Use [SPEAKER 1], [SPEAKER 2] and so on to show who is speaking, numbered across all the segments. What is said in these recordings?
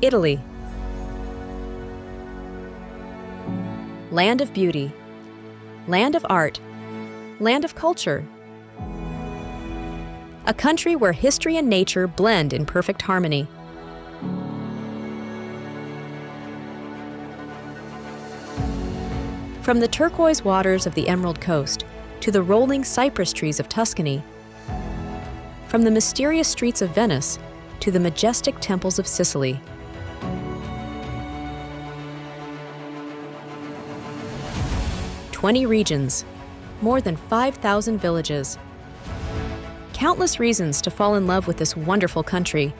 [SPEAKER 1] Italy. Land of beauty, land of art, land of culture. A country where history and nature blend in perfect harmony. From the turquoise waters of the Emerald Coast to the rolling cypress trees of Tuscany, from the mysterious streets of Venice to the majestic temples of Sicily. "20 regions, more than 5,000 villages. Countless reasons to fall in love with this wonderful country.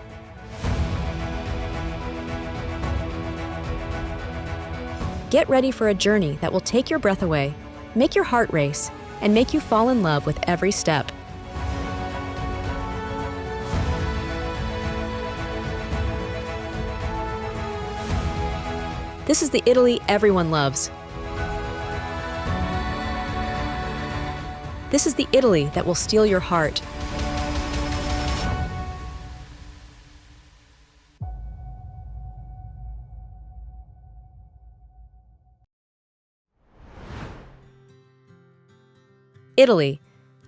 [SPEAKER 1] Get ready for a journey that will take your breath away, make your heart race, and make you fall in love with every step. This is the Italy everyone loves. This is the Italy that will steal your heart. Italy,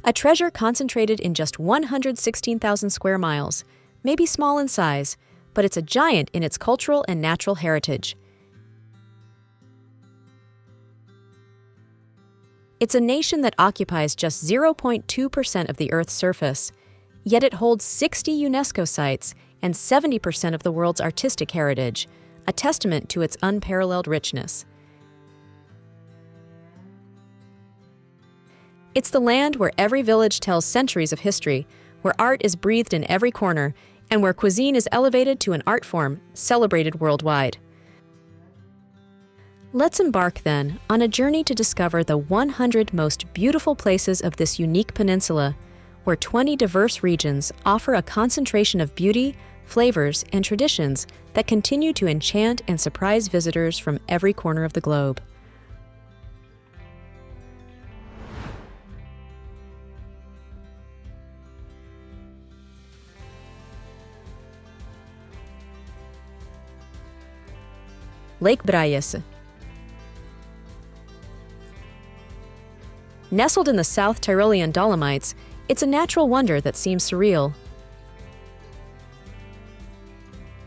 [SPEAKER 1] a treasure concentrated in just 116,000 square miles, may be small in size, but it's a giant in its cultural and natural heritage. It's a nation that occupies just 0.2% of the Earth's surface, yet it holds 60 UNESCO sites and 70% of the world's artistic heritage, a testament to its unparalleled richness. It's the land where every village tells centuries of history, where art is breathed in every corner, and where cuisine is elevated to an art form celebrated worldwide. Let's embark, then, on a journey to discover the 100 most beautiful places of this unique peninsula, where 20 diverse regions offer a concentration of beauty, flavors, and traditions that continue to enchant and surprise visitors from every corner of the globe. Lake Braies. Nestled in the South Tyrolean Dolomites, it's a natural wonder that seems surreal.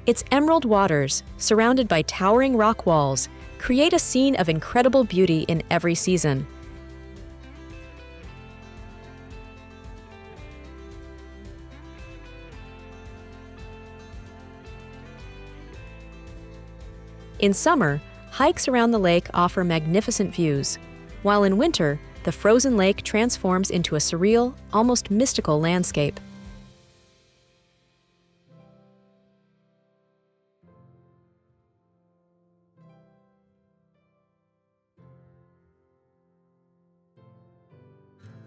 [SPEAKER 1] Its emerald waters, surrounded by towering rock walls, create a scene of incredible beauty in every season. In summer, hikes around the lake offer magnificent views, while in winter, the frozen lake transforms into a surreal, almost mystical landscape.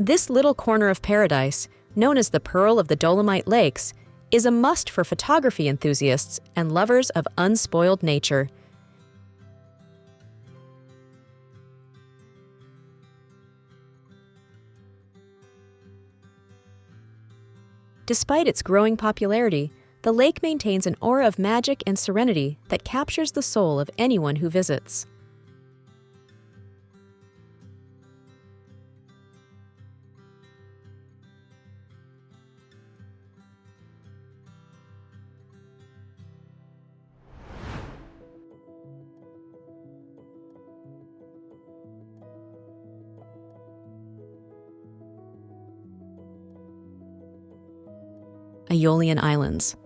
[SPEAKER 1] This little corner of paradise, known as the Pearl of the Dolomite Lakes, is a must for photography enthusiasts and lovers of unspoiled nature. Despite its growing popularity, the lake maintains an aura of magic and serenity that captures the soul of anyone who visits. Aeolian Islands.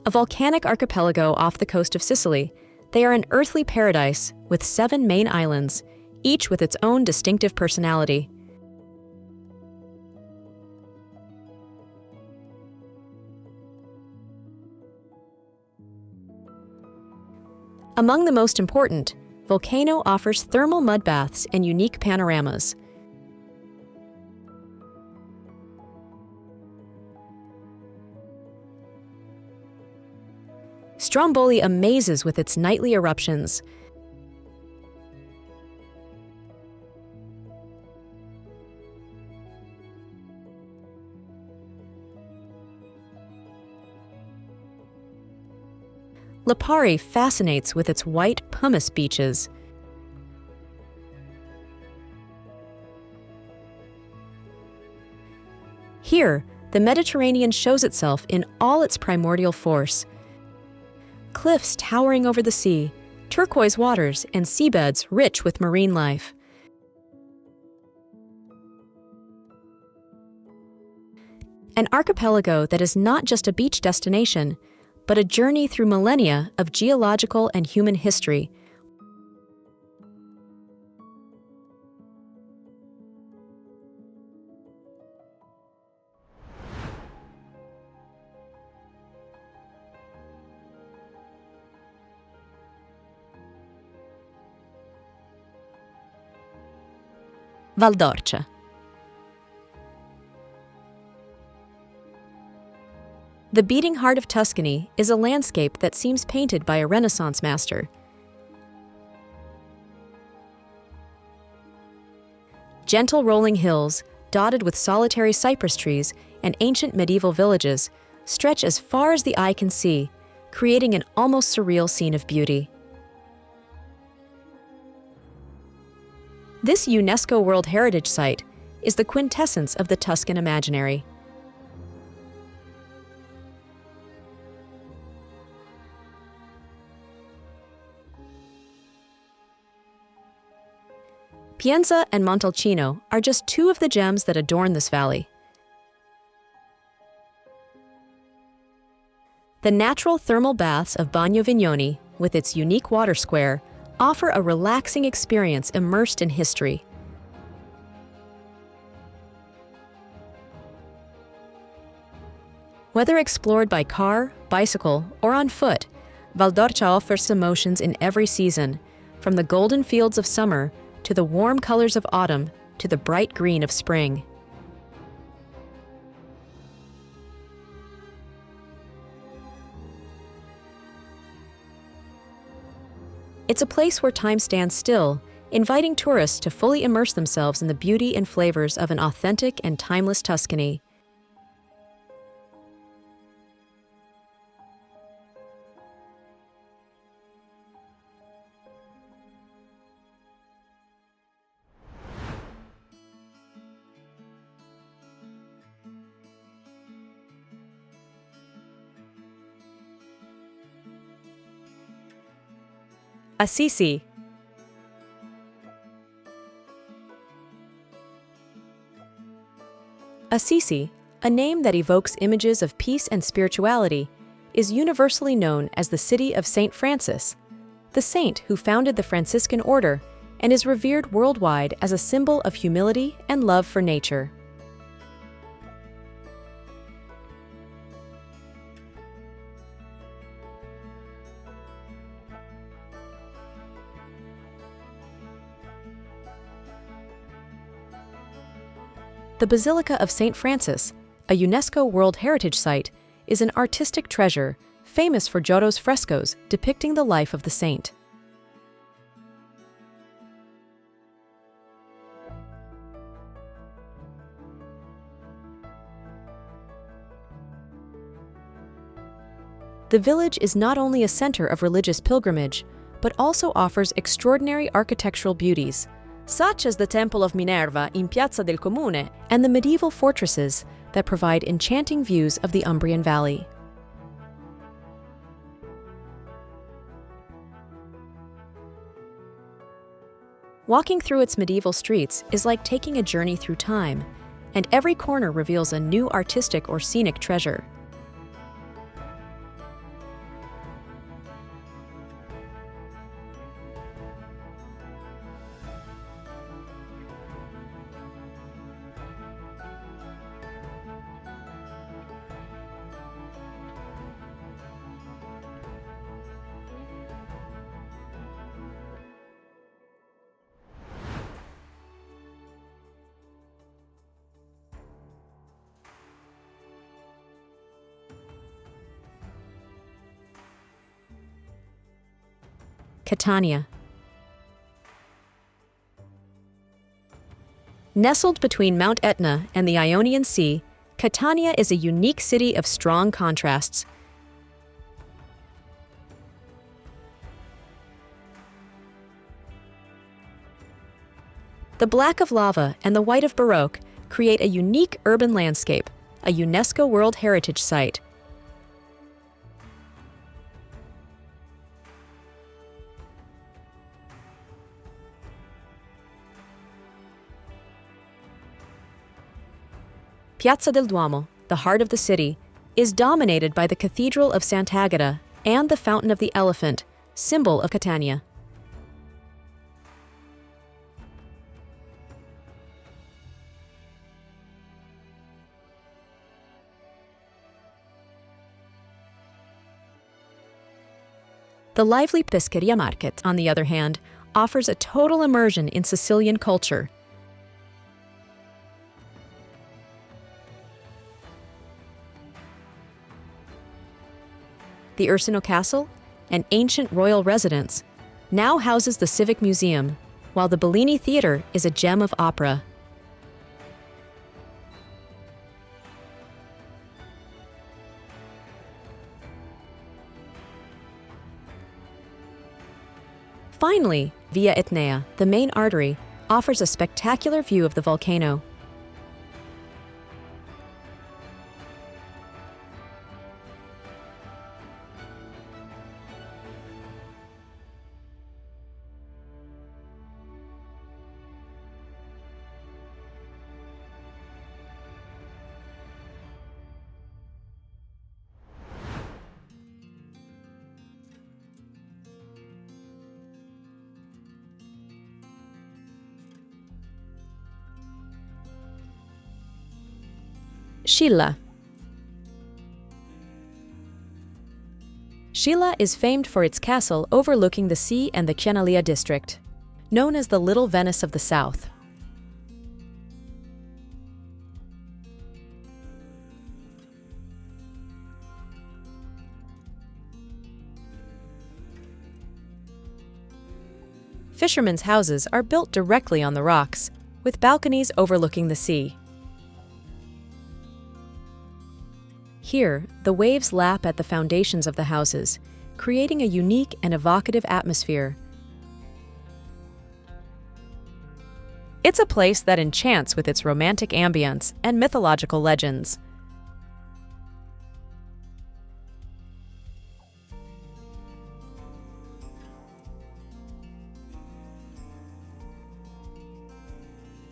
[SPEAKER 1] A volcanic archipelago off the coast of Sicily, they are an earthly paradise with 7 main islands, each with its own distinctive personality. Among the most important, Volcano offers thermal mud baths and unique panoramas. Stromboli amazes with its nightly eruptions. Lipari fascinates with its white pumice beaches. Here, the Mediterranean shows itself in all its primordial force. Cliffs towering over the sea, turquoise waters, and seabeds rich with marine life. An archipelago that is not just a beach destination, but a journey through millennia of geological and human history. Valdorcia. The beating heart of Tuscany is a landscape that seems painted by a Renaissance master. Gentle rolling hills, dotted with solitary cypress trees and ancient medieval villages, stretch as far as the eye can see, creating an almost surreal scene of beauty. This UNESCO World Heritage Site is the quintessence of the Tuscan imaginary. Piacenza and Montalcino are just two of the gems that adorn this valley. The natural thermal baths of Bagno Vignoni, with its unique water square, offer a relaxing experience immersed in history. Whether explored by car, bicycle, or on foot, Valdorcia offers emotions in every season, from the golden fields of summer to the warm colors of autumn, to the bright green of spring. It's a place where time stands still, inviting tourists to fully immerse themselves in the beauty and flavors of an authentic and timeless Tuscany. Assisi. Assisi, a name that evokes images of peace and spirituality, is universally known as the city of Saint Francis, the saint who founded the Franciscan order and is revered worldwide as a symbol of humility and love for nature. The Basilica of St. Francis, a UNESCO World Heritage Site, is an artistic treasure famous for Giotto's frescoes depicting the life of the saint. The village is not only a center of religious pilgrimage, but also offers extraordinary architectural beauties, such as the Temple of Minerva in Piazza del Comune and the medieval fortresses that provide enchanting views of the Umbrian Valley. Walking through its medieval streets is like taking a journey through time, and every corner reveals a new artistic or scenic treasure. Catania. Nestled between Mount Etna and the Ionian Sea, Catania is a unique city of strong contrasts. The black of lava and the white of Baroque create a unique urban landscape, a UNESCO World Heritage Site. Piazza del Duomo, the heart of the city, is dominated by the Cathedral of Sant'Agata and the Fountain of the Elephant, symbol of Catania. The lively Pescheria Market, on the other hand, offers a total immersion in Sicilian culture. The Ursino Castle, an ancient royal residence, now houses the Civic Museum, while the Bellini Theatre is a gem of opera. Finally, Via Etnea, the main artery, offers a spectacular view of the volcano. Scilla. Scilla is famed for its castle overlooking the sea and the Cianalia district, known as the Little Venice of the South. Fishermen's houses are built directly on the rocks, with balconies overlooking the sea. Here, the waves lap at the foundations of the houses, creating a unique and evocative atmosphere. It's a place that enchants with its romantic ambience and mythological legends.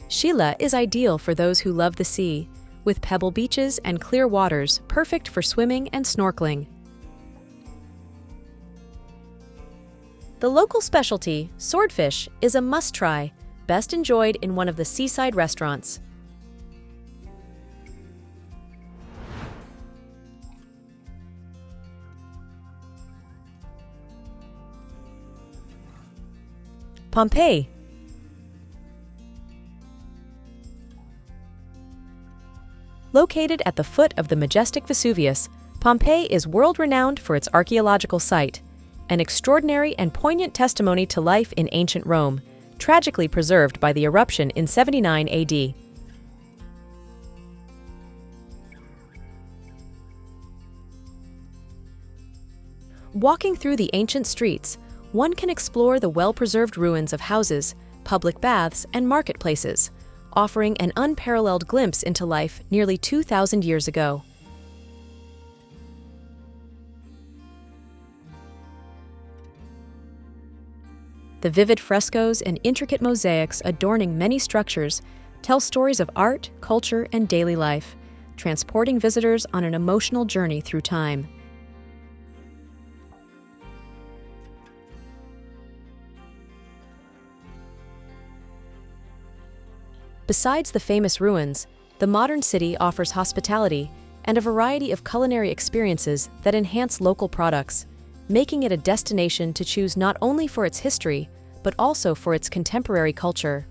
[SPEAKER 1] Scilla is ideal for those who love the sea, with pebble beaches and clear waters perfect for swimming and snorkeling. The local specialty, swordfish, is a must-try, best enjoyed in one of the seaside restaurants. Pompeii. Located at the foot of the majestic Vesuvius, Pompeii is world-renowned for its archaeological site, an extraordinary and poignant testimony to life in ancient Rome, tragically preserved by the eruption in 79 AD. Walking through the ancient streets, one can explore the well-preserved ruins of houses, public baths, and marketplaces, offering an unparalleled glimpse into life nearly 2,000 years ago. The vivid frescoes and intricate mosaics adorning many structures tell stories of art, culture, and daily life, transporting visitors on an emotional journey through time. Besides the famous ruins, the modern city offers hospitality and a variety of culinary experiences that enhance local products, making it a destination to choose not only for its history, but also for its contemporary culture.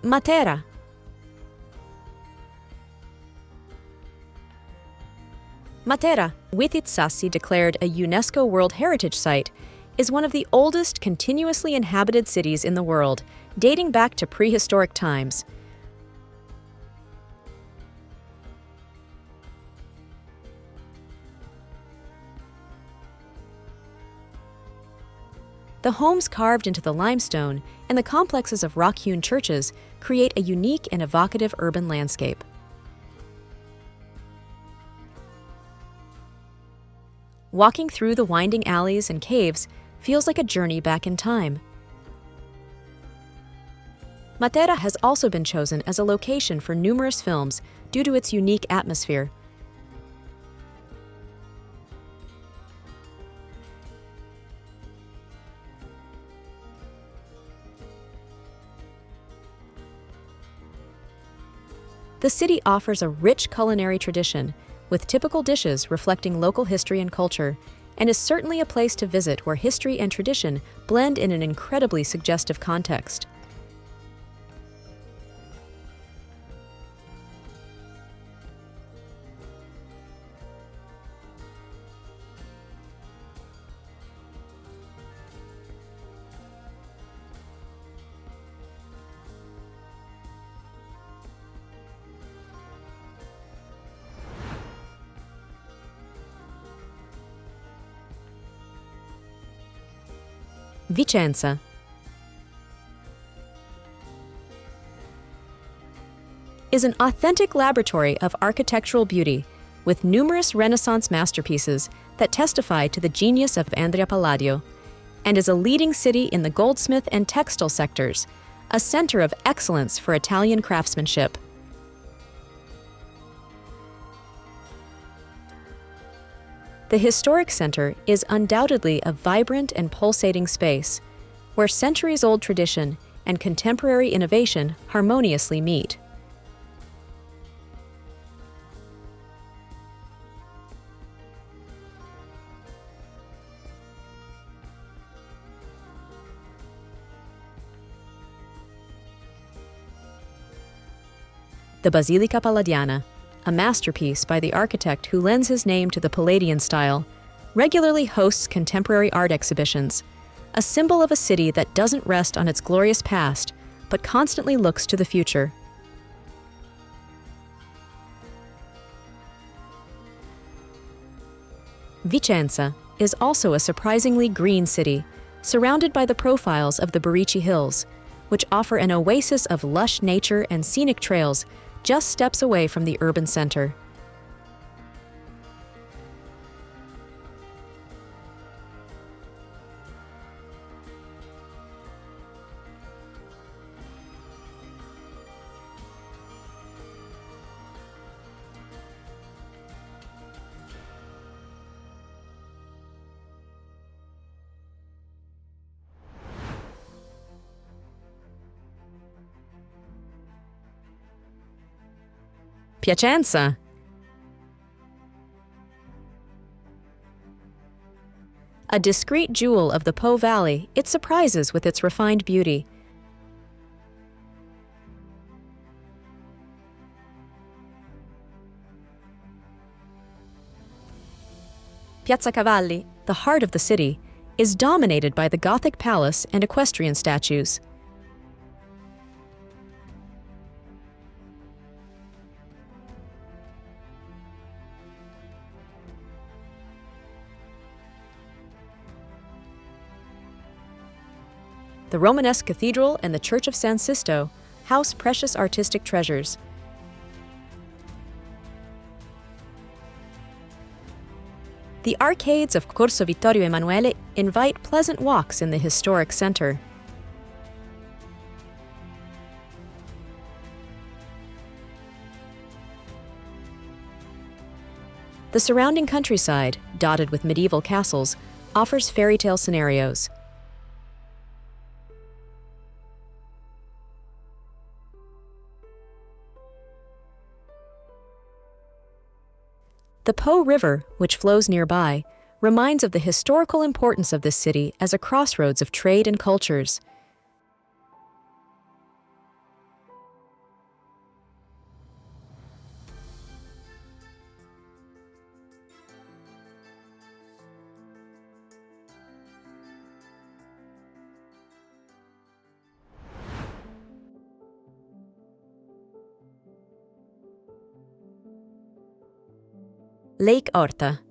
[SPEAKER 1] Matera. Matera, with its Sassi declared a UNESCO World Heritage Site, is one of the oldest continuously inhabited cities in the world, dating back to prehistoric times. The homes carved into the limestone and the complexes of rock-hewn churches create a unique and evocative urban landscape. Walking through the winding alleys and caves feels like a journey back in time. Matera has also been chosen as a location for numerous films due to its unique atmosphere. The city offers a rich culinary tradition, with typical dishes reflecting local history and culture, and is certainly a place to visit where history and tradition blend in an incredibly suggestive context. Vicenza. Is an authentic laboratory of architectural beauty, with numerous Renaissance masterpieces that testify to the genius of Andrea Palladio, and is a leading city in the goldsmith and textile sectors, a center of excellence for Italian craftsmanship. The historic center is undoubtedly a vibrant and pulsating space, where centuries-old tradition and contemporary innovation harmoniously meet. The Basilica Palladiana, a masterpiece by the architect who lends his name to the Palladian style, regularly hosts contemporary art exhibitions, a symbol of a city that doesn't rest on its glorious past, but constantly looks to the future. Vicenza is also a surprisingly green city, surrounded by the profiles of the Braies Hills, which offer an oasis of lush nature and scenic trails just steps away from the urban center. Piacenza. A discreet jewel of the Po Valley, it surprises with its refined beauty. Piazza Cavalli, the heart of the city, is dominated by the Gothic palace and equestrian statues. The Romanesque cathedral and the Church of San Sisto house precious artistic treasures. The arcades of Corso Vittorio Emanuele invite pleasant walks in the historic center. The surrounding countryside, dotted with medieval castles, offers fairy tale scenarios. The Po River, which flows nearby, reminds of the historical importance of this city as a crossroads of trade and cultures. Lake Orta.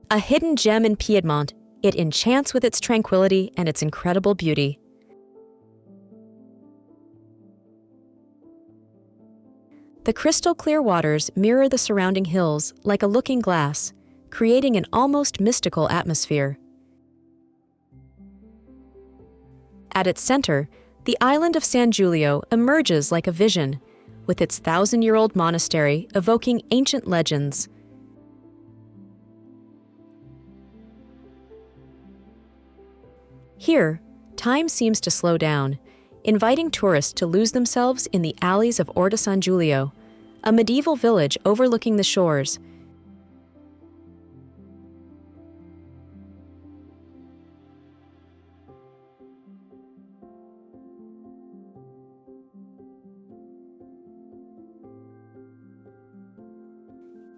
[SPEAKER 1] A hidden gem in Piedmont, it enchants with its tranquility and its incredible beauty. The crystal-clear waters mirror the surrounding hills like a looking glass, creating an almost mystical atmosphere. At its center, the island of San Giulio emerges like a vision, with its 1,000-year-old monastery evoking ancient legends. Here, time seems to slow down, inviting tourists to lose themselves in the alleys of Orta San Giulio, a medieval village overlooking the shores.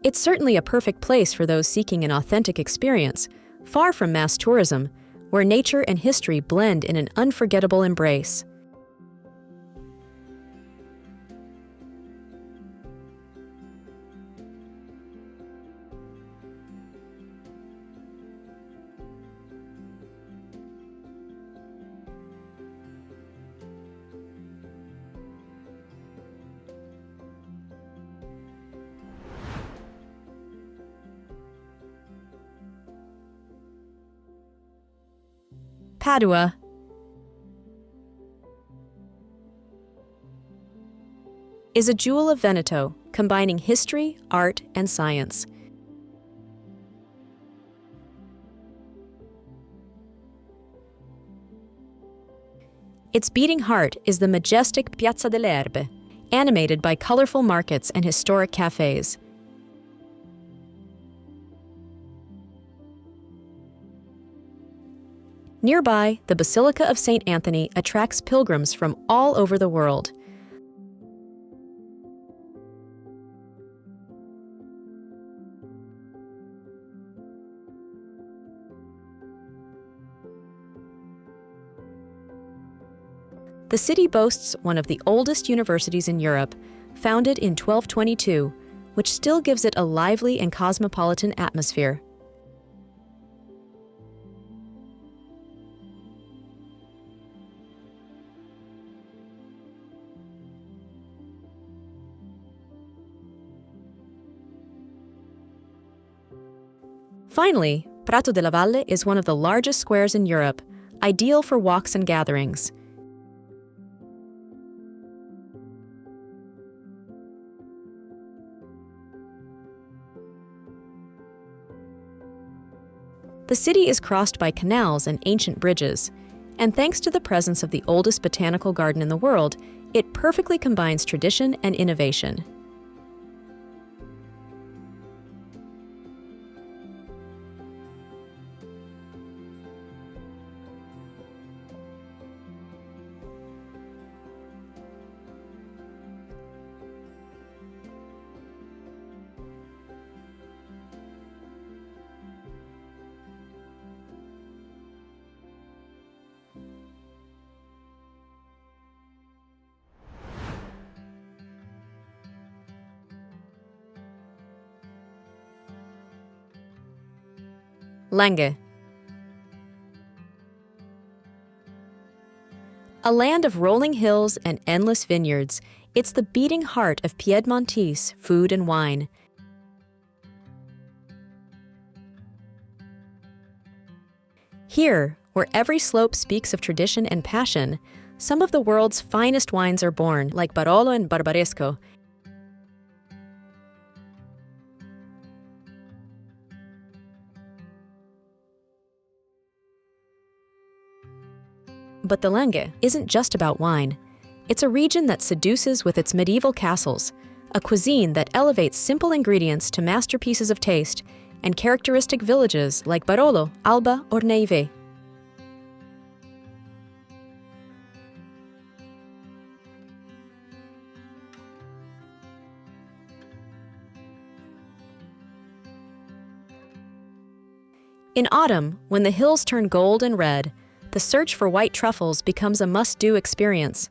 [SPEAKER 1] It's certainly a perfect place for those seeking an authentic experience, far from mass tourism, where nature and history blend in an unforgettable embrace. Padua. Is a jewel of Veneto, combining history, art, and science. Its beating heart is the majestic Piazza delle Erbe, animated by colorful markets and historic cafes. Nearby, the Basilica of St. Anthony attracts pilgrims from all over the world. The city boasts one of the oldest universities in Europe, founded in 1222, which still gives it a lively and cosmopolitan atmosphere. Finally, Prato della Valle is one of the largest squares in Europe, ideal for walks and gatherings. The city is crossed by canals and ancient bridges, and thanks to the presence of the oldest botanical garden in the world, it perfectly combines tradition and innovation. Langhe. A land of rolling hills and endless vineyards, it's the beating heart of Piedmontese food and wine. Here, where every slope speaks of tradition and passion, some of the world's finest wines are born, like Barolo and Barbaresco. But the Langhe isn't just about wine. It's a region that seduces with its medieval castles, a cuisine that elevates simple ingredients to masterpieces of taste, and characteristic villages like Barolo, Alba, or Neive. In autumn, when the hills turn gold and red, the search for white truffles becomes a must-do experience.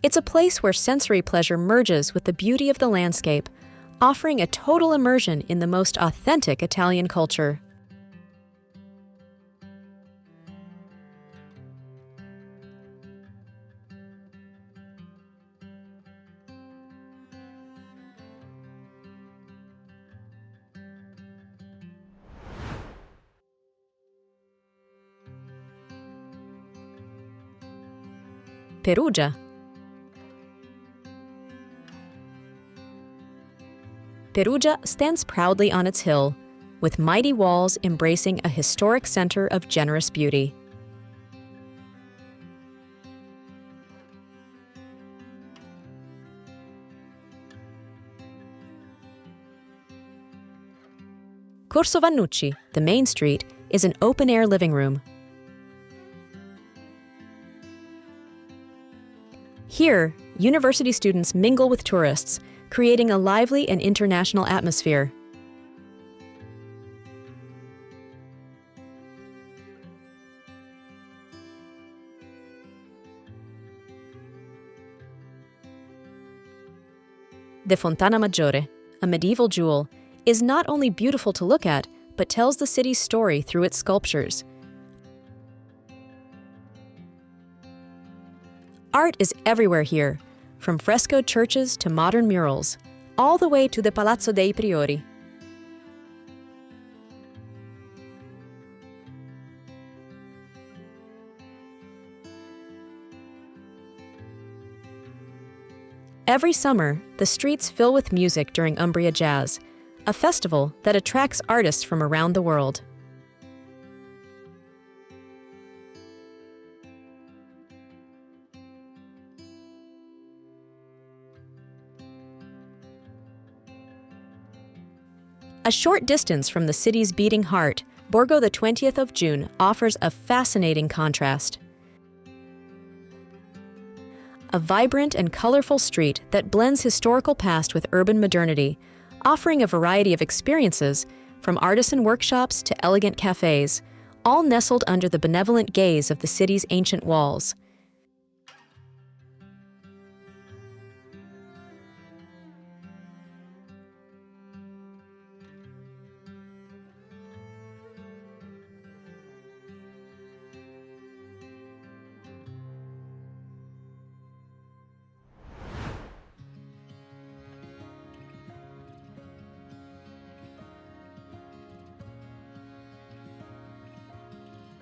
[SPEAKER 1] It's a place where sensory pleasure merges with the beauty of the landscape, offering a total immersion in the most authentic Italian culture. Perugia. Perugia stands proudly on its hill, with mighty walls embracing a historic center of generous beauty. Corso Vannucci, the main street, is an open-air living room. Here, university students mingle with tourists, creating a lively and international atmosphere. The Fontana Maggiore, a medieval jewel, is not only beautiful to look at, but tells the city's story through its sculptures. Art is everywhere here, from frescoed churches to modern murals, all the way to the Palazzo dei Priori. Every summer, the streets fill with music during Umbria Jazz, a festival that attracts artists from around the world. A short distance from the city's beating heart, Borgo the 20th of June offers a fascinating contrast. A vibrant and colorful street that blends historical past with urban modernity, offering a variety of experiences, from artisan workshops to elegant cafes, all nestled under the benevolent gaze of the city's ancient walls.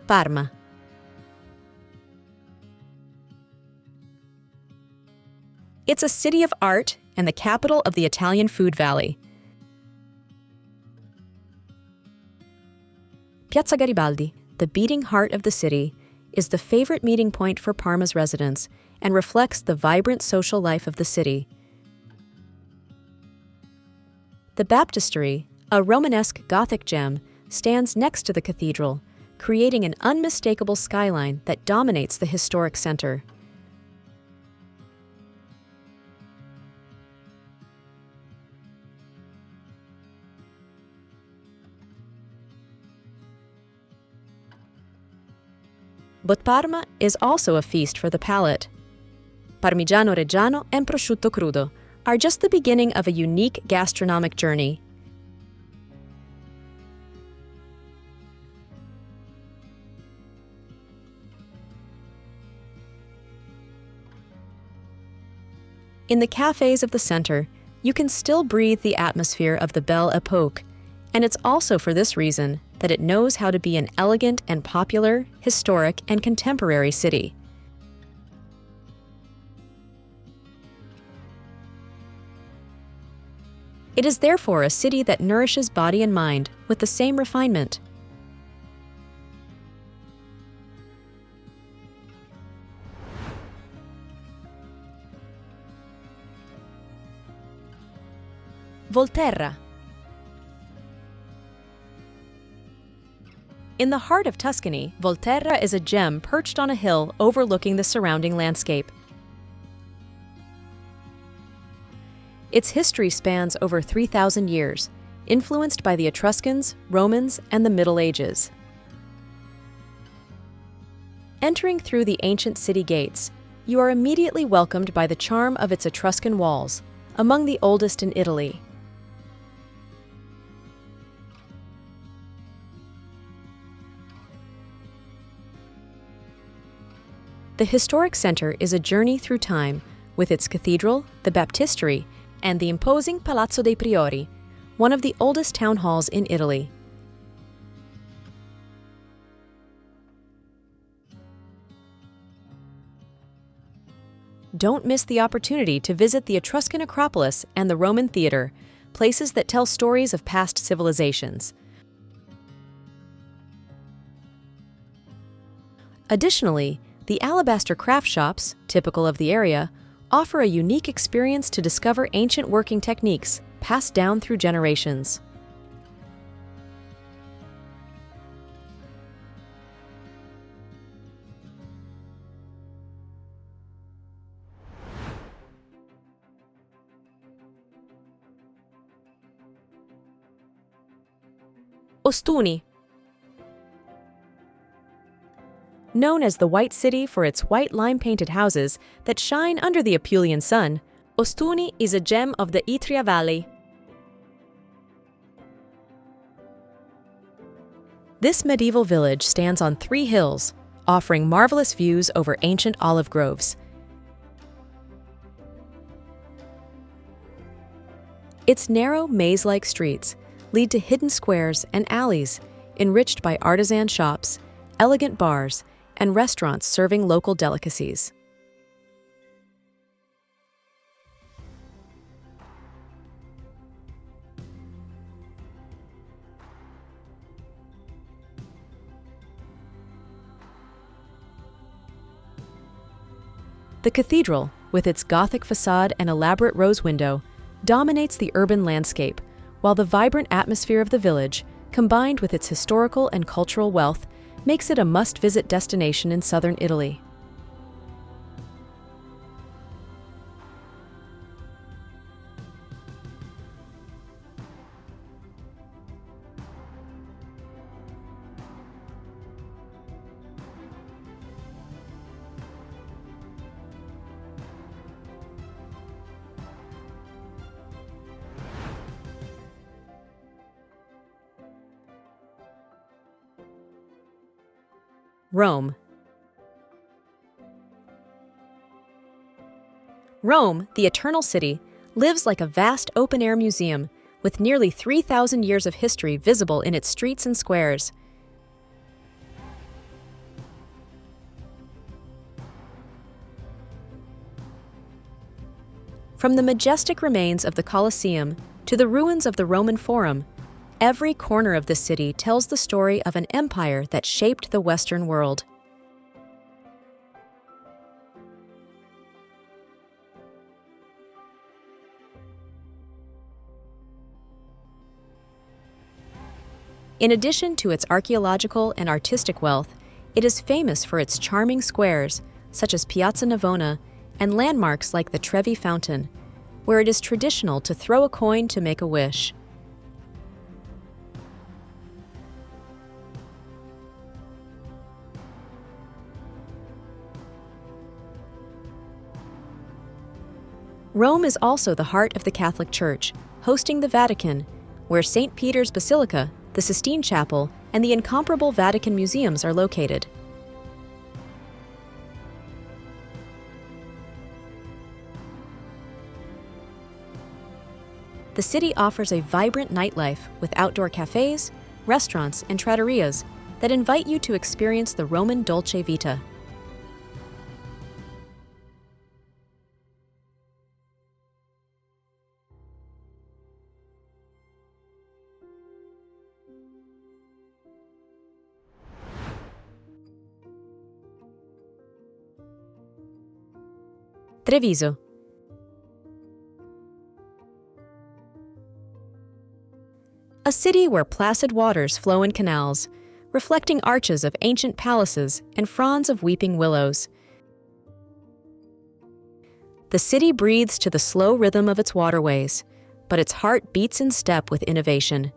[SPEAKER 1] Parma. It's a city of art and the capital of the Italian food valley. Piazza Garibaldi, the beating heart of the city, is the favorite meeting point for Parma's residents and reflects the vibrant social life of the city. The baptistery, a Romanesque Gothic gem, stands next to the cathedral, creating an unmistakable skyline that dominates the historic center. But Parma is also a feast for the palate. Parmigiano Reggiano and prosciutto crudo are just the beginning of a unique gastronomic journey. In the cafes of the center, you can still breathe the atmosphere of the Belle Époque, and it's also for this reason that it knows how to be an elegant and popular, historic, and contemporary city. It is therefore a city that nourishes body and mind with the same refinement. Volterra. In the heart of Tuscany, Volterra is a gem perched on a hill overlooking the surrounding landscape. Its history spans over 3,000 years, influenced by the Etruscans, Romans, and the Middle Ages. Entering through the ancient city gates, You are immediately welcomed by the charm of its Etruscan walls, among the oldest in Italy. The historic center is a journey through time, with its cathedral, the baptistery, and the imposing Palazzo dei Priori, one of the oldest town halls in Italy. Don't miss the opportunity to visit the Etruscan Acropolis and the Roman Theater, places that tell stories of past civilizations. Additionally, the alabaster craft shops, typical of the area, offer a unique experience to discover ancient working techniques passed down through generations. Ostuni. Known as the White City for its white lime-painted houses that shine under the Apulian sun, Ostuni is a gem of the Istria Valley. This medieval village stands on 3 hills, offering marvelous views over ancient olive groves. Its narrow, maze-like streets lead to hidden squares and alleys enriched by artisan shops, elegant bars, and restaurants serving local delicacies. The cathedral, with its Gothic facade and elaborate rose window, dominates the urban landscape, while the vibrant atmosphere of the village, combined with its historical and cultural wealth, makes it a must-visit destination in southern Italy. Rome. Rome, the Eternal City, lives like a vast open-air museum with nearly 3,000 years of history visible in its streets and squares. From the majestic remains of the Colosseum to the ruins of the Roman Forum, every corner of the city tells the story of an empire that shaped the Western world. In addition to its archaeological and artistic wealth, it is famous for its charming squares, such as Piazza Navona, and landmarks like the Trevi Fountain, where it is traditional to throw a coin to make a wish. Rome is also the heart of the Catholic Church, hosting the Vatican, where St. Peter's Basilica, the Sistine Chapel, and the incomparable Vatican museums are located. The city offers a vibrant nightlife with outdoor cafes, restaurants, and trattorias that invite you to experience the Roman dolce vita. Treviso. A city where placid waters flow in canals, reflecting arches of ancient palaces and fronds of weeping willows. The city breathes to the slow rhythm of its waterways, but its heart beats in step with innovation.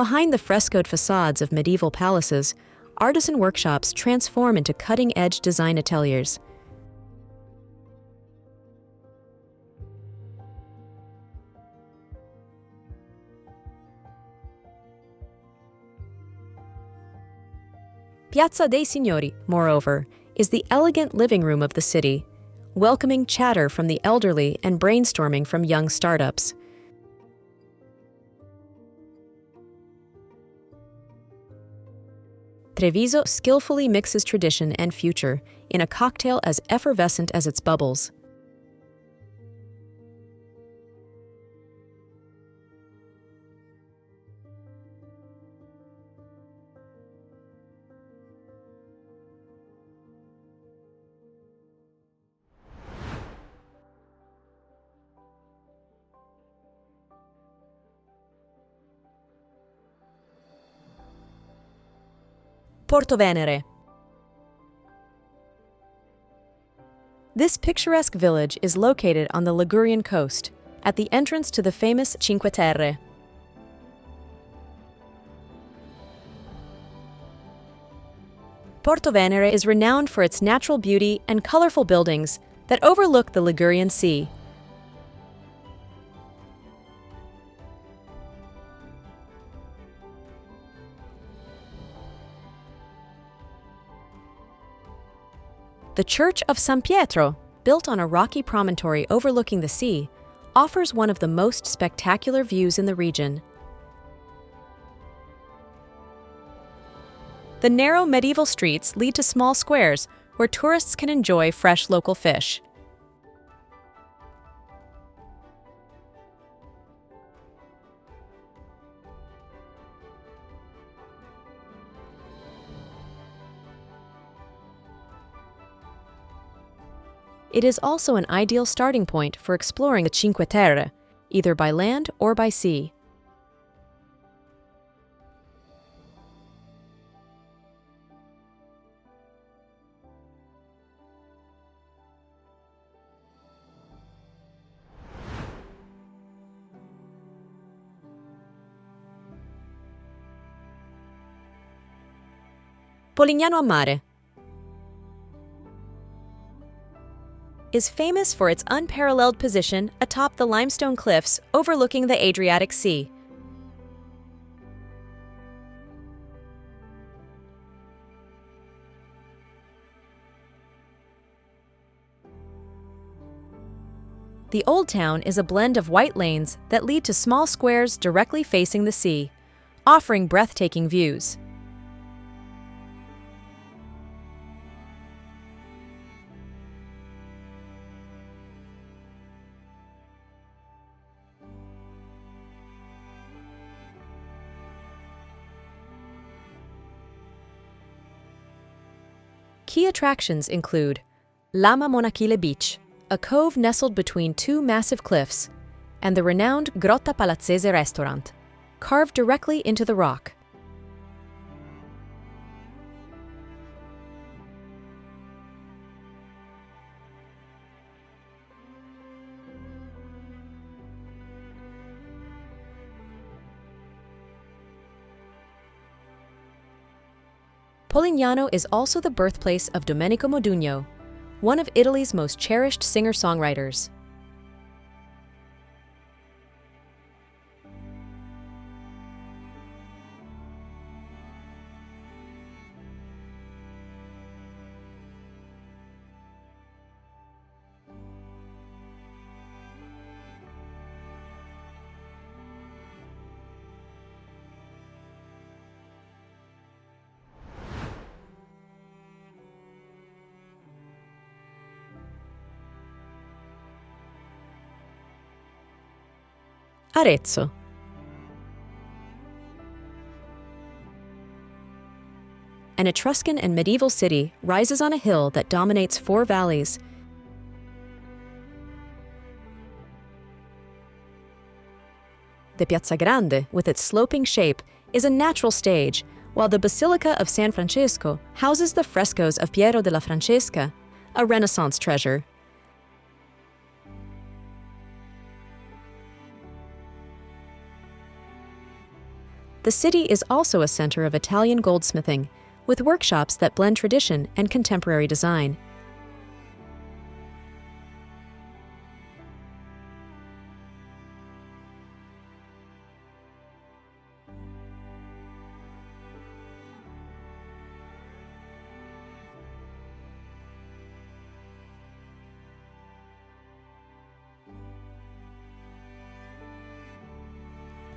[SPEAKER 1] Behind the frescoed facades of medieval palaces, artisan workshops transform into cutting-edge design ateliers. Piazza dei Signori, moreover, is the elegant living room of the city, welcoming chatter from the elderly and brainstorming from young startups. Treviso skillfully mixes tradition and future in a cocktail as effervescent as its bubbles. Porto Venere. This picturesque village is located on the Ligurian coast, at the entrance to the famous Cinque Terre. Porto Venere is renowned for its natural beauty and colorful buildings that overlook the Ligurian Sea. The Church of San Pietro, built on a rocky promontory overlooking the sea, offers one of the most spectacular views in the region. The narrow medieval streets lead to small squares where tourists can enjoy fresh local fish. It is also an ideal starting point for exploring the Cinque Terre, either by land or by sea. Polignano a Mare is famous for its unparalleled position atop the limestone cliffs overlooking the Adriatic Sea. The Old Town is a blend of white lanes that lead to small squares directly facing the sea, offering breathtaking views. Key attractions include Lama Monachile Beach, a cove nestled between two massive cliffs, and the renowned Grotta Palazzese restaurant, carved directly into the rock. Polignano is also the birthplace of Domenico Modugno, one of Italy's most cherished singer-songwriters. Arezzo. An Etruscan and medieval city rises on a hill that dominates four valleys. The Piazza Grande, with its sloping shape, is a natural stage, while the Basilica of San Francesco houses the frescoes of Piero della Francesca, a Renaissance treasure. The city is also a center of Italian goldsmithing, with workshops that blend tradition and contemporary design.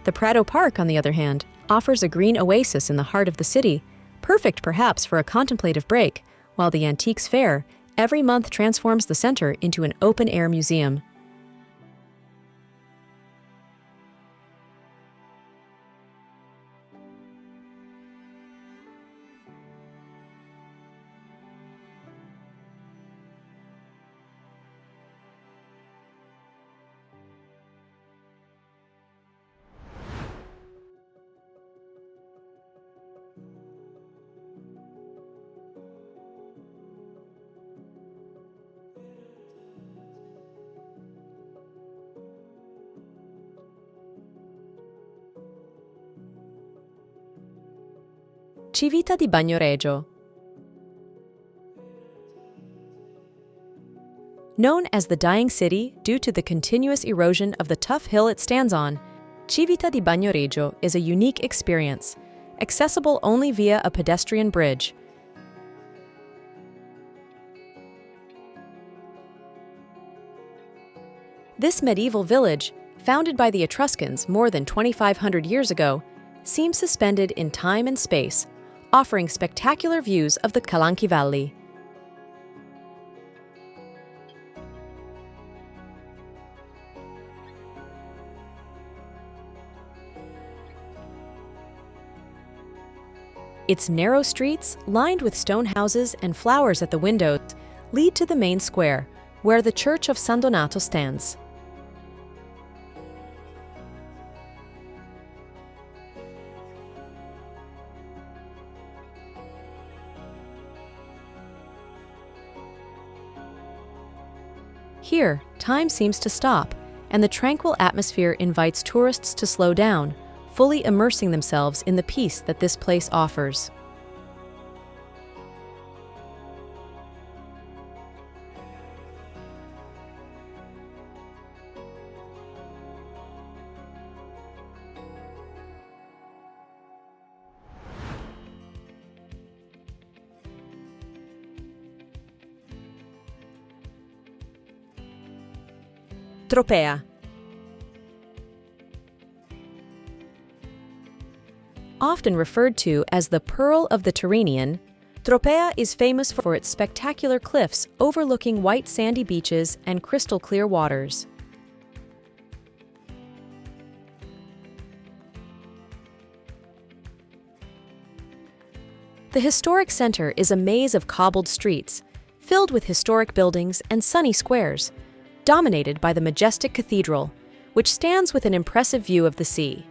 [SPEAKER 1] The Prato Park, on the other hand, offers a green oasis in the heart of the city, perfect perhaps for a contemplative break, while the Antiques Fair every month transforms the center into an open-air museum. Civita di Bagnoregio. Known as the Dying City due to the continuous erosion of the tough hill it stands on, Civita di Bagnoregio is a unique experience, accessible only via a pedestrian bridge. This medieval village, founded by the Etruscans more than 2,500 years ago, seems suspended in time and space, offering spectacular views of the Calanchi Valley. Its narrow streets, lined with stone houses and flowers at the windows, lead to the main square, where the Church of San Donato stands. Here, time seems to stop, and the tranquil atmosphere invites tourists to slow down, fully immersing themselves in the peace that this place offers. Tropea. Often referred to as the Pearl of the Tyrrhenian, Tropea is famous for its spectacular cliffs overlooking white sandy beaches and crystal clear waters. The historic center is a maze of cobbled streets, filled with historic buildings and sunny squares, dominated by the majestic cathedral, which stands with an impressive view of the sea.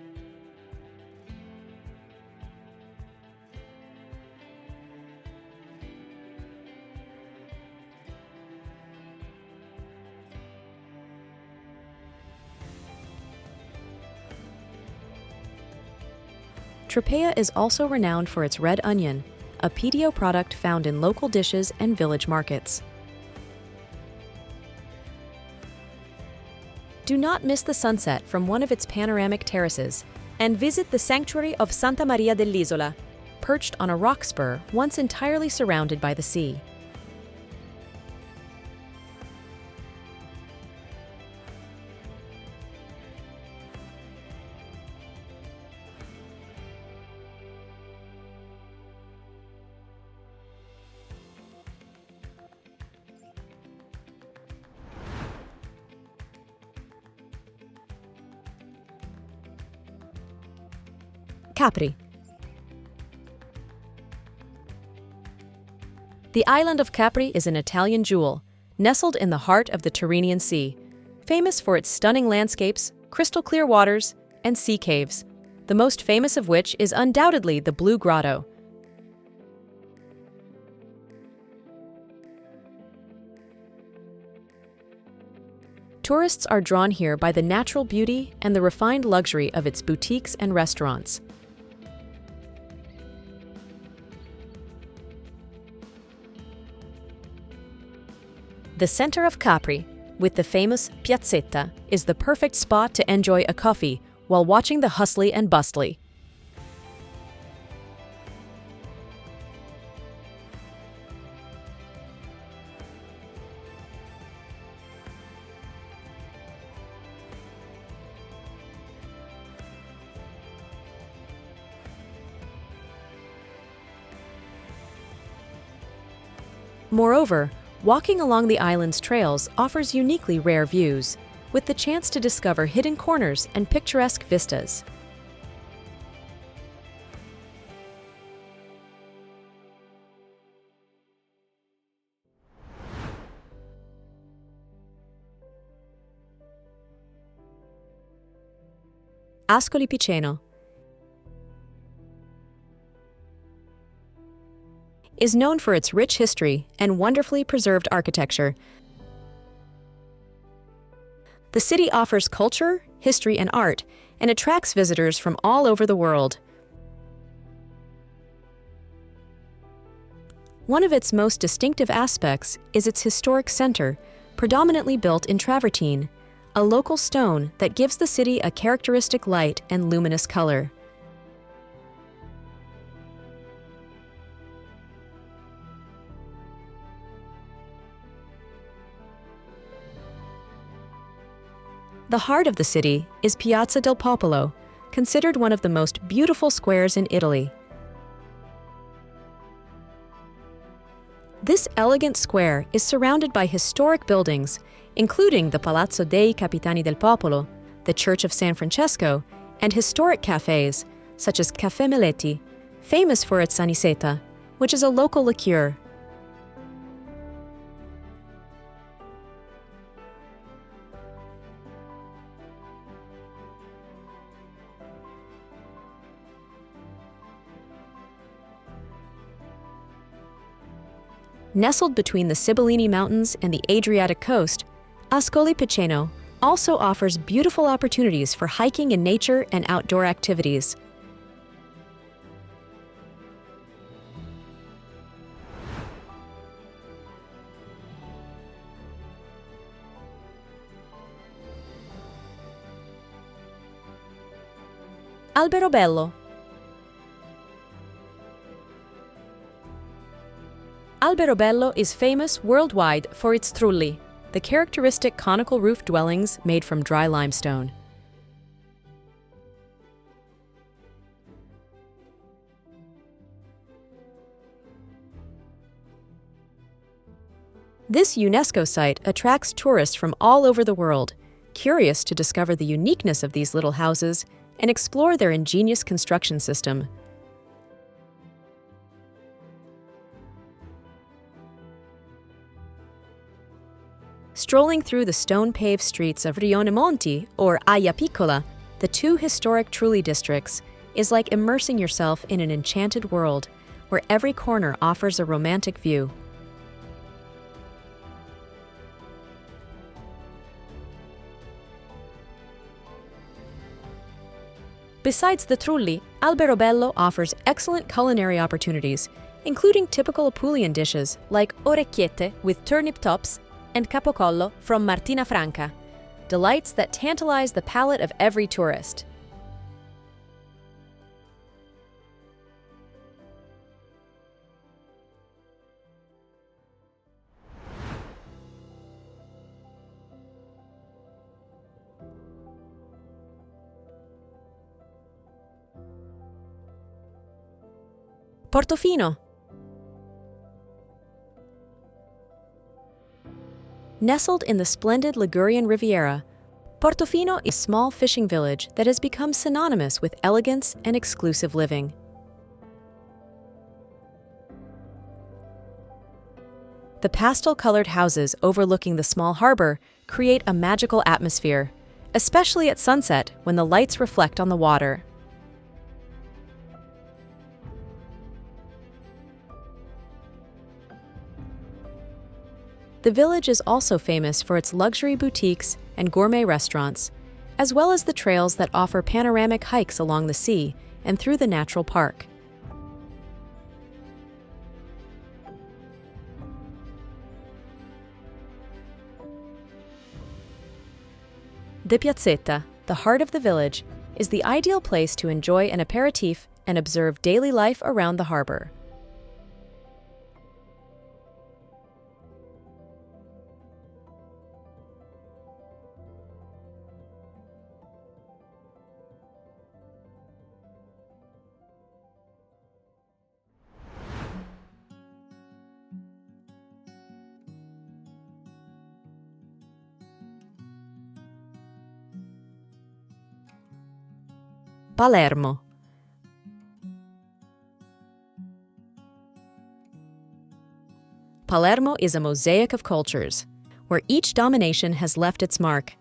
[SPEAKER 1] Tropea is also renowned for its red onion, a PDO product found in local dishes and village markets. Do not miss the sunset from one of its panoramic terraces, and visit the sanctuary of Santa Maria dell'Isola, perched on a rock spur once entirely surrounded by the sea. Capri. The island of Capri is an Italian jewel, nestled in the heart of the Tyrrhenian Sea, famous for its stunning landscapes, crystal clear waters, and sea caves, the most famous of which is undoubtedly the Blue Grotto. Tourists are drawn here by the natural beauty and the refined luxury of its boutiques and restaurants. The center of Capri, with the famous Piazzetta, is the perfect spot to enjoy a coffee while watching the hustly and bustly. Moreover, walking along the island's trails offers uniquely rare views, with the chance to discover hidden corners and picturesque vistas. Ascoli Piceno is known for its rich history and wonderfully preserved architecture. The city offers culture, history, and art, and attracts visitors from all over the world. One of its most distinctive aspects is its historic center, predominantly built in travertine, a local stone that gives the city a characteristic light and luminous color. The heart of the city is Piazza del Popolo, considered one of the most beautiful squares in Italy. This elegant square is surrounded by historic buildings, including the Palazzo dei Capitani del Popolo, the Church of San Francesco, and historic cafes, such as Caffè Meletti, famous for its aniseta, which is a local liqueur. Nestled between the Sibillini Mountains and the Adriatic coast, Ascoli Piceno also offers beautiful opportunities for hiking in nature and outdoor activities. Alberobello. Alberobello is famous worldwide for its trulli, the characteristic conical roof dwellings made from dry limestone. This UNESCO site attracts tourists from all over the world, curious to discover the uniqueness of these little houses and explore their ingenious construction system. Strolling through the stone-paved streets of Rione Monti or Aia Piccola, the two historic Trulli districts, is like immersing yourself in an enchanted world where every corner offers a romantic view. Besides the Trulli, Alberobello offers excellent culinary opportunities, including typical Apulian dishes like orecchiette with turnip tops and capocollo from Martina Franca, delights that tantalize the palate of every tourist. Portofino. Nestled in the splendid Ligurian Riviera, Portofino is a small fishing village that has become synonymous with elegance and exclusive living. The pastel-colored houses overlooking the small harbor create a magical atmosphere, especially at sunset when the lights reflect on the water. The village is also famous for its luxury boutiques and gourmet restaurants, as well as the trails that offer panoramic hikes along the sea and through the natural park. The Piazzetta, the heart of the village, is the ideal place to enjoy an aperitif and observe daily life around the harbor. Palermo. Palermo is a mosaic of cultures, where each domination has left its mark.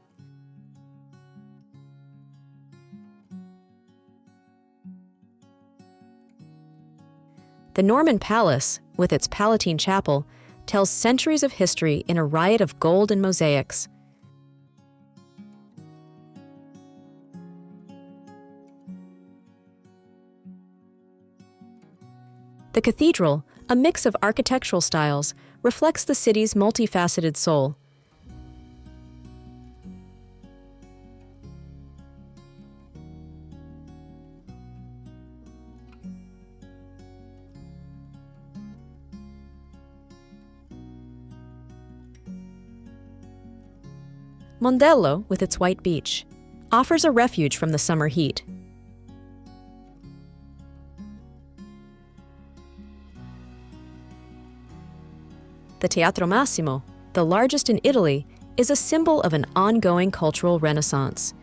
[SPEAKER 1] The Norman Palace, with its Palatine Chapel, tells centuries of history in a riot of gold and mosaics. The cathedral, a mix of architectural styles, reflects the city's multifaceted soul. Mondello, with its white beach, offers a refuge from the summer heat. The Teatro Massimo, the largest in Italy, is a symbol of an ongoing cultural renaissance.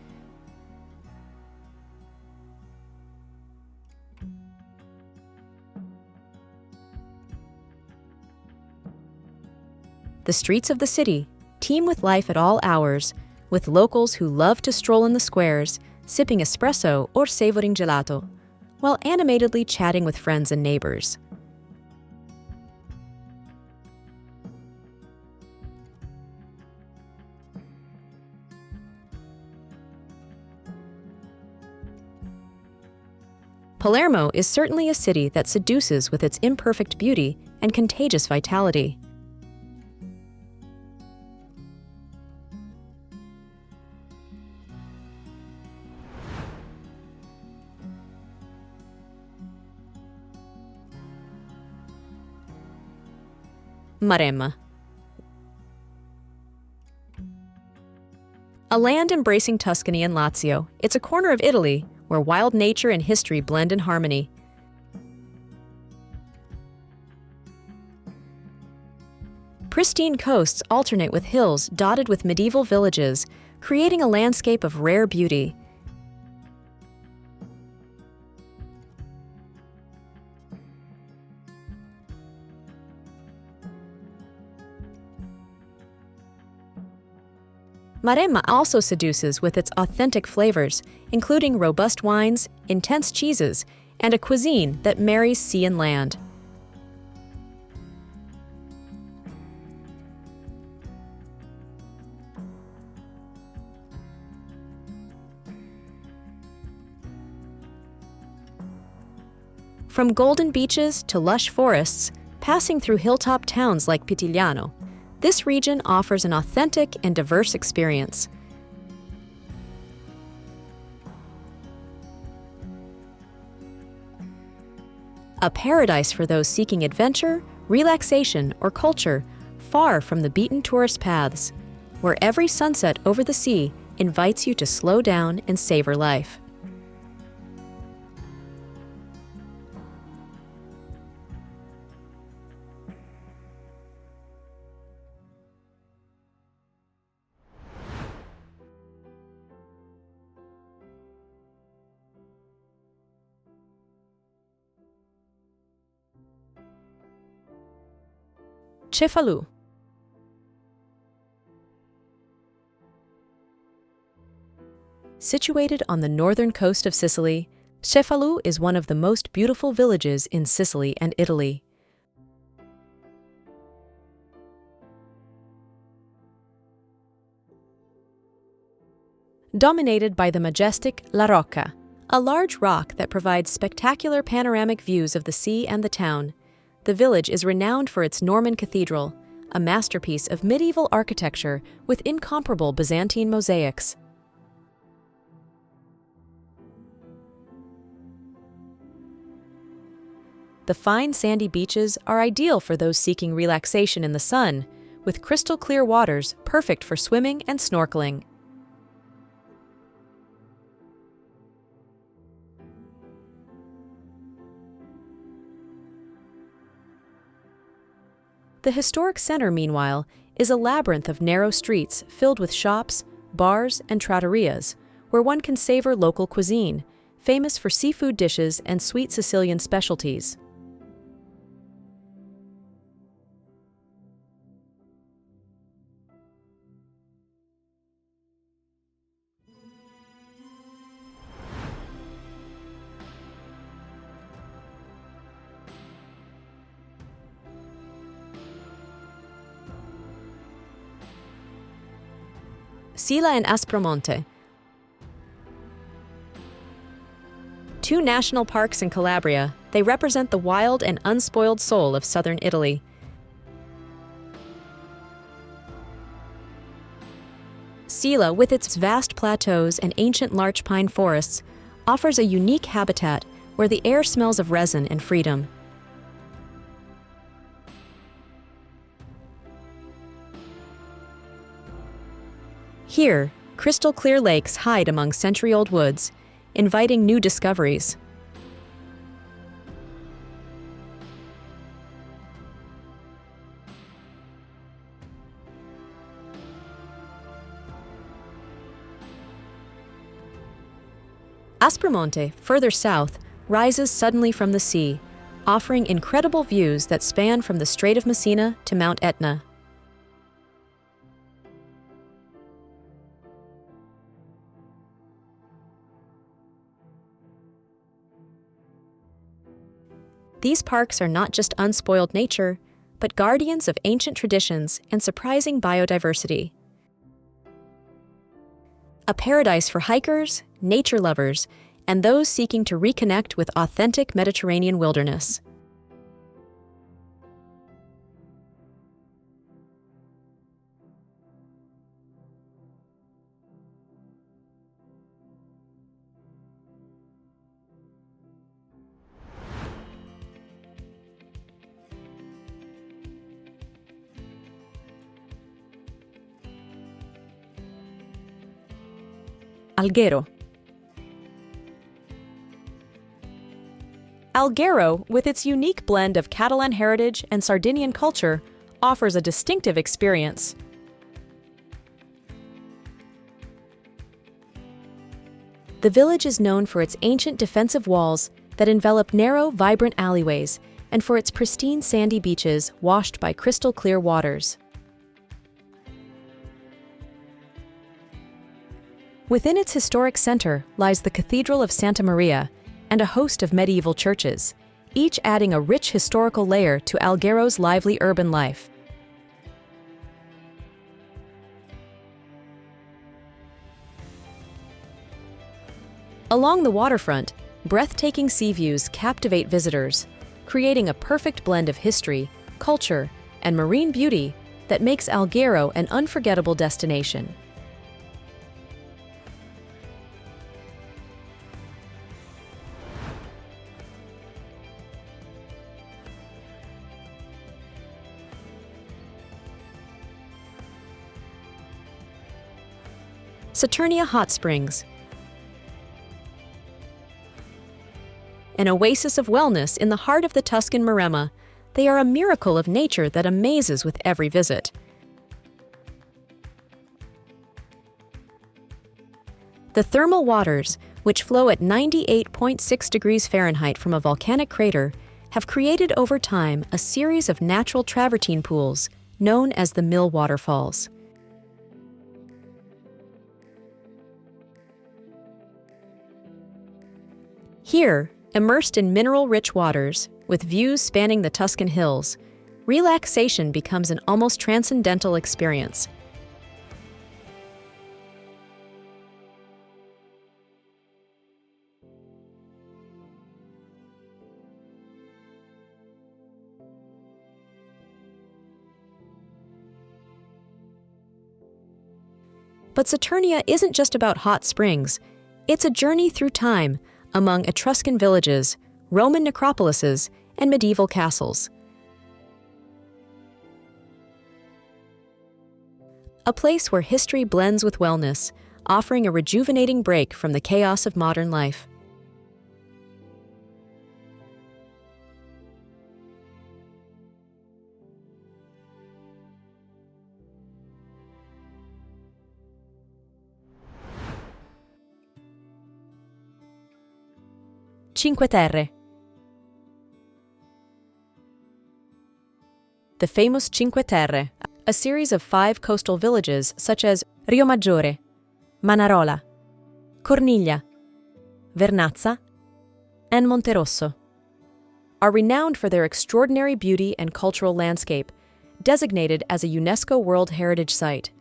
[SPEAKER 1] The streets of the city teem with life at all hours, with locals who love to stroll in the squares, sipping espresso or savoring gelato, while animatedly chatting with friends and neighbors. Palermo is certainly a city that seduces with its imperfect beauty and contagious vitality. Maremma. A land embracing Tuscany and Lazio, it's a corner of Italy where wild nature and history blend in harmony. Pristine coasts alternate with hills dotted with medieval villages, creating a landscape of rare beauty. Maremma also seduces with its authentic flavors, including robust wines, intense cheeses, and a cuisine that marries sea and land. From golden beaches to lush forests, passing through hilltop towns like Pitigliano, this region offers an authentic and diverse experience. A paradise for those seeking adventure, relaxation, or culture, far from the beaten tourist paths, where every sunset over the sea invites you to slow down and savor life. Cefalù. Situated on the northern coast of Sicily, Cefalù is one of the most beautiful villages in Sicily and Italy. Dominated by the majestic La Rocca, a large rock that provides spectacular panoramic views of the sea and the town, the village is renowned for its Norman cathedral, a masterpiece of medieval architecture with incomparable Byzantine mosaics. The fine sandy beaches are ideal for those seeking relaxation in the sun, with crystal clear waters perfect for swimming and snorkeling. The historic center, meanwhile, is a labyrinth of narrow streets filled with shops, bars, and trattorias, where one can savor local cuisine, famous for seafood dishes and sweet Sicilian specialties. Sila and Aspromonte. Two national parks in Calabria, they represent the wild and unspoiled soul of southern Italy. Scilla, with its vast plateaus and ancient larch pine forests, offers a unique habitat where the air smells of resin and freedom. Here, crystal-clear lakes hide among century-old woods, inviting new discoveries. Aspromonte, further south, rises suddenly from the sea, offering incredible views that span from the Strait of Messina to Mount Etna. These parks are not just unspoiled nature, but guardians of ancient traditions and surprising biodiversity. A paradise for hikers, nature lovers, and those seeking to reconnect with authentic Mediterranean wilderness. Alghero. Alghero, with its unique blend of Catalan heritage and Sardinian culture, offers a distinctive experience. The village is known for its ancient defensive walls that envelop narrow, vibrant alleyways, and for its pristine sandy beaches washed by crystal-clear waters. Within its historic center lies the Cathedral of Santa Maria and a host of medieval churches, each adding a rich historical layer to Alghero's lively urban life. Along the waterfront, breathtaking sea views captivate visitors, creating a perfect blend of history, culture, and marine beauty that makes Alghero an unforgettable destination. Saturnia Hot Springs. An oasis of wellness in the heart of the Tuscan Maremma, they are a miracle of nature that amazes with every visit. The thermal waters, which flow at 98.6 degrees Fahrenheit from a volcanic crater, have created over time a series of natural travertine pools known as the Mill Waterfalls. Here, immersed in mineral-rich waters, with views spanning the Tuscan hills, relaxation becomes an almost transcendental experience. But Saturnia isn't just about hot springs. It's a journey through time, among Etruscan villages, Roman necropolises, and medieval castles. A place where history blends with wellness, offering a rejuvenating break from the chaos of modern life. Cinque Terre. The famous Cinque Terre, a series of 5 coastal villages such as Riomaggiore, Manarola, Corniglia, Vernazza, and Monterosso, are renowned for their extraordinary beauty and cultural landscape, designated as a UNESCO World Heritage Site.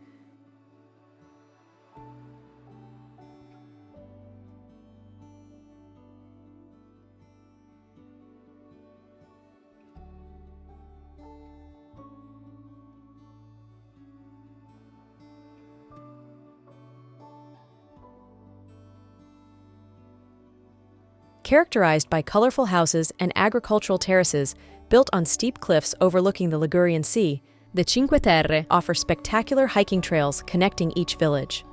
[SPEAKER 1] Characterized by colorful houses and agricultural terraces built on steep cliffs overlooking the Ligurian Sea, the Cinque Terre offer spectacular hiking trails connecting each village.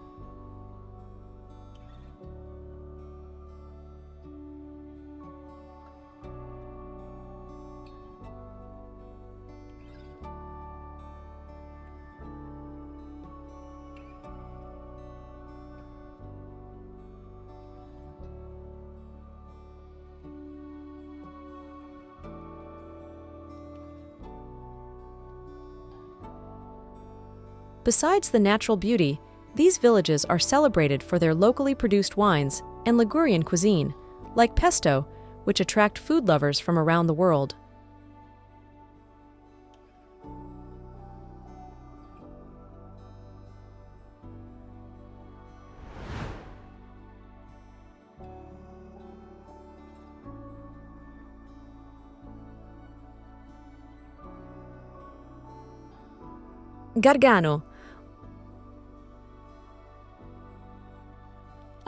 [SPEAKER 1] Besides the natural beauty, these villages are celebrated for their locally produced wines and Ligurian cuisine, like pesto, which attract food lovers from around the world. Gargano,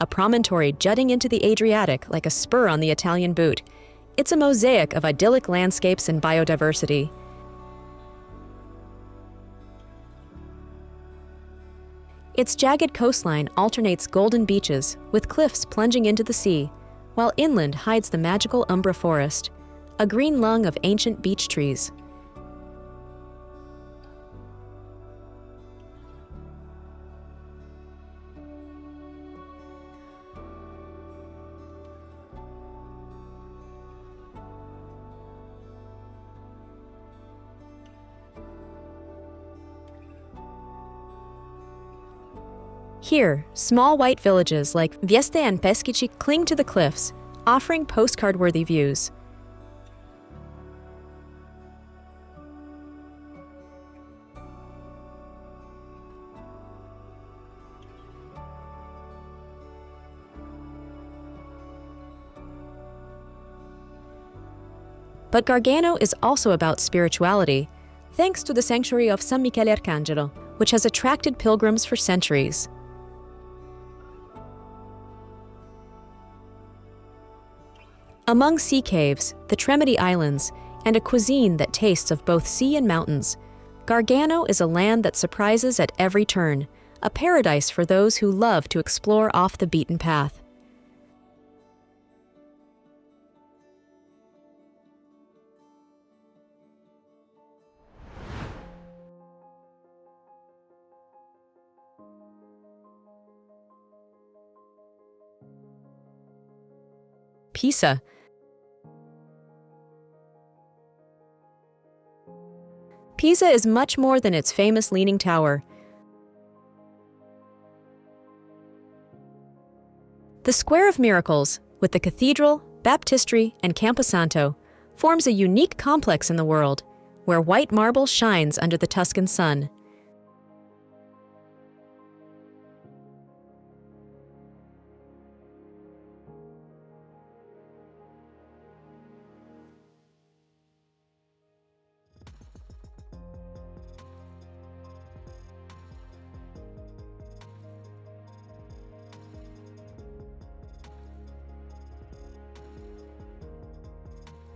[SPEAKER 1] a promontory jutting into the Adriatic like a spur on the Italian boot. It's a mosaic of idyllic landscapes and biodiversity. Its jagged coastline alternates golden beaches with cliffs plunging into the sea, while inland hides the magical umbra forest, a green lung of ancient beech trees. Here, small white villages like Vieste and Peschici cling to the cliffs, offering postcard-worthy views. But Gargano is also about spirituality, thanks to the sanctuary of San Michele Arcangelo, which has attracted pilgrims for centuries. Among sea caves, the Tremiti Islands, and a cuisine that tastes of both sea and mountains, Gargano is a land that surprises at every turn, a paradise for those who love to explore off the beaten path. Pisa. Pisa is much more than its famous Leaning Tower. The Square of Miracles, with the cathedral, baptistry, and Camposanto, forms a unique complex in the world, where white marble shines under the Tuscan sun.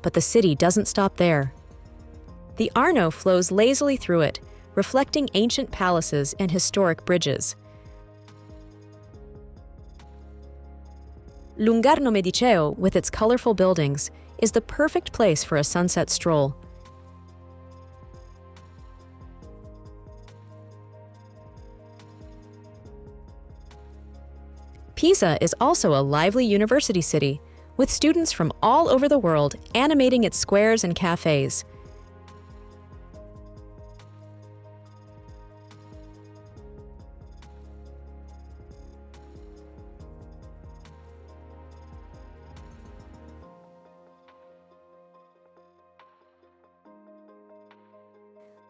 [SPEAKER 1] But the city doesn't stop there. The Arno flows lazily through it, reflecting ancient palaces and historic bridges. Lungarno Mediceo, with its colorful buildings, is the perfect place for a sunset stroll. Pisa is also a lively university city, with students from all over the world animating its squares and cafes.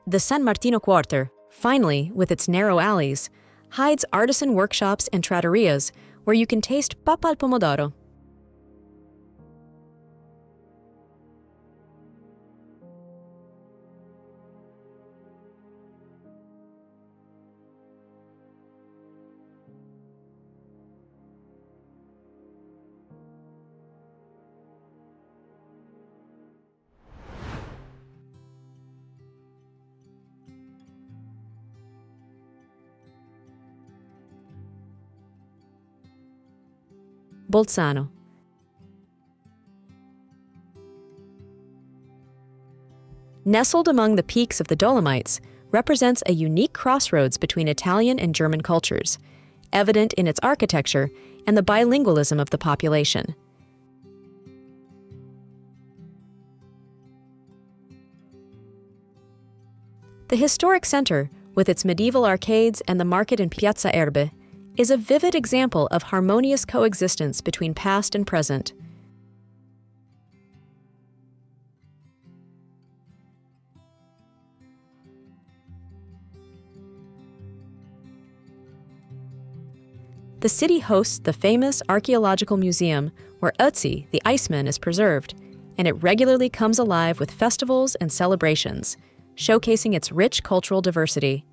[SPEAKER 1] The San Martino Quarter, finally, with its narrow alleys, hides artisan workshops and trattorias where you can taste papa al pomodoro. Bolzano. Nestled among the peaks of the Dolomites, represents a unique crossroads between Italian and German cultures, evident in its architecture and the bilingualism of the population. The historic center, with its medieval arcades and the market in Piazza Erbe, is a vivid example of harmonious coexistence between past and present. The city hosts the famous archaeological museum where Ötzi, the Iceman, is preserved, and it regularly comes alive with festivals and celebrations, showcasing its rich cultural diversity.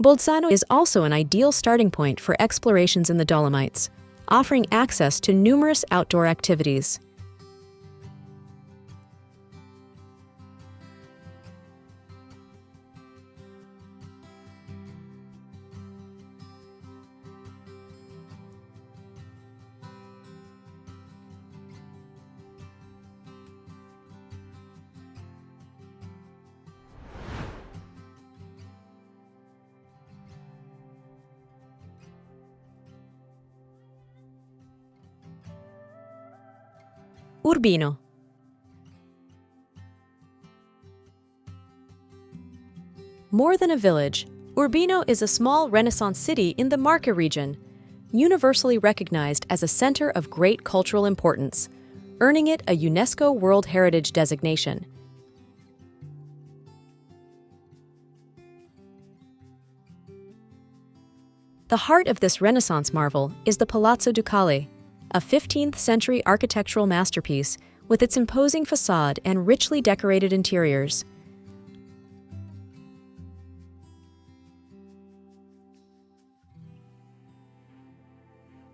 [SPEAKER 1] Bolzano is also an ideal starting point for explorations in the Dolomites, offering access to numerous outdoor activities. Urbino. More than a village, Urbino is a small Renaissance city in the Marche region, universally recognized as a center of great cultural importance, earning it a UNESCO World Heritage designation. The heart of this Renaissance marvel is the Palazzo Ducale, a 15th century architectural masterpiece with its imposing facade and richly decorated interiors.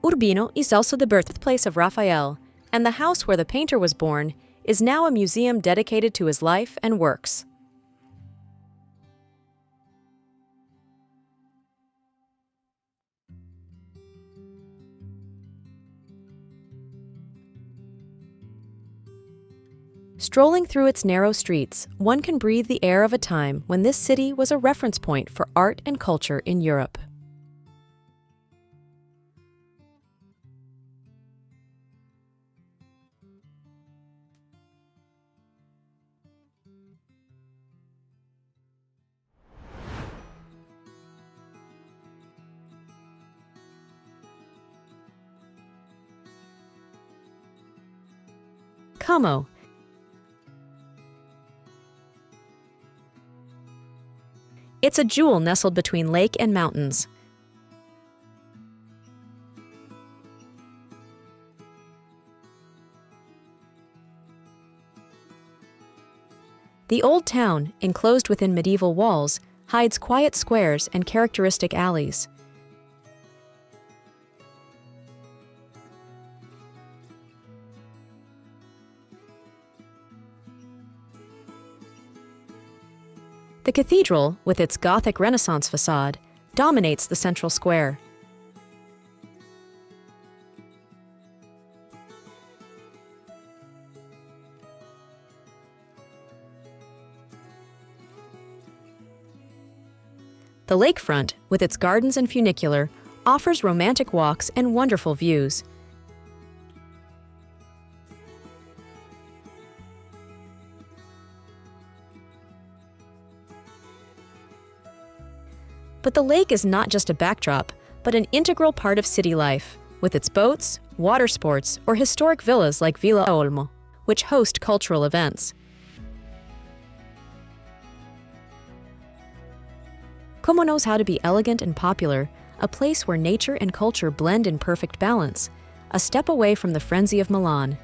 [SPEAKER 1] Urbino is also the birthplace of Raphael, and the house where the painter was born is now a museum dedicated to his life and works. Strolling through its narrow streets, one can breathe the air of a time when this city was a reference point for art and culture in Europe. Como. It's a jewel nestled between lake and mountains. The old town, enclosed within medieval walls, hides quiet squares and characteristic alleys. The cathedral, with its Gothic Renaissance facade, dominates the central square. The lakefront, with its gardens and funicular, offers romantic walks and wonderful views. But the lake is not just a backdrop, but an integral part of city life, with its boats, water sports, or historic villas like Villa Olmo, which host cultural events. Como knows how to be elegant and popular, a place where nature and culture blend in perfect balance, a step away from the frenzy of Milan.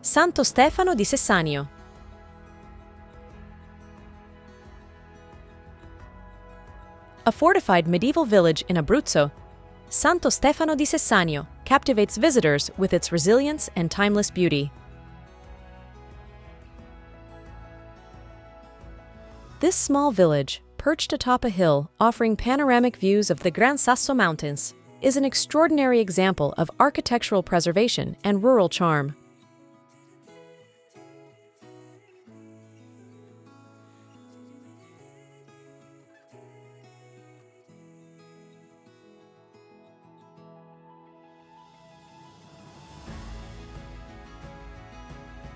[SPEAKER 1] Santo Stefano di Sessanio. A fortified medieval village in Abruzzo, Santo Stefano di Sessanio captivates visitors with its resilience and timeless beauty. This small village, perched atop a hill offering panoramic views of the Gran Sasso Mountains, is an extraordinary example of architectural preservation and rural charm.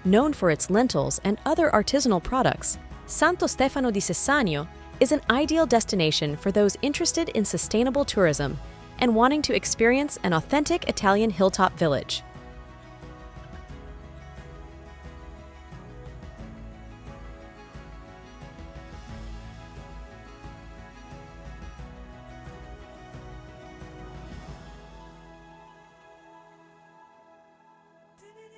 [SPEAKER 1] Known for its lentils and other artisanal products, Santo Stefano di Sessanio is an ideal destination for those interested in sustainable tourism and wanting to experience an authentic Italian hilltop village.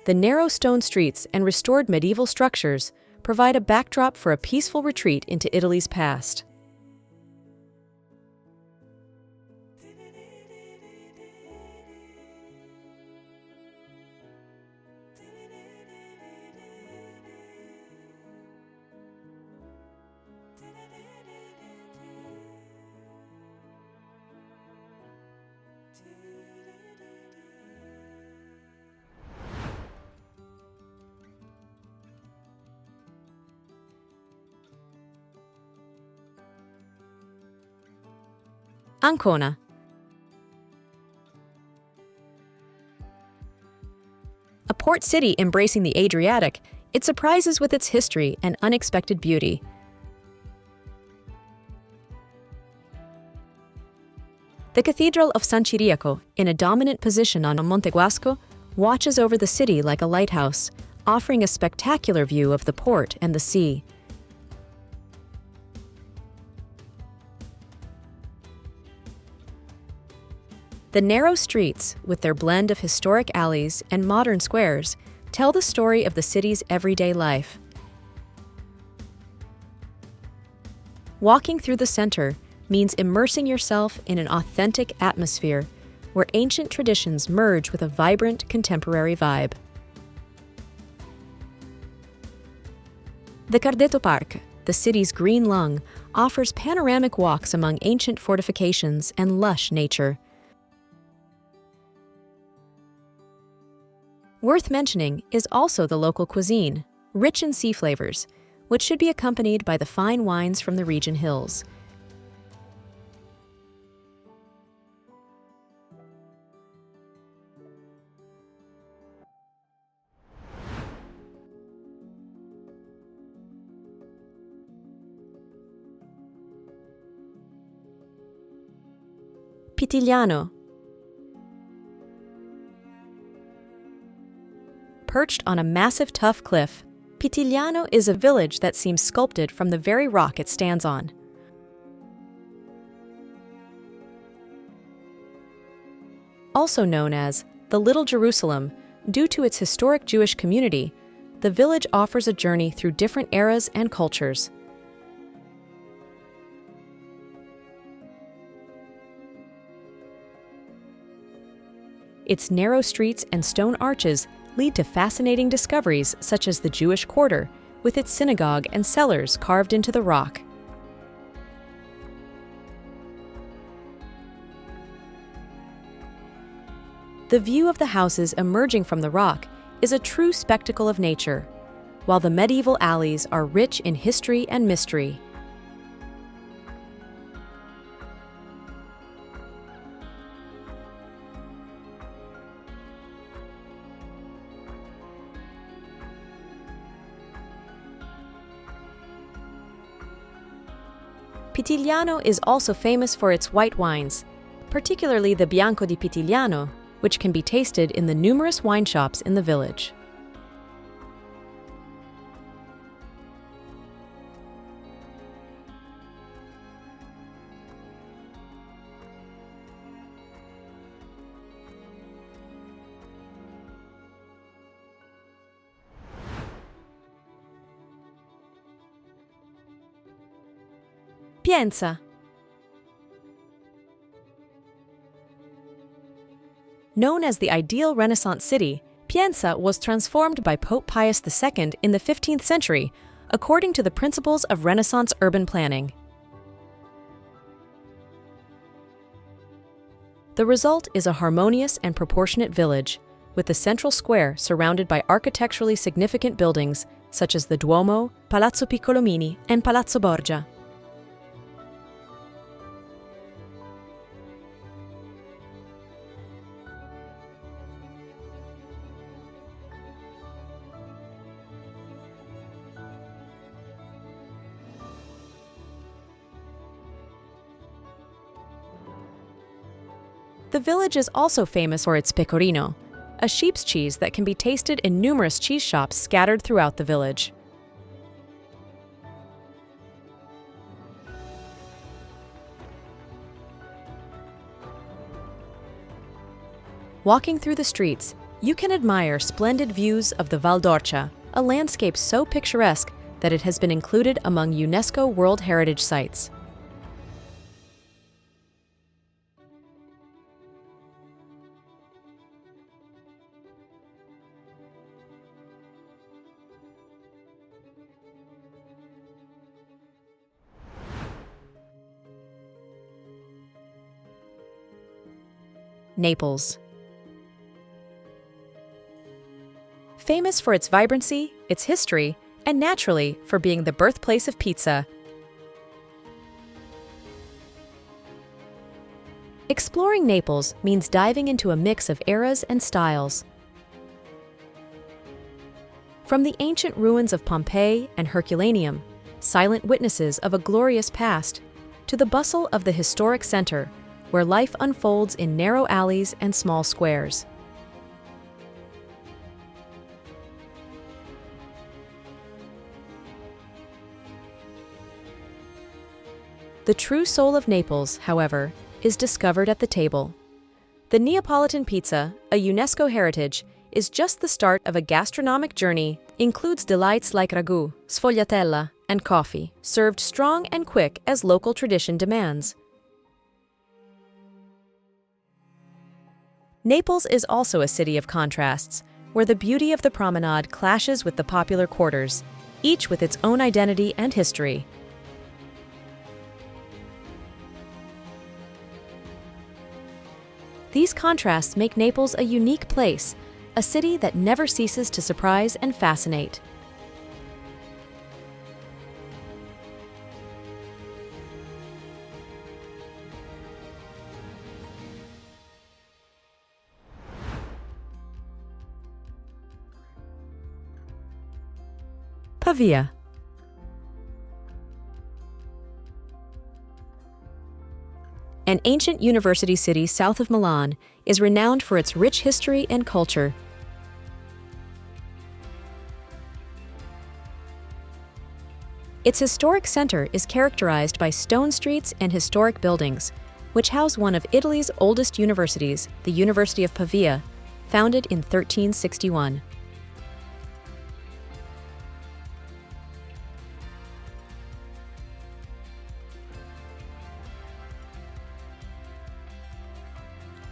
[SPEAKER 1] The narrow stone streets and restored medieval structures provide a backdrop for a peaceful retreat into Italy's past. Ancona. A port city embracing the Adriatic, it surprises with its history and unexpected beauty. The Cathedral of San Ciriaco, in a dominant position on Monte Guasco, watches over the city like a lighthouse, offering a spectacular view of the port and the sea. The narrow streets, with their blend of historic alleys and modern squares, tell the story of the city's everyday life. Walking through the center means immersing yourself in an authentic atmosphere where ancient traditions merge with a vibrant contemporary vibe. The Cardeto Park, the city's green lung, offers panoramic walks among ancient fortifications and lush nature. Worth mentioning is also the local cuisine, rich in sea flavors, which should be accompanied by the fine wines from the region hills. Pitigliano. Perched on a massive tough cliff, Pitigliano is a village that seems sculpted from the very rock it stands on. Also known as the Little Jerusalem, due to its historic Jewish community, the village offers a journey through different eras and cultures. Its narrow streets and stone arches lead to fascinating discoveries such as the Jewish Quarter, with its synagogue and cellars carved into the rock. The view of the houses emerging from the rock is a true spectacle of nature, while the medieval alleys are rich in history and mystery. Pitigliano is also famous for its white wines, particularly the Bianco di Pitigliano, which can be tasted in the numerous wine shops in the village. Piacenza. Known as the ideal Renaissance city, Piacenza was transformed by Pope Pius II in the 15th century, according to the principles of Renaissance urban planning. The result is a harmonious and proportionate village, with the central square surrounded by architecturally significant buildings such as the Duomo, Palazzo Piccolomini, and Palazzo Borgia. The village is also famous for its pecorino, a sheep's cheese that can be tasted in numerous cheese shops scattered throughout the village. Walking through the streets, you can admire splendid views of the Val d'Orcia, a landscape so picturesque that it has been included among UNESCO World Heritage Sites. Naples. Famous for its vibrancy, its history, and naturally for being the birthplace of pizza. Exploring Naples means diving into a mix of eras and styles. From the ancient ruins of Pompeii and Herculaneum, silent witnesses of a glorious past, to the bustle of the historic center, where life unfolds in narrow alleys and small squares. The true soul of Naples, however, is discovered at the table. The Neapolitan pizza, a UNESCO heritage, is just the start of a gastronomic journey, includes delights like ragu, sfogliatella, and coffee, served strong and quick as local tradition demands. Naples is also a city of contrasts, where the beauty of the promenade clashes with the popular quarters, each with its own identity and history. These contrasts make Naples a unique place, a city that never ceases to surprise and fascinate. Pavia. An ancient university city south of Milan, is renowned for its rich history and culture. Its historic center is characterized by stone streets and historic buildings, which house one of Italy's oldest universities, the University of Pavia, founded in 1361.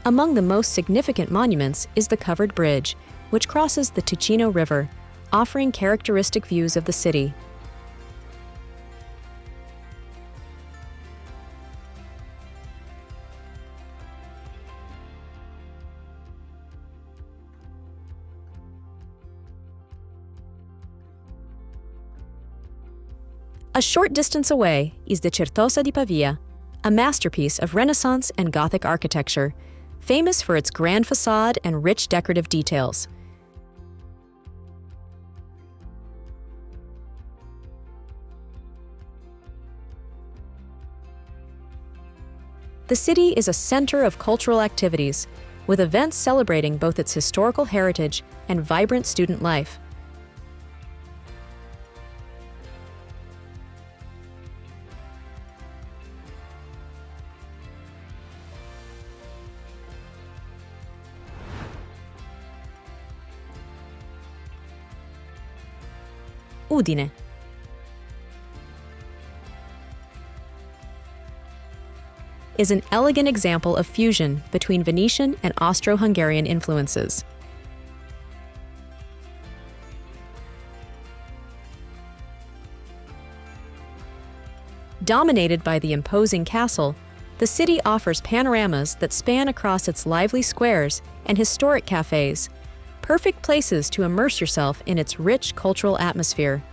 [SPEAKER 1] Among the most significant monuments is the covered bridge, which crosses the Ticino River, offering characteristic views of the city. A short distance away is the Certosa di Pavia, a masterpiece of Renaissance and Gothic architecture, famous for its grand facade and rich decorative details. The city is a center of cultural activities, with events celebrating both its historical heritage and vibrant student life. Udine. Is an elegant example of fusion between Venetian and Austro-Hungarian influences. Dominated by the imposing castle, the city offers panoramas that span across its lively squares and historic cafes, perfect places to immerse yourself in its rich cultural atmosphere.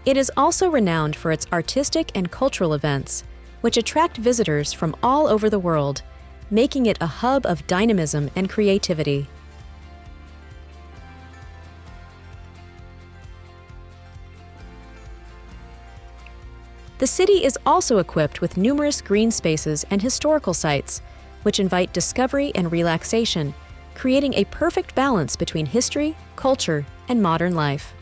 [SPEAKER 1] It is also renowned for its artistic and cultural events, which attract visitors from all over the world, making it a hub of dynamism and creativity. The city is also equipped with numerous green spaces and historical sites, which invite discovery and relaxation, creating a perfect balance between history, culture, and modern life.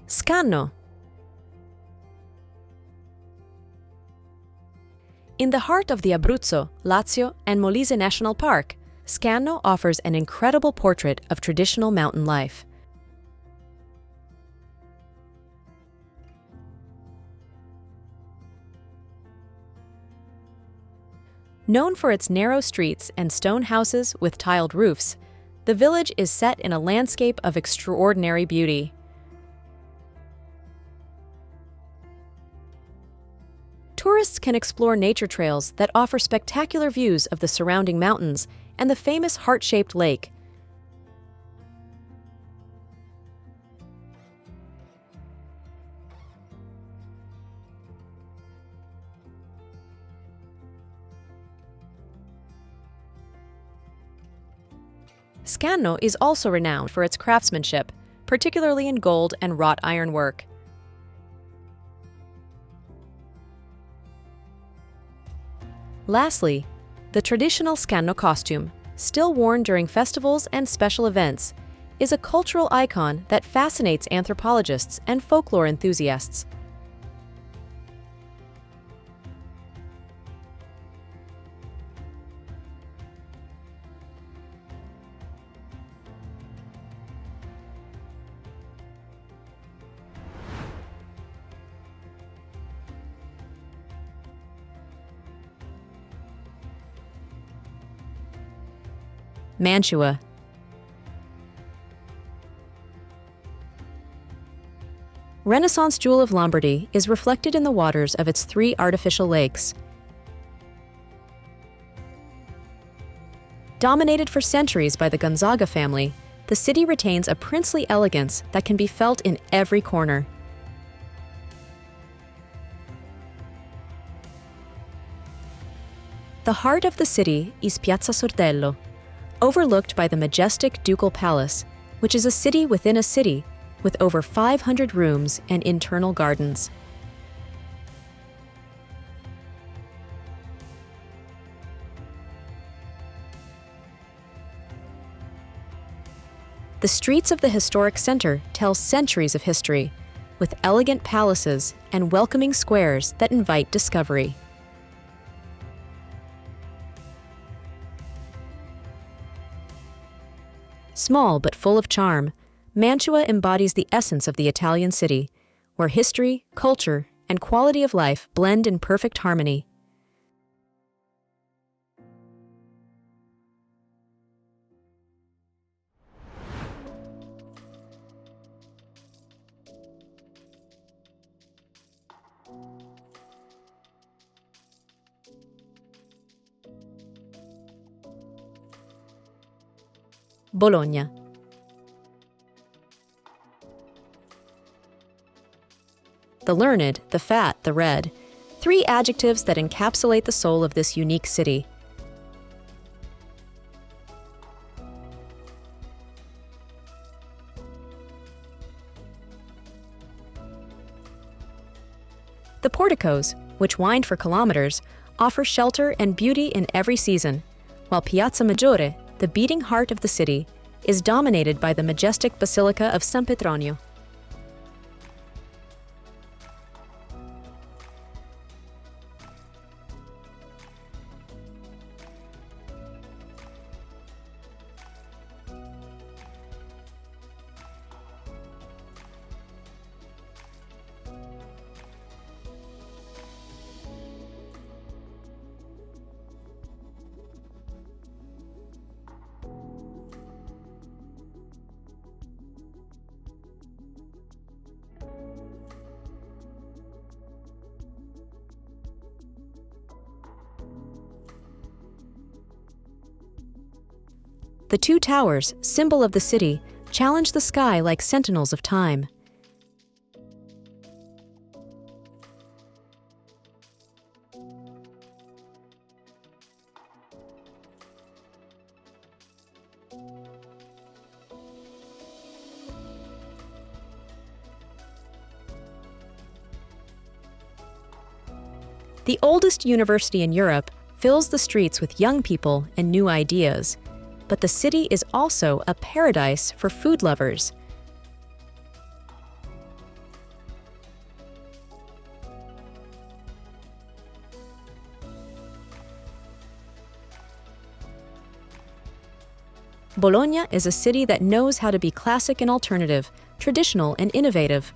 [SPEAKER 1] Scanno. In the heart of the Abruzzo, Lazio, and Molise National Park, Scanno offers an incredible portrait of traditional mountain life. Known for its narrow streets and stone houses with tiled roofs, the village is set in a landscape of extraordinary beauty. Tourists can explore nature trails that offer spectacular views of the surrounding mountains and the famous heart-shaped lake. Scanno is also renowned for its craftsmanship, particularly in gold and wrought ironwork. Lastly, the traditional Scanno costume, still worn during festivals and special events, is a cultural icon that fascinates anthropologists and folklore enthusiasts. Mantua. Renaissance jewel of Lombardy is reflected in the waters of its 3 artificial lakes. Dominated for centuries by the Gonzaga family, the city retains a princely elegance that can be felt in every corner. The heart of the city is Piazza Sordello, overlooked by the majestic Ducal Palace, which is a city within a city, with over 500 rooms and internal gardens. The streets of the historic center tell centuries of history, with elegant palaces and welcoming squares that invite discovery. Small but full of charm, Mantua embodies the essence of the Italian city, where history, culture, and quality of life blend in perfect harmony. Bologna. The learned, the fat, the red. Three adjectives that encapsulate the soul of this unique city. The porticos, which wind for kilometers, offer shelter and beauty in every season, while Piazza Maggiore, the beating heart of the city, is dominated by the majestic Basilica of San Petronio. The two towers, symbol of the city, challenge the sky like sentinels of time. The oldest university in Europe fills the streets with young people and new ideas. But the city is also a paradise for food lovers. Bologna is a city that knows how to be classic and alternative, traditional and innovative,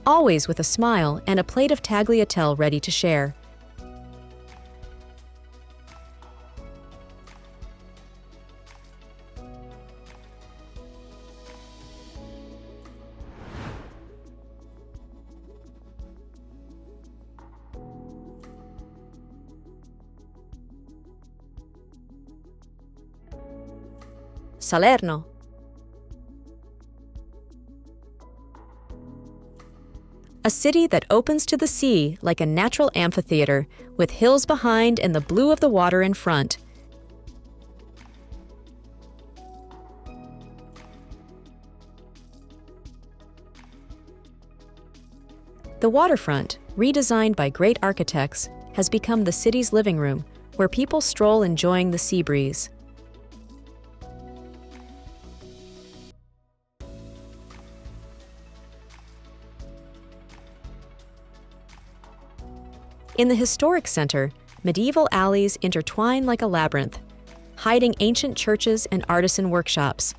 [SPEAKER 1] always with a smile and a plate of tagliatelle ready to share. Salerno. A city that opens to the sea like a natural amphitheater, with hills behind and the blue of the water in front. The waterfront, redesigned by great architects, has become the city's living room, where people stroll enjoying the sea breeze. In the historic center, medieval alleys intertwine like a labyrinth, hiding ancient churches and artisan workshops.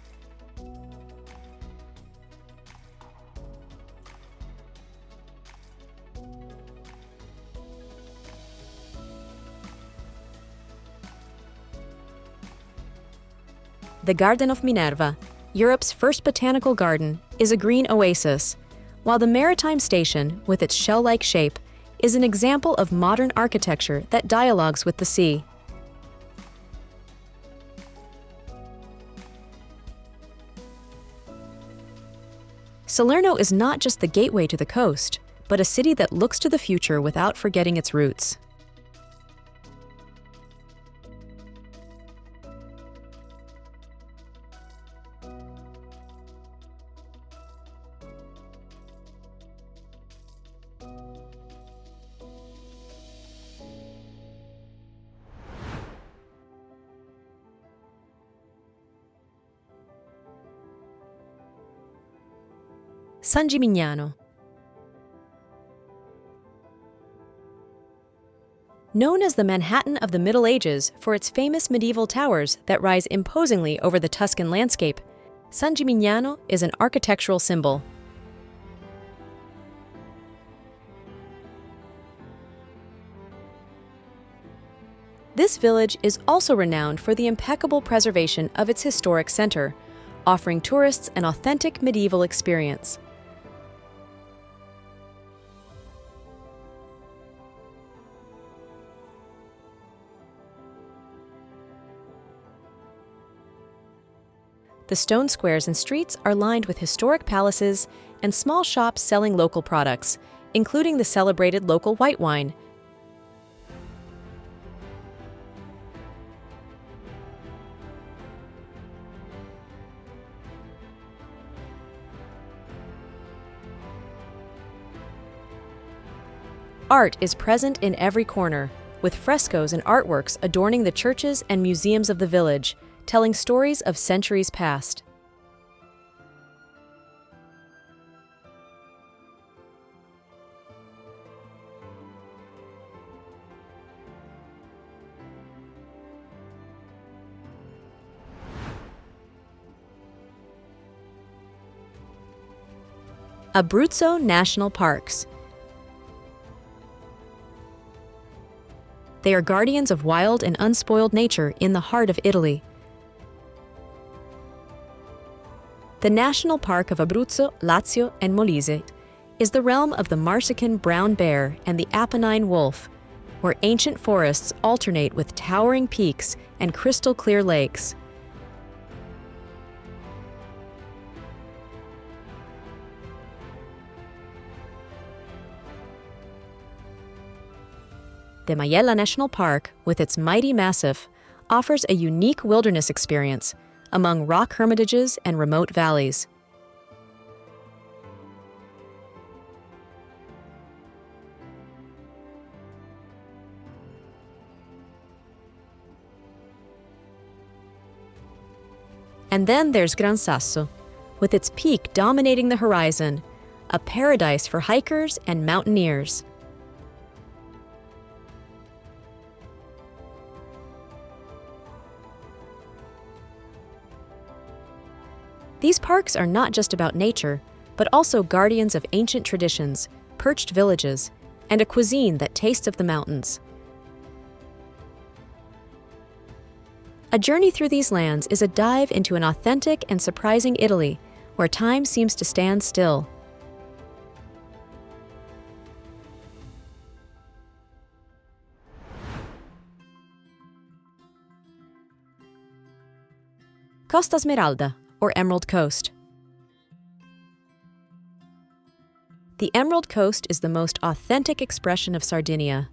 [SPEAKER 1] The Garden of Minerva, Europe's first botanical garden, is a green oasis, while the Maritime Station, with its shell-like shape, is an example of modern architecture that dialogues with the sea. Salerno is not just the gateway to the coast, but a city that looks to the future without forgetting its roots. San Gimignano. Known as the Manhattan of the Middle Ages for its famous medieval towers that rise imposingly over the Tuscan landscape, San Gimignano is an architectural symbol. This village is also renowned for the impeccable preservation of its historic center, offering tourists an authentic medieval experience. The stone squares and streets are lined with historic palaces and small shops selling local products, including the celebrated local white wine. Art is present in every corner, with frescoes and artworks adorning the churches and museums of the village, telling stories of centuries past. Abruzzo National Parks. They are guardians of wild and unspoiled nature in the heart of Italy. The National Park of Abruzzo, Lazio, and Molise is the realm of the Marsican brown bear and the Apennine wolf, where ancient forests alternate with towering peaks and crystal-clear lakes. The Maiella National Park, with its mighty massif, offers a unique wilderness experience among rock hermitages and remote valleys. And then there's Gran Sasso, with its peak dominating the horizon, a paradise for hikers and mountaineers. These parks are not just about nature, but also guardians of ancient traditions, perched villages, and a cuisine that tastes of the mountains. A journey through these lands is a dive into an authentic and surprising Italy, where time seems to stand still. Costa Smeralda, or Emerald Coast. The Emerald Coast is the most authentic expression of Sardinia.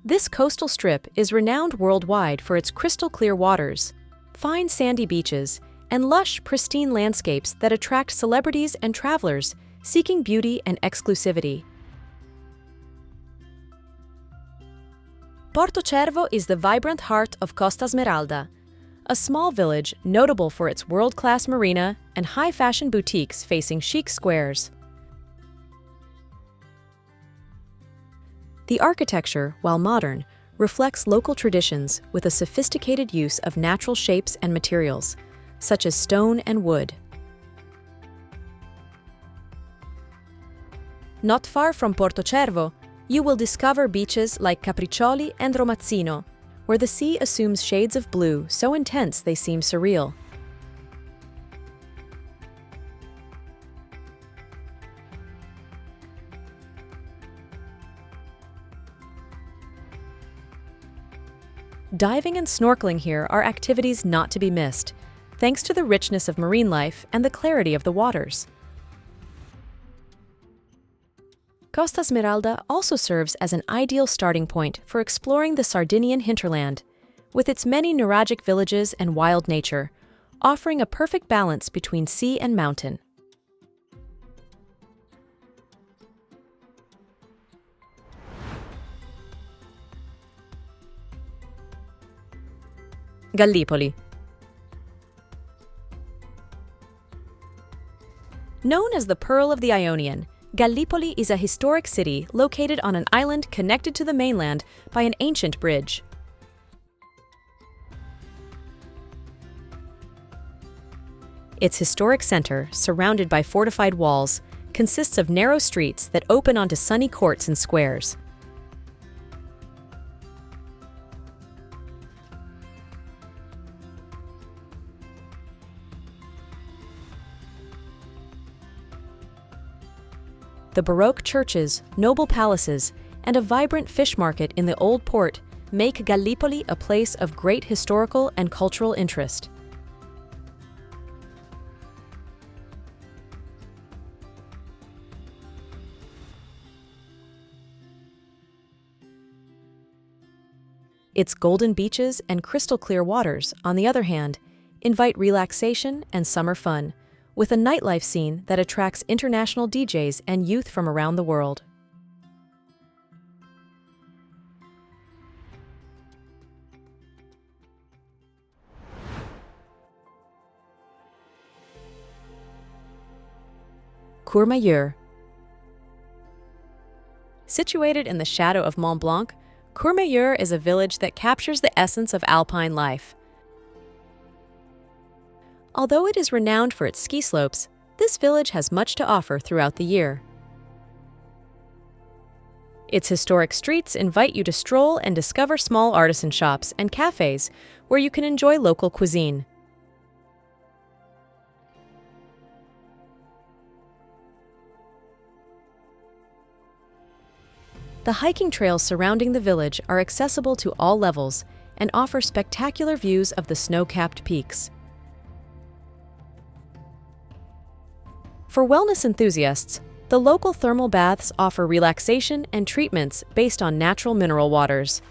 [SPEAKER 1] This coastal strip is renowned worldwide for its crystal-clear waters, fine sandy beaches, and lush, pristine landscapes that attract celebrities and travelers seeking beauty and exclusivity. Porto Cervo is the vibrant heart of Costa Smeralda, a small village notable for its world-class marina and high-fashion boutiques facing chic squares. The architecture, while modern, reflects local traditions with a sophisticated use of natural shapes and materials, such as stone and wood. Not far from Porto Cervo, you will discover beaches like Capriccioli and Romazzino, where the sea assumes shades of blue so intense they seem surreal. Diving and snorkeling here are activities not to be missed, thanks to the richness of marine life and the clarity of the waters. Costa Smeralda also serves as an ideal starting point for exploring the Sardinian hinterland, with its many neuralgic villages and wild nature, offering a perfect balance between sea and mountain. Gallipoli. Known as the Pearl of the Ionian, Gallipoli is a historic city located on an island connected to the mainland by an ancient bridge. Its historic center, surrounded by fortified walls, consists of narrow streets that open onto sunny courts and squares. The Baroque churches, noble palaces, and a vibrant fish market in the old port make Gallipoli a place of great historical and cultural interest. Its golden beaches and crystal-clear waters, on the other hand, invite relaxation and summer fun, with a nightlife scene that attracts international DJs and youth from around the world. Courmayeur. Situated in the shadow of Mont Blanc, Courmayeur is a village that captures the essence of alpine life. Although it is renowned for its ski slopes, this village has much to offer throughout the year. Its historic streets invite you to stroll and discover small artisan shops and cafes where you can enjoy local cuisine. The hiking trails surrounding the village are accessible to all levels and offer spectacular views of the snow-capped peaks. For wellness enthusiasts, the local thermal baths offer relaxation and treatments based on natural mineral waters.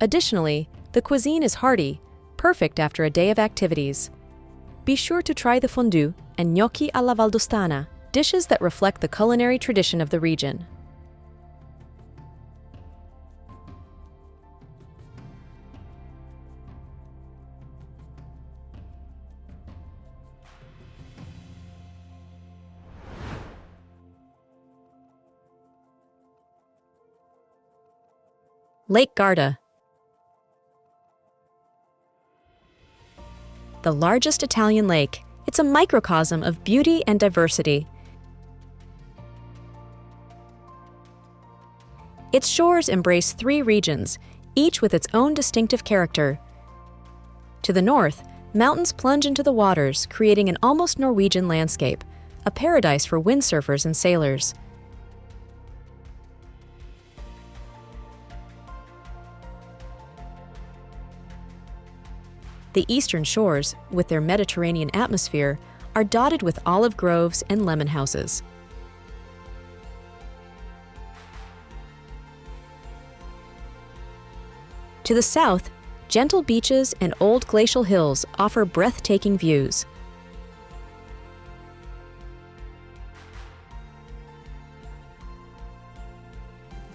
[SPEAKER 1] Additionally, the cuisine is hearty, perfect after a day of activities. Be sure to try the fondue and gnocchi alla valdostana, dishes that reflect the culinary tradition of the region. Lake Garda. The largest Italian lake, it's a microcosm of beauty and diversity. Its shores embrace 3 regions, each with its own distinctive character. To the north, mountains plunge into the waters, creating an almost Norwegian landscape, a paradise for windsurfers and sailors. The eastern shores, with their Mediterranean atmosphere, are dotted with olive groves and lemon houses. To the south, gentle beaches and old glacial hills offer breathtaking views.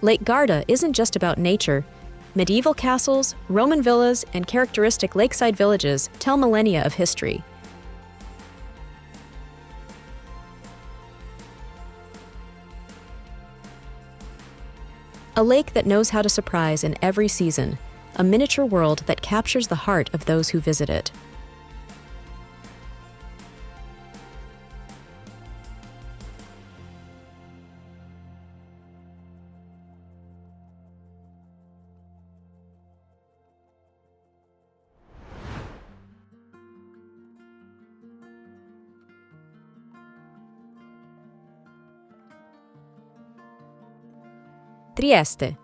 [SPEAKER 1] Lake Garda isn't just about nature. Medieval castles, Roman villas, and characteristic lakeside villages tell millennia of history. A lake that knows how to surprise in every season, a miniature world that captures the heart of those who visit it. Trieste.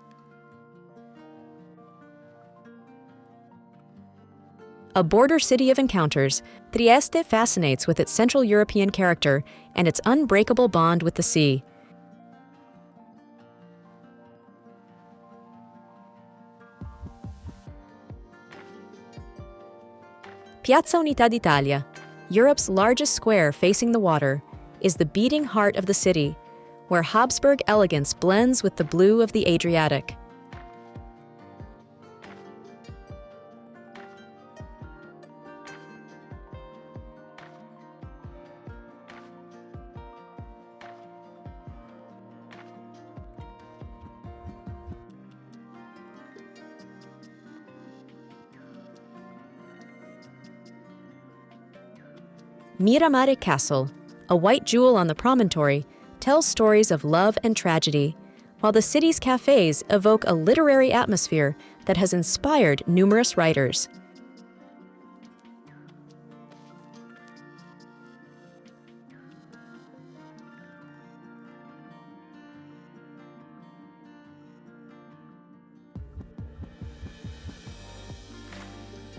[SPEAKER 1] A border city of encounters, Trieste fascinates with its Central European character and its unbreakable bond with the sea. Piazza Unità d'Italia, Europe's largest square facing the water, is the beating heart of the city, where Habsburg elegance blends with the blue of the Adriatic. Miramare Castle, a white jewel on the promontory, tells stories of love and tragedy, while the city's cafes evoke a literary atmosphere that has inspired numerous writers.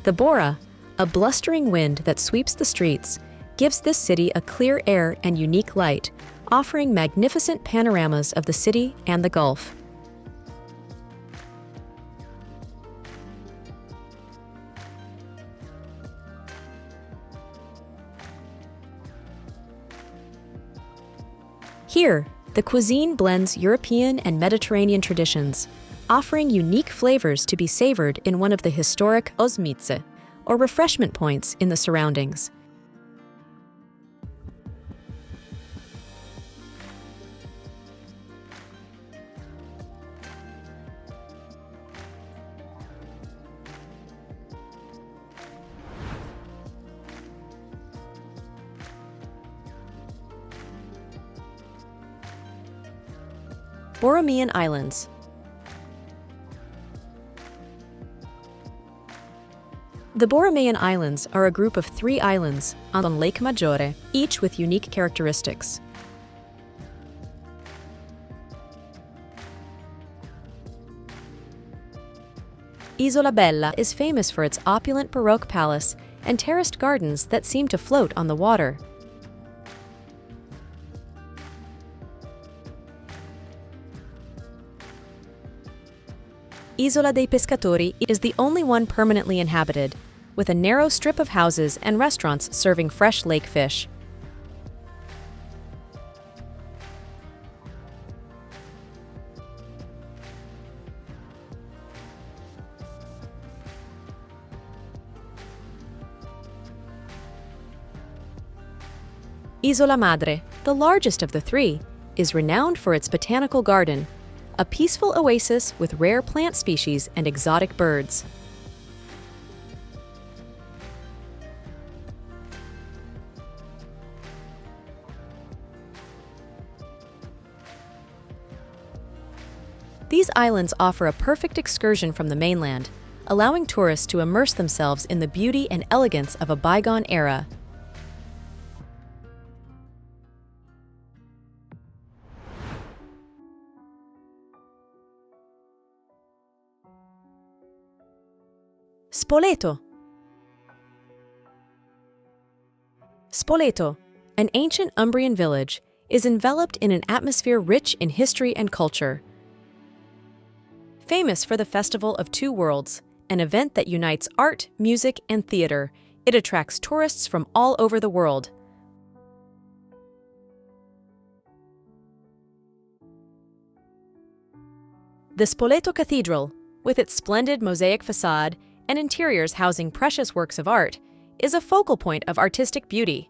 [SPEAKER 1] The Bora, a blustering wind that sweeps the streets, gives this city a clear air and unique light, offering magnificent panoramas of the city and the Gulf. Here, the cuisine blends European and Mediterranean traditions, offering unique flavors to be savored in one of the historic osmice, or refreshment points in the surroundings. Borromean Islands. The Borromean Islands are a group of 3 islands on Lake Maggiore, each with unique characteristics. Isola Bella is famous for its opulent Baroque palace and terraced gardens that seem to float on the water. Isola dei Pescatori is the only one permanently inhabited, with a narrow strip of houses and restaurants serving fresh lake fish. Isola Madre, the largest of the 3, is renowned for its botanical garden, a peaceful oasis with rare plant species and exotic birds. These islands offer a perfect excursion from the mainland, allowing tourists to immerse themselves in the beauty and elegance of a bygone era. Spoleto. Spoleto, an ancient Umbrian village, is enveloped in an atmosphere rich in history and culture. Famous for the Festival of Two Worlds, an event that unites art, music, and theater, it attracts tourists from all over the world. The Spoleto Cathedral, with its splendid mosaic facade and interiors housing precious works of art, is a focal point of artistic beauty.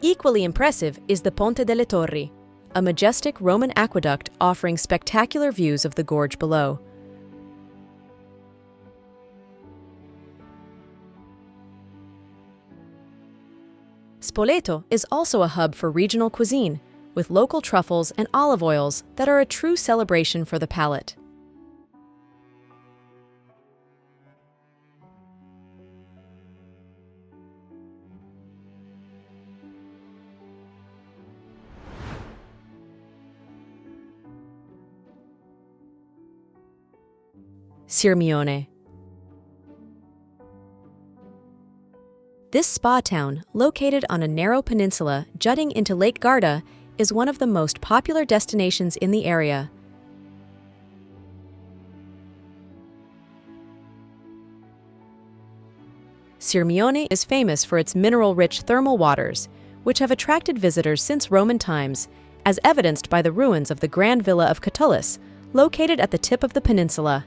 [SPEAKER 1] Equally impressive is the Ponte delle Torri, a majestic Roman aqueduct offering spectacular views of the gorge below. Spoleto is also a hub for regional cuisine, with local truffles and olive oils that are a true celebration for the palate. Sirmione. This spa town, located on a narrow peninsula jutting into Lake Garda, is one of the most popular destinations in the area. Sirmione is famous for its mineral-rich thermal waters, which have attracted visitors since Roman times, as evidenced by the ruins of the Grand Villa of Catullus, located at the tip of the peninsula.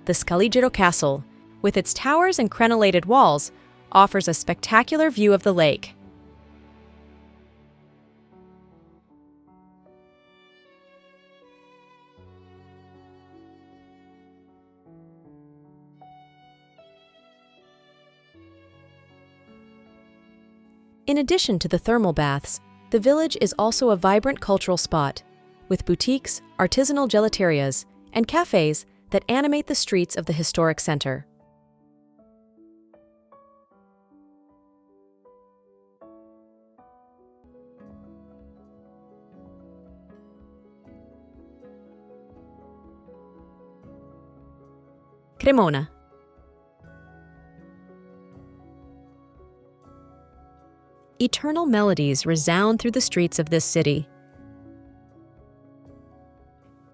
[SPEAKER 1] The Scaligero Castle, with its towers and crenellated walls, offers a spectacular view of the lake. In addition to the thermal baths, the village is also a vibrant cultural spot, with boutiques, artisanal gelaterias, and cafes that animate the streets of the historic center. Cremona. Eternal melodies resound through the streets of this city.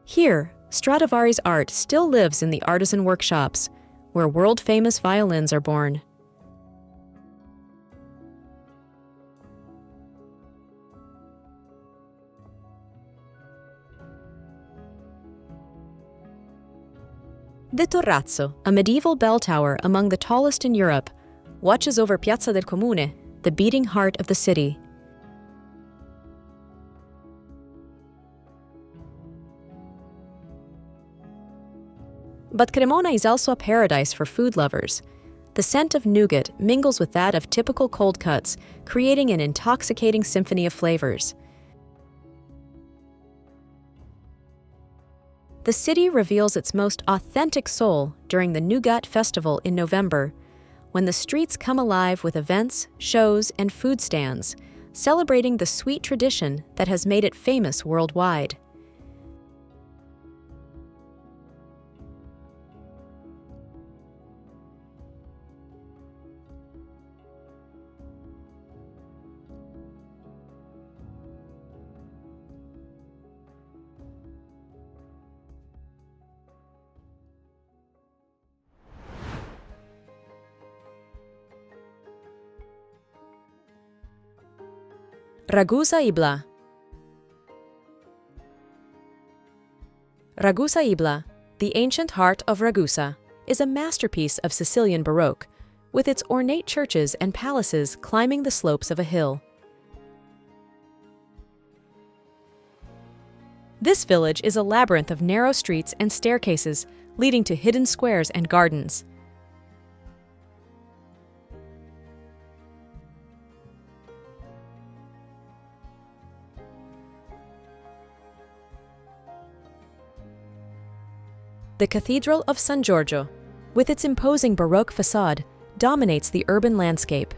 [SPEAKER 1] Here, Stradivari's art still lives in the artisan workshops, where world-famous violins are born. The Torrazzo, a medieval bell tower among the tallest in Europe, watches over Piazza del Comune, the beating heart of the city. But Cremona is also a paradise for food lovers. The scent of nougat mingles with that of typical cold cuts, creating an intoxicating symphony of flavors. The city reveals its most authentic soul during the Nougat Festival in November, when the streets come alive with events, shows, and food stands, celebrating the sweet tradition that has made it famous worldwide. Ragusa Ibla. Ragusa Ibla, the ancient heart of Ragusa, is a masterpiece of Sicilian Baroque, with its ornate churches and palaces climbing the slopes of a hill. This village is a labyrinth of narrow streets and staircases leading to hidden squares and gardens. The Cathedral of San Giorgio, with its imposing Baroque facade, dominates the urban landscape.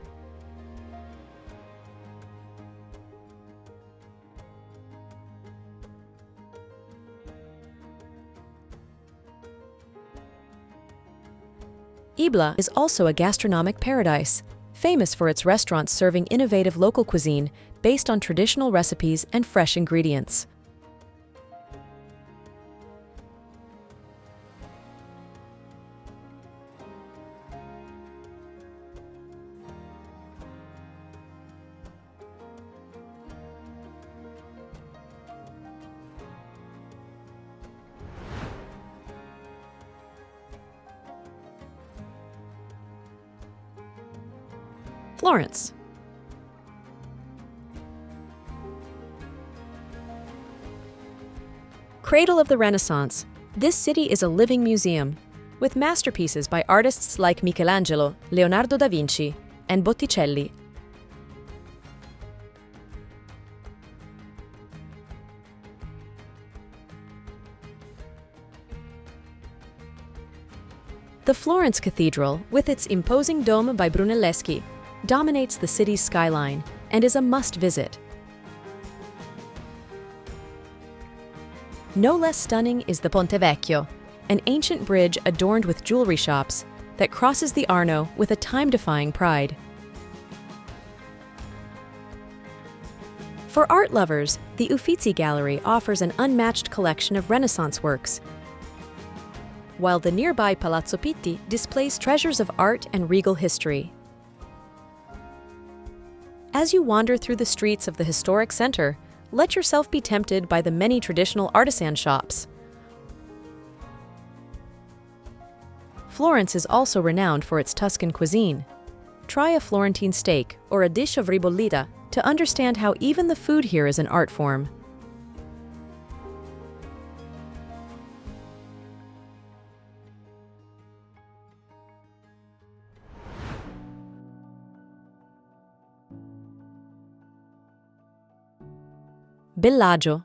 [SPEAKER 1] Ibla is also a gastronomic paradise, famous for its restaurants serving innovative local cuisine based on traditional recipes and fresh ingredients. Florence. Cradle of the Renaissance, this city is a living museum, with masterpieces by artists like Michelangelo, Leonardo da Vinci, and Botticelli. The Florence Cathedral, with its imposing dome by Brunelleschi, dominates the city's skyline and is a must-visit. No less stunning is the Ponte Vecchio, an ancient bridge adorned with jewelry shops that crosses the Arno with a time-defying pride. For art lovers, the Uffizi Gallery offers an unmatched collection of Renaissance works, while the nearby Palazzo Pitti displays treasures of art and regal history. As you wander through the streets of the historic center, let yourself be tempted by the many traditional artisan shops. Florence is also renowned for its Tuscan cuisine. Try a Florentine steak or a dish of ribollita to understand how even the food here is an art form. Bellagio.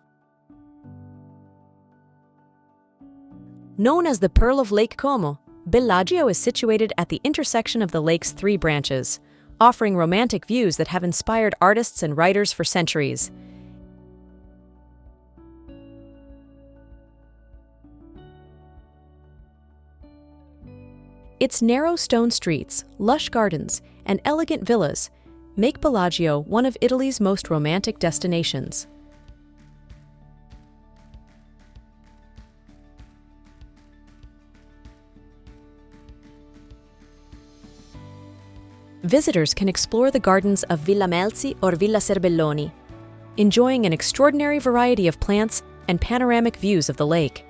[SPEAKER 1] Known as the Pearl of Lake Como, Bellagio is situated at the intersection of the lake's three branches, offering romantic views that have inspired artists and writers for centuries. Its narrow stone streets, lush gardens, and elegant villas make Bellagio one of Italy's most romantic destinations. Visitors can explore the gardens of Villa Melzi or Villa Serbelloni, enjoying an extraordinary variety of plants and panoramic views of the lake.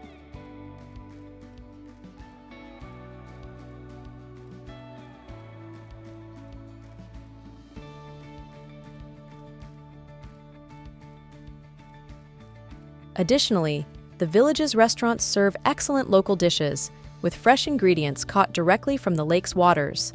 [SPEAKER 1] Additionally, the village's restaurants serve excellent local dishes, with fresh ingredients caught directly from the lake's waters.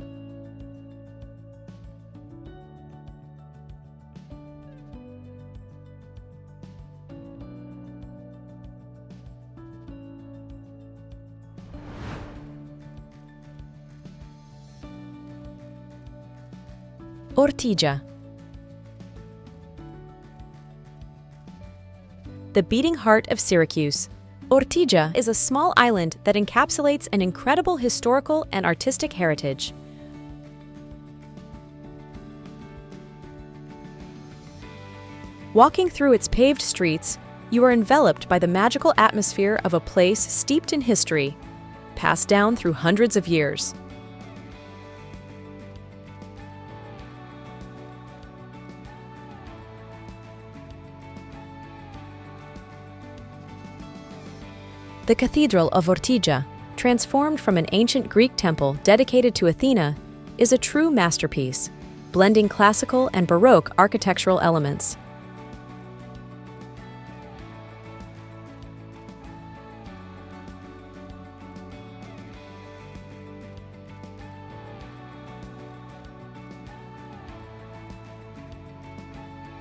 [SPEAKER 1] Ortigia. The beating heart of Syracuse, Ortigia is a small island that encapsulates an incredible historical and artistic heritage. Walking through its paved streets, you are enveloped by the magical atmosphere of a place steeped in history, passed down through hundreds of years. The Cathedral of Ortigia, transformed from an ancient Greek temple dedicated to Athena, is a true masterpiece, blending classical and Baroque architectural elements.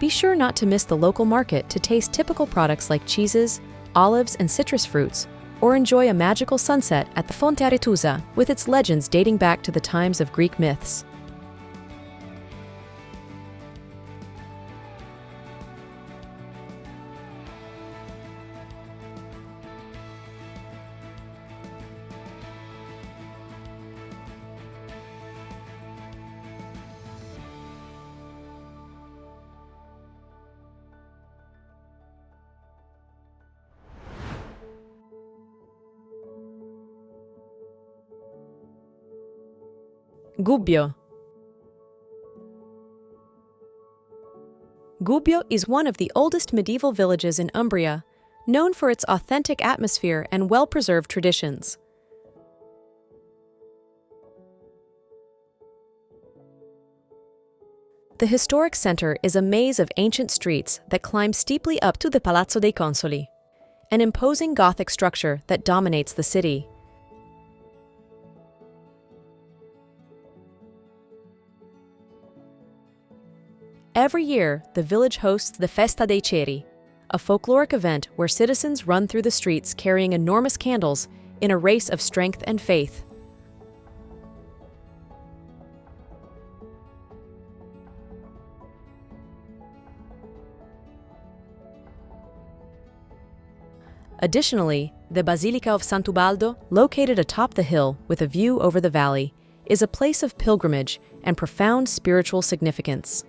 [SPEAKER 1] Be sure not to miss the local market to taste typical products like cheeses, olives, and citrus fruits, or enjoy a magical sunset at the Fonte Aretusa with its legends dating back to the times of Greek myths. Gubbio. Gubbio is one of the oldest medieval villages in Umbria, known for its authentic atmosphere and well-preserved traditions. The historic center is a maze of ancient streets that climb steeply up to the Palazzo dei Consoli, an imposing Gothic structure that dominates the city. Every year, the village hosts the Festa dei Ceri, a folkloric event where citizens run through the streets carrying enormous candles in a race of strength and faith. Additionally, the Basilica of Sant'Ubaldo, located atop the hill with a view over the valley, is a place of pilgrimage and profound spiritual significance.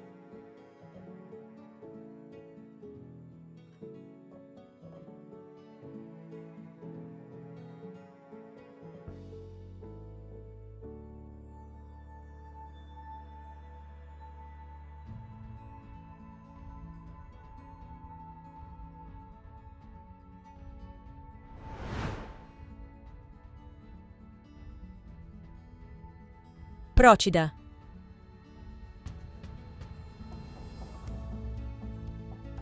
[SPEAKER 1] Procida.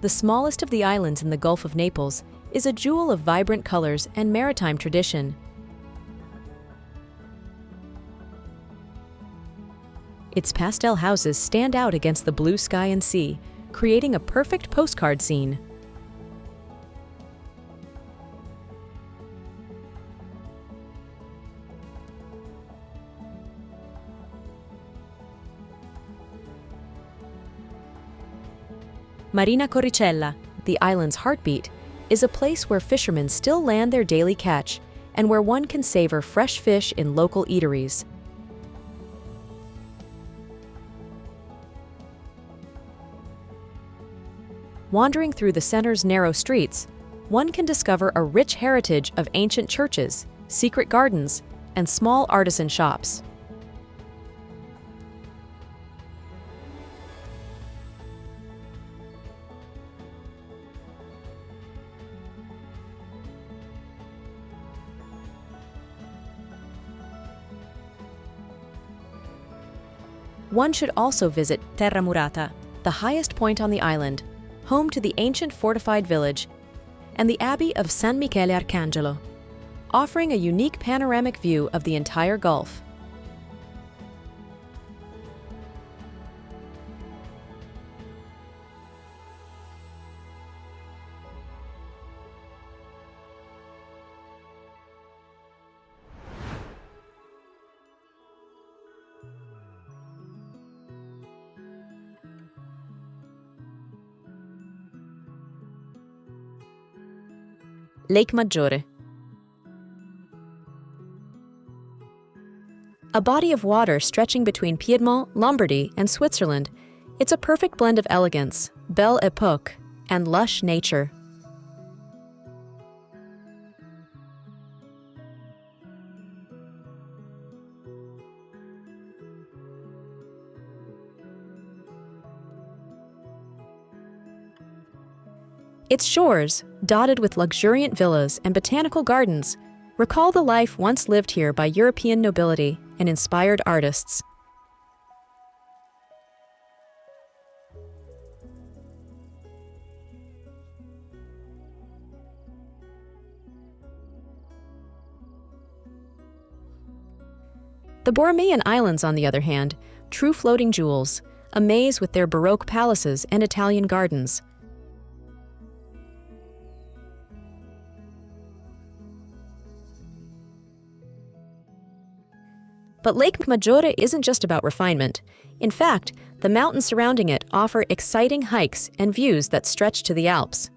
[SPEAKER 1] The smallest of the islands in the Gulf of Naples is a jewel of vibrant colors and maritime tradition. Its pastel houses stand out against the blue sky and sea, creating a perfect postcard scene. Marina Corricella, the island's heartbeat, is a place where fishermen still land their daily catch and where one can savor fresh fish in local eateries. Wandering through the center's narrow streets, one can discover a rich heritage of ancient churches, secret gardens, and small artisan shops. One should also visit Terra Murata, the highest point on the island, home to the ancient fortified village, and the Abbey of San Michele Arcangelo, offering a unique panoramic view of the entire Gulf. Lake Maggiore. A body of water stretching between Piedmont, Lombardy, and Switzerland, it's a perfect blend of elegance, belle époque, and lush nature. Its shores, dotted with luxuriant villas and botanical gardens, recall the life once lived here by European nobility and inspired artists. The Borromean Islands, on the other hand, true floating jewels, amaze with their Baroque palaces and Italian gardens. But Lake Maggiore isn't just about refinement. In fact, the mountains surrounding it offer exciting hikes and views that stretch to the Alps.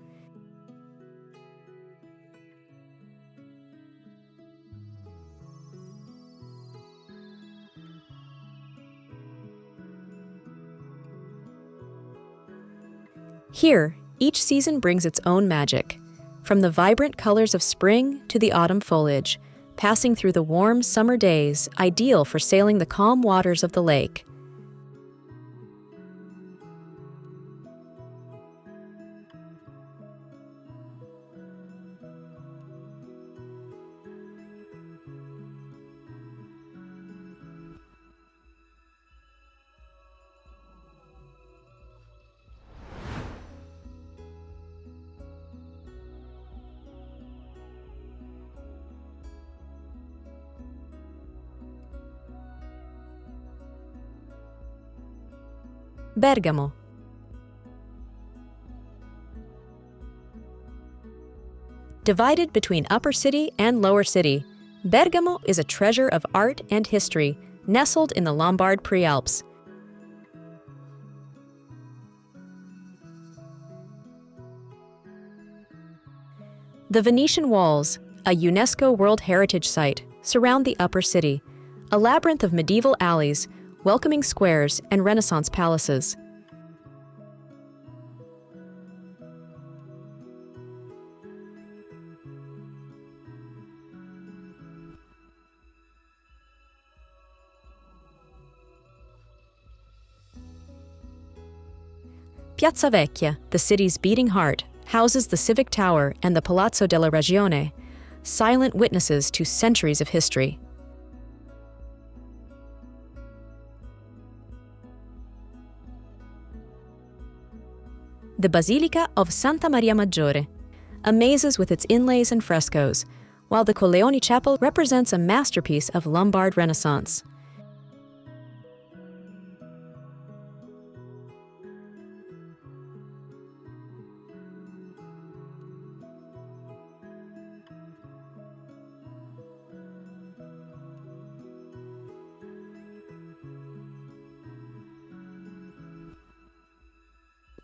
[SPEAKER 1] Here, each season brings its own magic, from the vibrant colors of spring to the autumn foliage, passing through the warm summer days, ideal for sailing the calm waters of the lake. Bergamo. Divided between upper city and lower city, Bergamo is a treasure of art and history, nestled in the Lombard Prealps. The Venetian walls, a UNESCO World Heritage Site, surround the upper city, a labyrinth of medieval alleys, welcoming squares, and Renaissance palaces. Piazza Vecchia, the city's beating heart, houses the Civic Tower and the Palazzo della Ragione, silent witnesses to centuries of history. The Basilica of Santa Maria Maggiore amazes with its inlays and frescoes, while the Colleoni Chapel represents a masterpiece of Lombard Renaissance.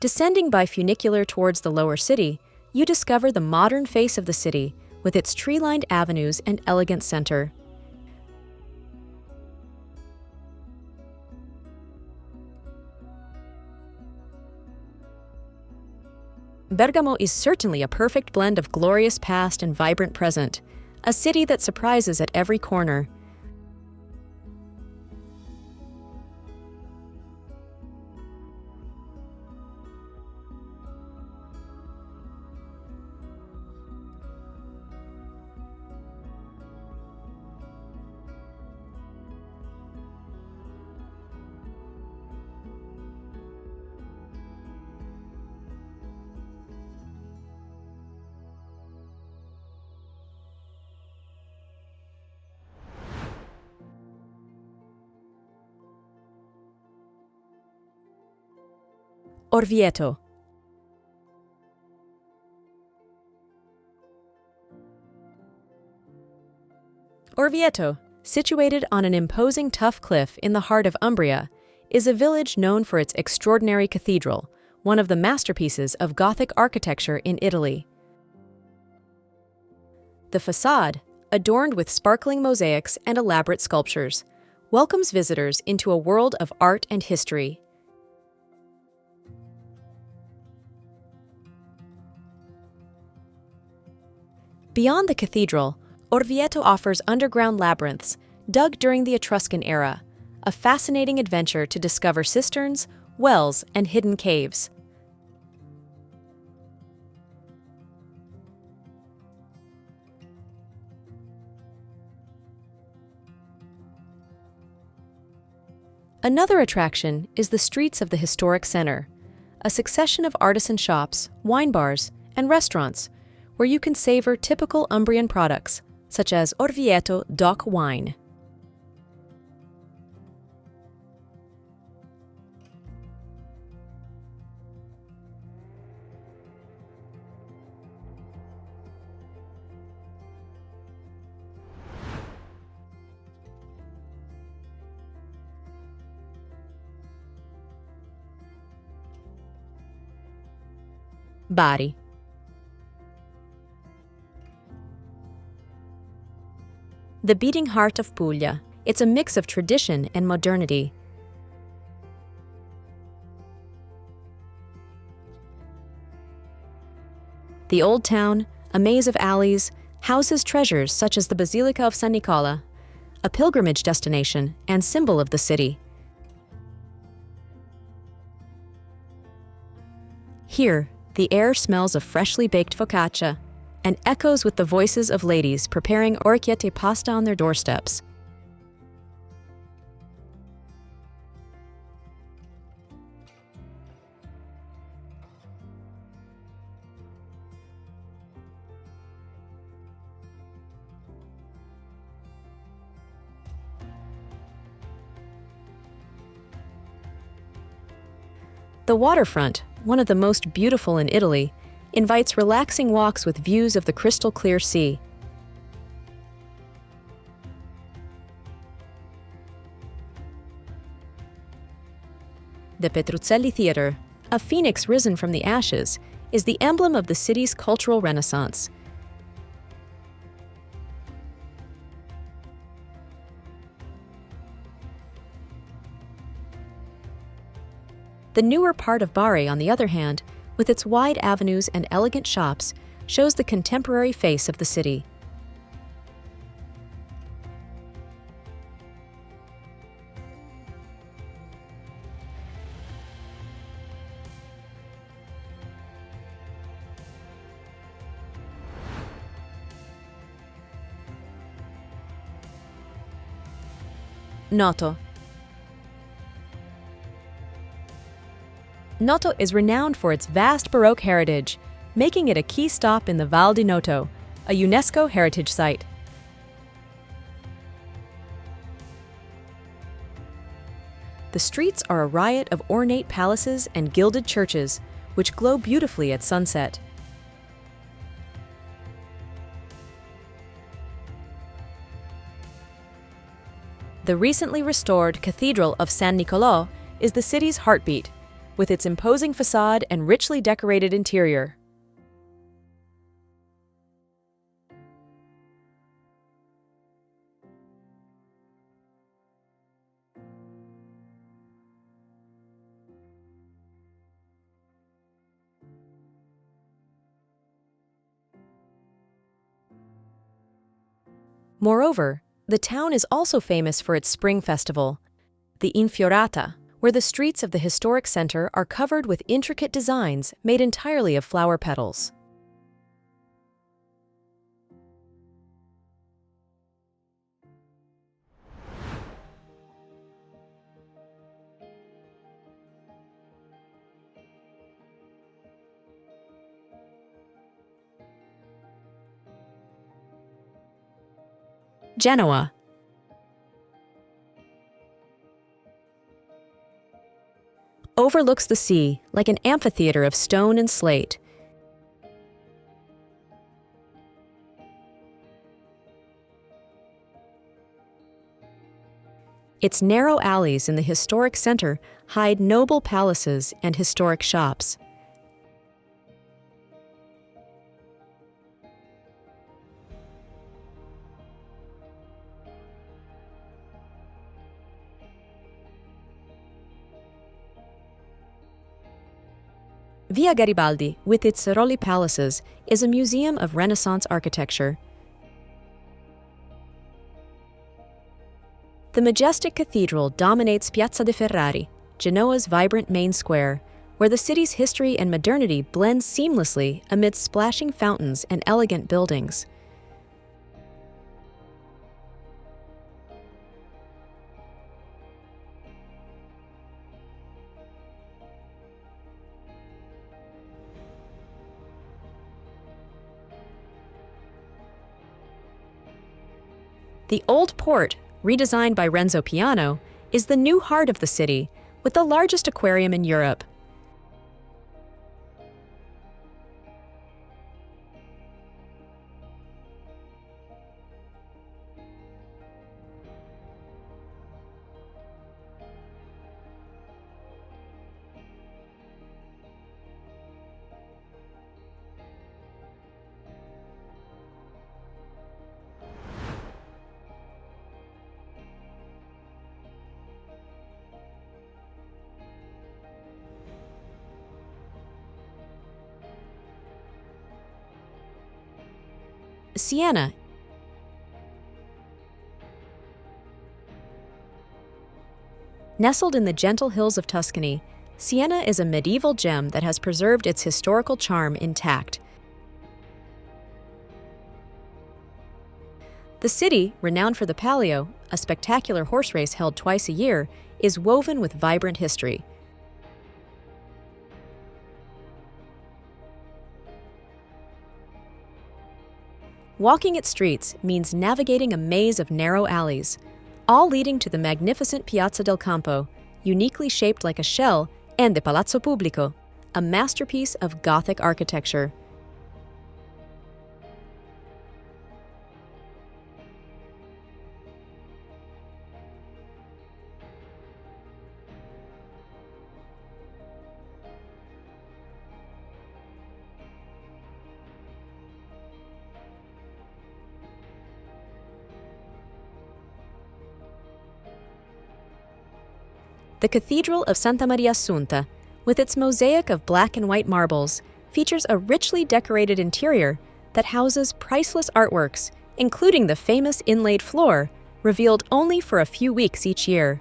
[SPEAKER 1] Descending by funicular towards the lower city, you discover the modern face of the city with its tree-lined avenues and elegant center. Bergamo is certainly a perfect blend of glorious past and vibrant present, a city that surprises at every corner. Orvieto. Orvieto, situated on an imposing tough cliff in the heart of Umbria, is a village known for its extraordinary cathedral, one of the masterpieces of Gothic architecture in Italy. The facade, adorned with sparkling mosaics and elaborate sculptures, welcomes visitors into a world of art and history. Beyond the cathedral, Orvieto offers underground labyrinths dug during the Etruscan era, a fascinating adventure to discover cisterns, wells, and hidden caves. Another attraction is the streets of the historic center, a succession of artisan shops, wine bars, and restaurants where you can savor typical Umbrian products, such as Orvieto DOC wine. Bari. The beating heart of Puglia, it's a mix of tradition and modernity. The old town, a maze of alleys, houses treasures such as the Basilica of San Nicola, a pilgrimage destination and symbol of the city. Here, the air smells of freshly baked focaccia and echoes with the voices of ladies preparing orecchiette pasta on their doorsteps. The waterfront, one of the most beautiful in Italy, invites relaxing walks with views of the crystal-clear sea. The Petruzzelli Theatre, a phoenix risen from the ashes, is the emblem of the city's cultural renaissance. The newer part of Bari, on the other hand, with its wide avenues and elegant shops, shows the contemporary face of the city. Noto. Noto is renowned for its vast Baroque heritage, making it a key stop in the Val di Noto, a UNESCO heritage site. The streets are a riot of ornate palaces and gilded churches, which glow beautifully at sunset. The recently restored Cathedral of San Nicolò is the city's heartbeat, with its imposing facade and richly decorated interior. Moreover, the town is also famous for its spring festival, the Infiorata, where the streets of the historic center are covered with intricate designs made entirely of flower petals. Genoa. Overlooks the sea like an amphitheater of stone and slate. Its narrow alleys in the historic center hide noble palaces and historic shops. Via Garibaldi, with its Rolli palaces, is a museum of Renaissance architecture. The majestic cathedral dominates Piazza de' Ferrari, Genoa's vibrant main square, where the city's history and modernity blend seamlessly amidst splashing fountains and elegant buildings. The Old Port, redesigned by Renzo Piano, is the new heart of the city, with the largest aquarium in Europe. Siena. Nestled in the gentle hills of Tuscany, Siena is a medieval gem that has preserved its historical charm intact. The city, renowned for the Palio, a spectacular horse race held twice a year, is woven with vibrant history. Walking its streets means navigating a maze of narrow alleys, all leading to the magnificent Piazza del Campo, uniquely shaped like a shell, and the Palazzo Pubblico, a masterpiece of Gothic architecture. The Cathedral of Santa Maria Assunta, with its mosaic of black and white marbles, features a richly decorated interior that houses priceless artworks, including the famous inlaid floor, revealed only for a few weeks each year.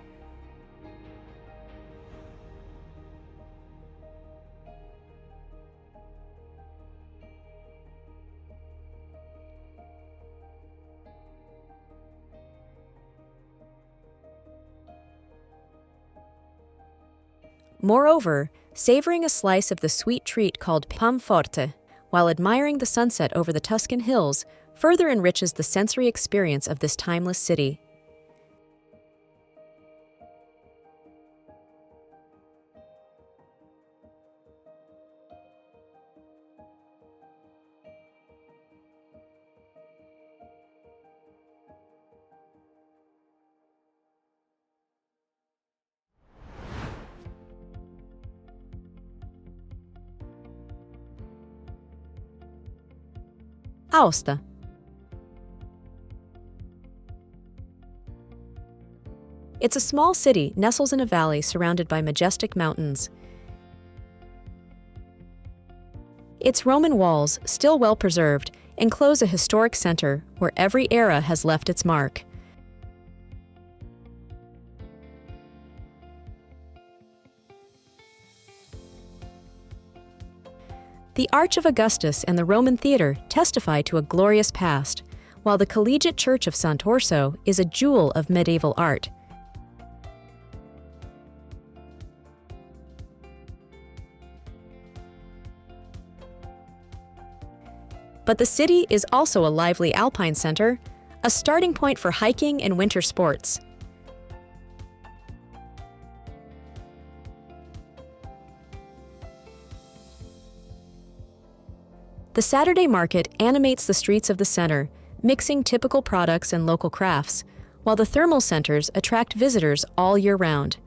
[SPEAKER 1] Moreover, savoring a slice of the sweet treat called pan forte while admiring the sunset over the Tuscan hills further enriches the sensory experience of this timeless city. Aosta. It's a small city nestles in a valley surrounded by majestic mountains. Its Roman walls, still well preserved, enclose a historic center where every era has left its mark. The Arch of Augustus and the Roman Theatre testify to a glorious past, while the Collegiate Church of Sant'Orso is a jewel of medieval art. But the city is also a lively alpine center, a starting point for hiking and winter sports. The Saturday market animates the streets of the center, mixing typical products and local crafts, while the thermal centers attract visitors all year round.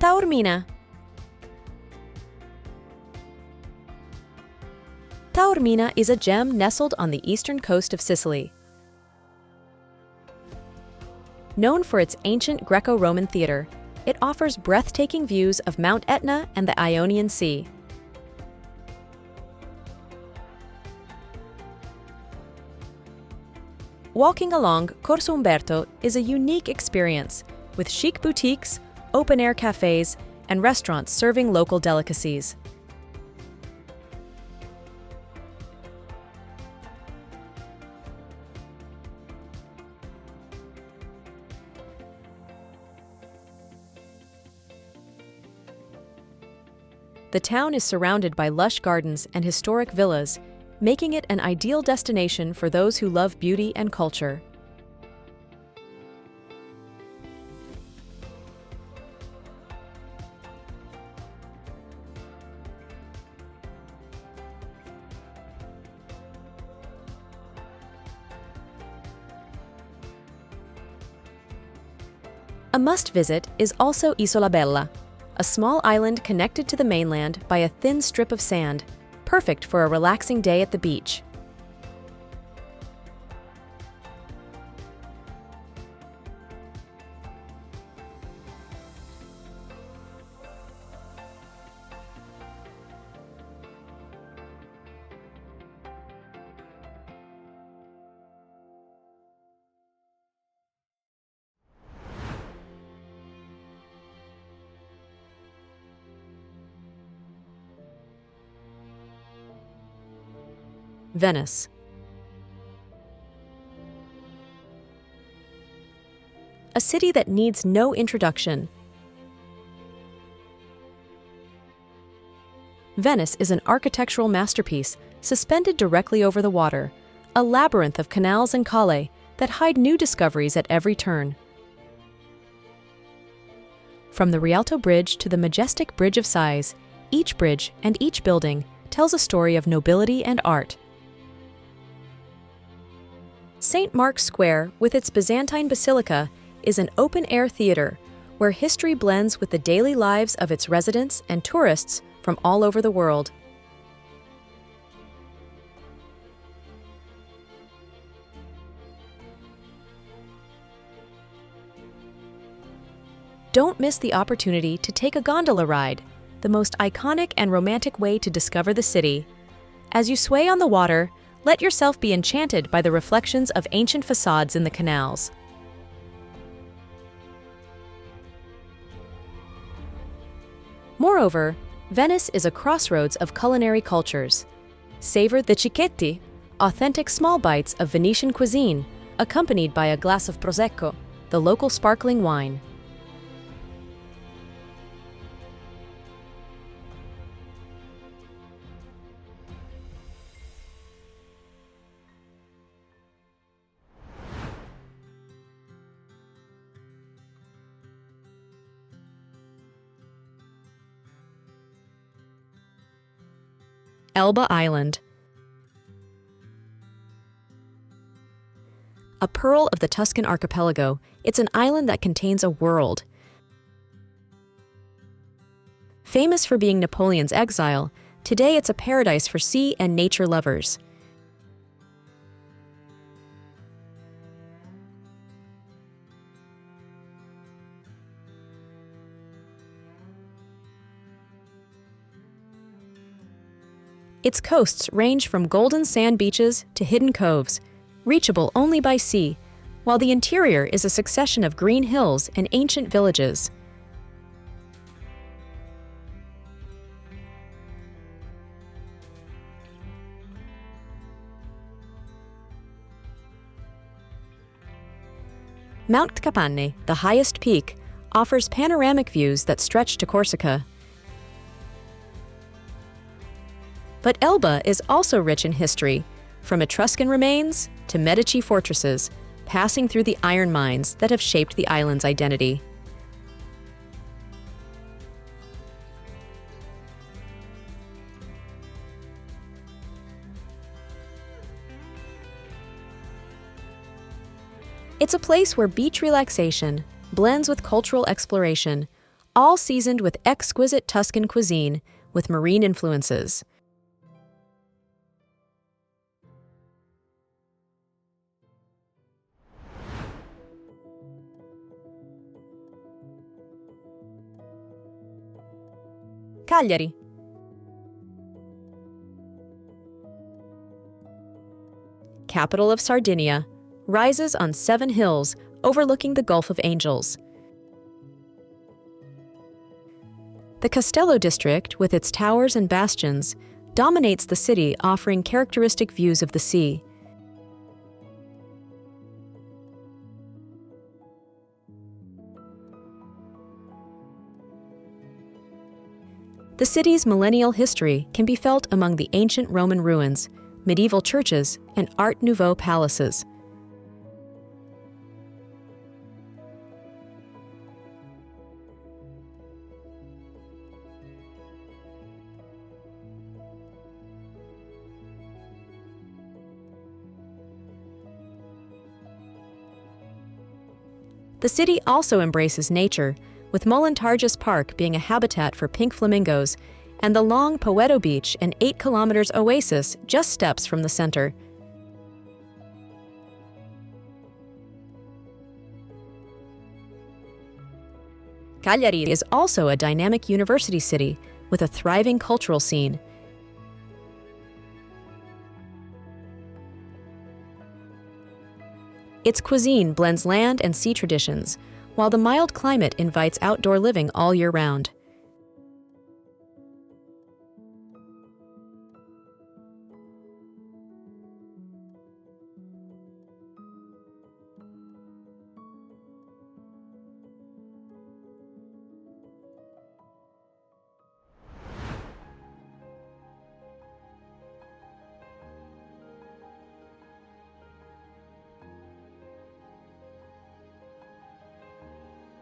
[SPEAKER 1] Taormina. Taormina is a gem nestled on the eastern coast of Sicily. Known for its ancient Greco-Roman theater, it offers breathtaking views of Mount Etna and the Ionian Sea. Walking along Corso Umberto is a unique experience, with chic boutiques, open-air cafes, and restaurants serving local delicacies. The town is surrounded by lush gardens and historic villas, making it an ideal destination for those who love beauty and culture. A must-visit is also Isola Bella, a small island connected to the mainland by a thin strip of sand, perfect for a relaxing day at the beach. Venice. A city that needs no introduction. Venice is an architectural masterpiece suspended directly over the water, a labyrinth of canals and calle that hide new discoveries at every turn. From the Rialto Bridge to the majestic Bridge of Sighs, Each bridge and each building tells a story of nobility and art. St. Mark's Square, with its Byzantine basilica, is an open-air theater where history blends with the daily lives of its residents and tourists from all over the world. Don't miss the opportunity to take a gondola ride, the most iconic and romantic way to discover the city. As you sway on the water, let yourself be enchanted by the reflections of ancient facades in the canals. Moreover, Venice is a crossroads of culinary cultures. Savor the cicchetti, authentic small bites of Venetian cuisine, accompanied by a glass of Prosecco, the local sparkling wine. Elba Island. A pearl of the Tuscan archipelago, it's an island that contains a world. Famous for being Napoleon's exile, today it's a paradise for sea and nature lovers. Its coasts range from golden sand beaches to hidden coves, reachable only by sea, while the interior is a succession of green hills and ancient villages. Mount Capanne, the highest peak, offers panoramic views that stretch to Corsica. But Elba is also rich in history, from Etruscan remains to Medici fortresses, passing through the iron mines that have shaped the island's identity. It's a place where beach relaxation blends with cultural exploration, all seasoned with exquisite Tuscan cuisine with marine influences. Cagliari. Capital of Sardinia, rises on 7 hills overlooking the Gulf of Angels. The Castello district, with its towers and bastions, dominates the city, offering characteristic views of the sea. The city's millennial history can be felt among the ancient Roman ruins, medieval churches, and Art Nouveau palaces. The city also embraces nature, with Molentargis Park being a habitat for pink flamingos, and the long Poeto Beach, an 8 kilometers oasis just steps from the center. Cagliari is also a dynamic university city with a thriving cultural scene. Its cuisine blends land and sea traditions, while the mild climate invites outdoor living all year round.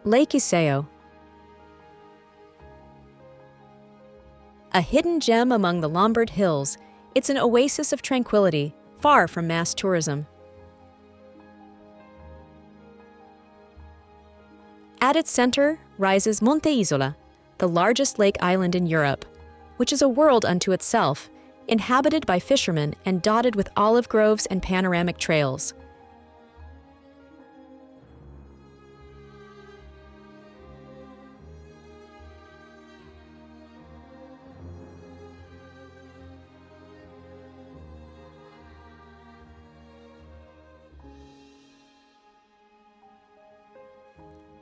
[SPEAKER 1] Lake Iseo. A hidden gem among the Lombard Hills, it's an oasis of tranquility, far from mass tourism. At its center rises Monte Isola, the largest lake island in Europe, which is a world unto itself, inhabited by fishermen and dotted with olive groves and panoramic trails.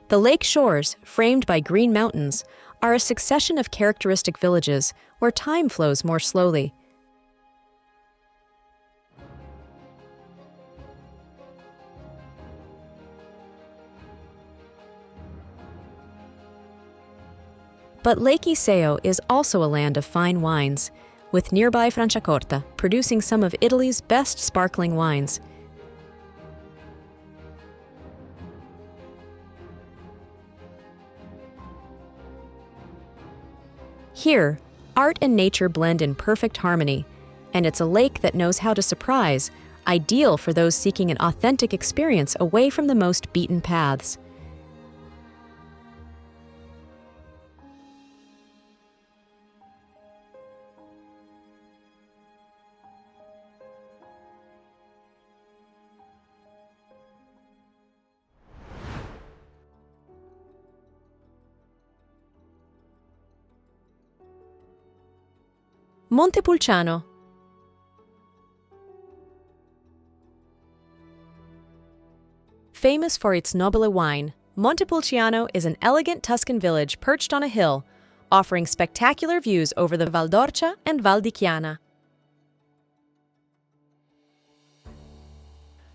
[SPEAKER 1] The lake shores, framed by green mountains, are a succession of characteristic villages where time flows more slowly. But Lake Iseo is also a land of fine wines, with nearby Franciacorta producing some of Italy's best sparkling wines. Here, art and nature blend in perfect harmony, and it's a lake that knows how to surprise, ideal for those seeking an authentic experience away from the most beaten paths. Montepulciano. Famous for its nobile wine, Montepulciano is an elegant Tuscan village perched on a hill, offering spectacular views over the Val d'Orcia and Val di Chiana.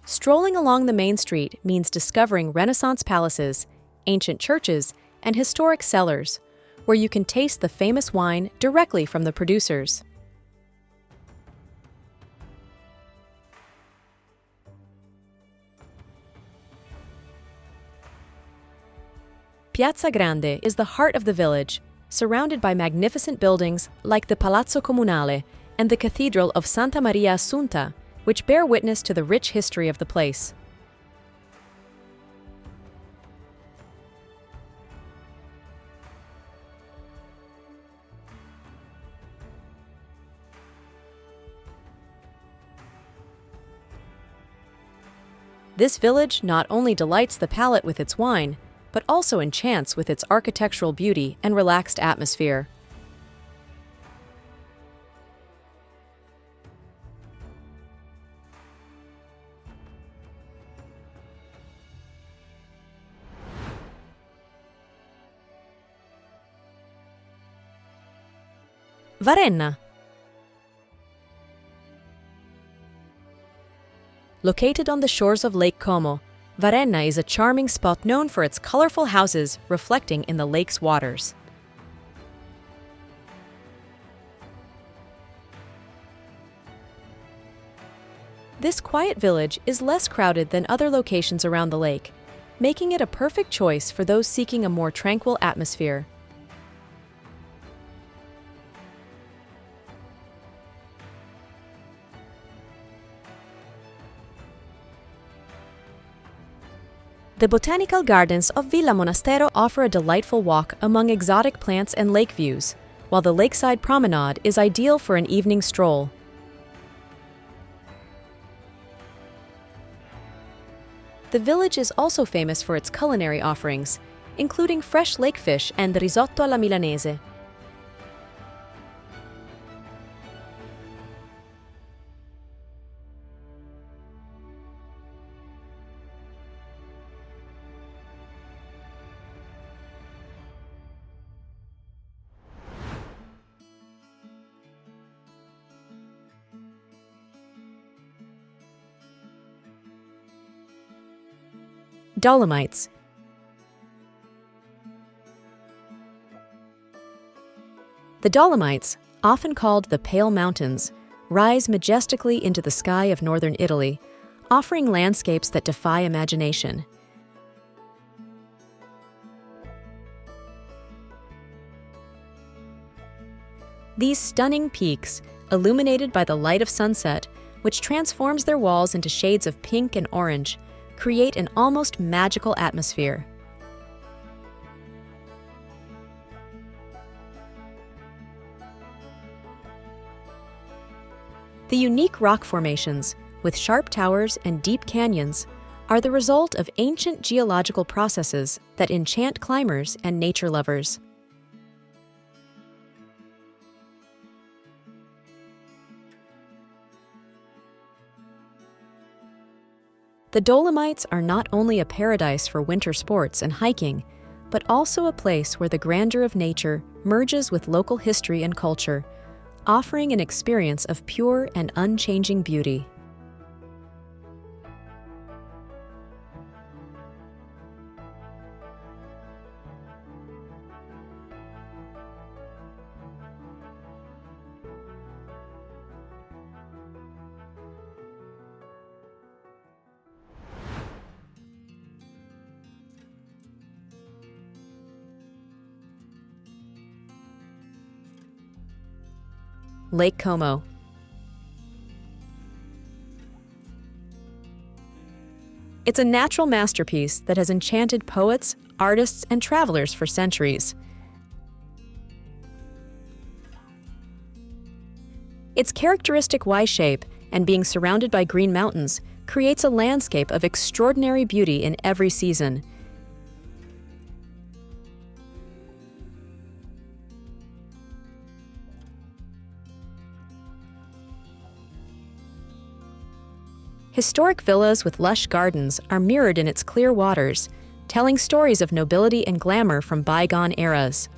[SPEAKER 1] Strolling along the main street means discovering Renaissance palaces, ancient churches, and historic cellars, where you can taste the famous wine directly from the producers. Piazza Grande is the heart of the village, surrounded by magnificent buildings like the Palazzo Comunale and the Cathedral of Santa Maria Assunta, which bear witness to the rich history of the place. This village not only delights the palate with its wine, but also enchants with its architectural beauty and relaxed atmosphere. Varenna. Located on the shores of Lake Como, Varenna is a charming spot known for its colorful houses reflecting in the lake's waters. This quiet village is less crowded than other locations around the lake, making it a perfect choice for those seeking a more tranquil atmosphere. The botanical gardens of Villa Monastero offer a delightful walk among exotic plants and lake views, while the lakeside promenade is ideal for an evening stroll. The village is also famous for its culinary offerings, including fresh lake fish and risotto alla milanese. Dolomites. The Dolomites, often called the Pale Mountains, rise majestically into the sky of northern Italy, offering landscapes that defy imagination. These stunning peaks, illuminated by the light of sunset, which transforms their walls into shades of pink and orange, create an almost magical atmosphere. The unique rock formations, with sharp towers and deep canyons, are the result of ancient geological processes that enchant climbers and nature lovers. The Dolomites are not only a paradise for winter sports and hiking, but also a place where the grandeur of nature merges with local history and culture, offering an experience of pure and unchanging beauty. Lake Como. It's a natural masterpiece that has enchanted poets, artists, and travelers for centuries. Its characteristic Y shape and being surrounded by green mountains creates a landscape of extraordinary beauty in every season. Historic villas with lush gardens are mirrored in its clear waters, telling stories of nobility and glamour from bygone eras.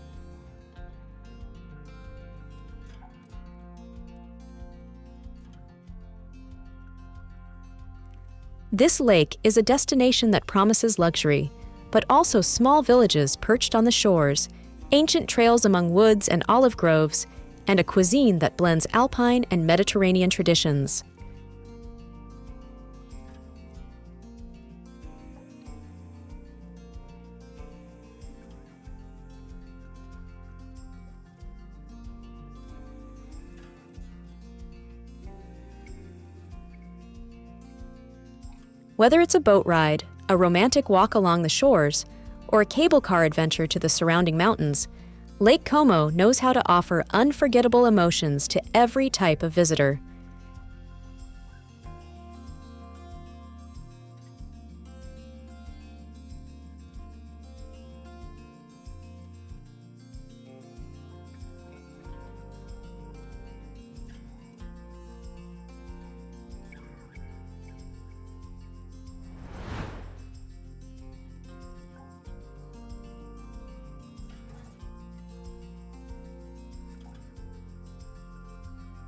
[SPEAKER 1] This lake is a destination that promises luxury, but also small villages perched on the shores, ancient trails among woods and olive groves, and a cuisine that blends alpine and Mediterranean traditions. Whether it's a boat ride, a romantic walk along the shores, or a cable car adventure to the surrounding mountains, Lake Como knows how to offer unforgettable emotions to every type of visitor.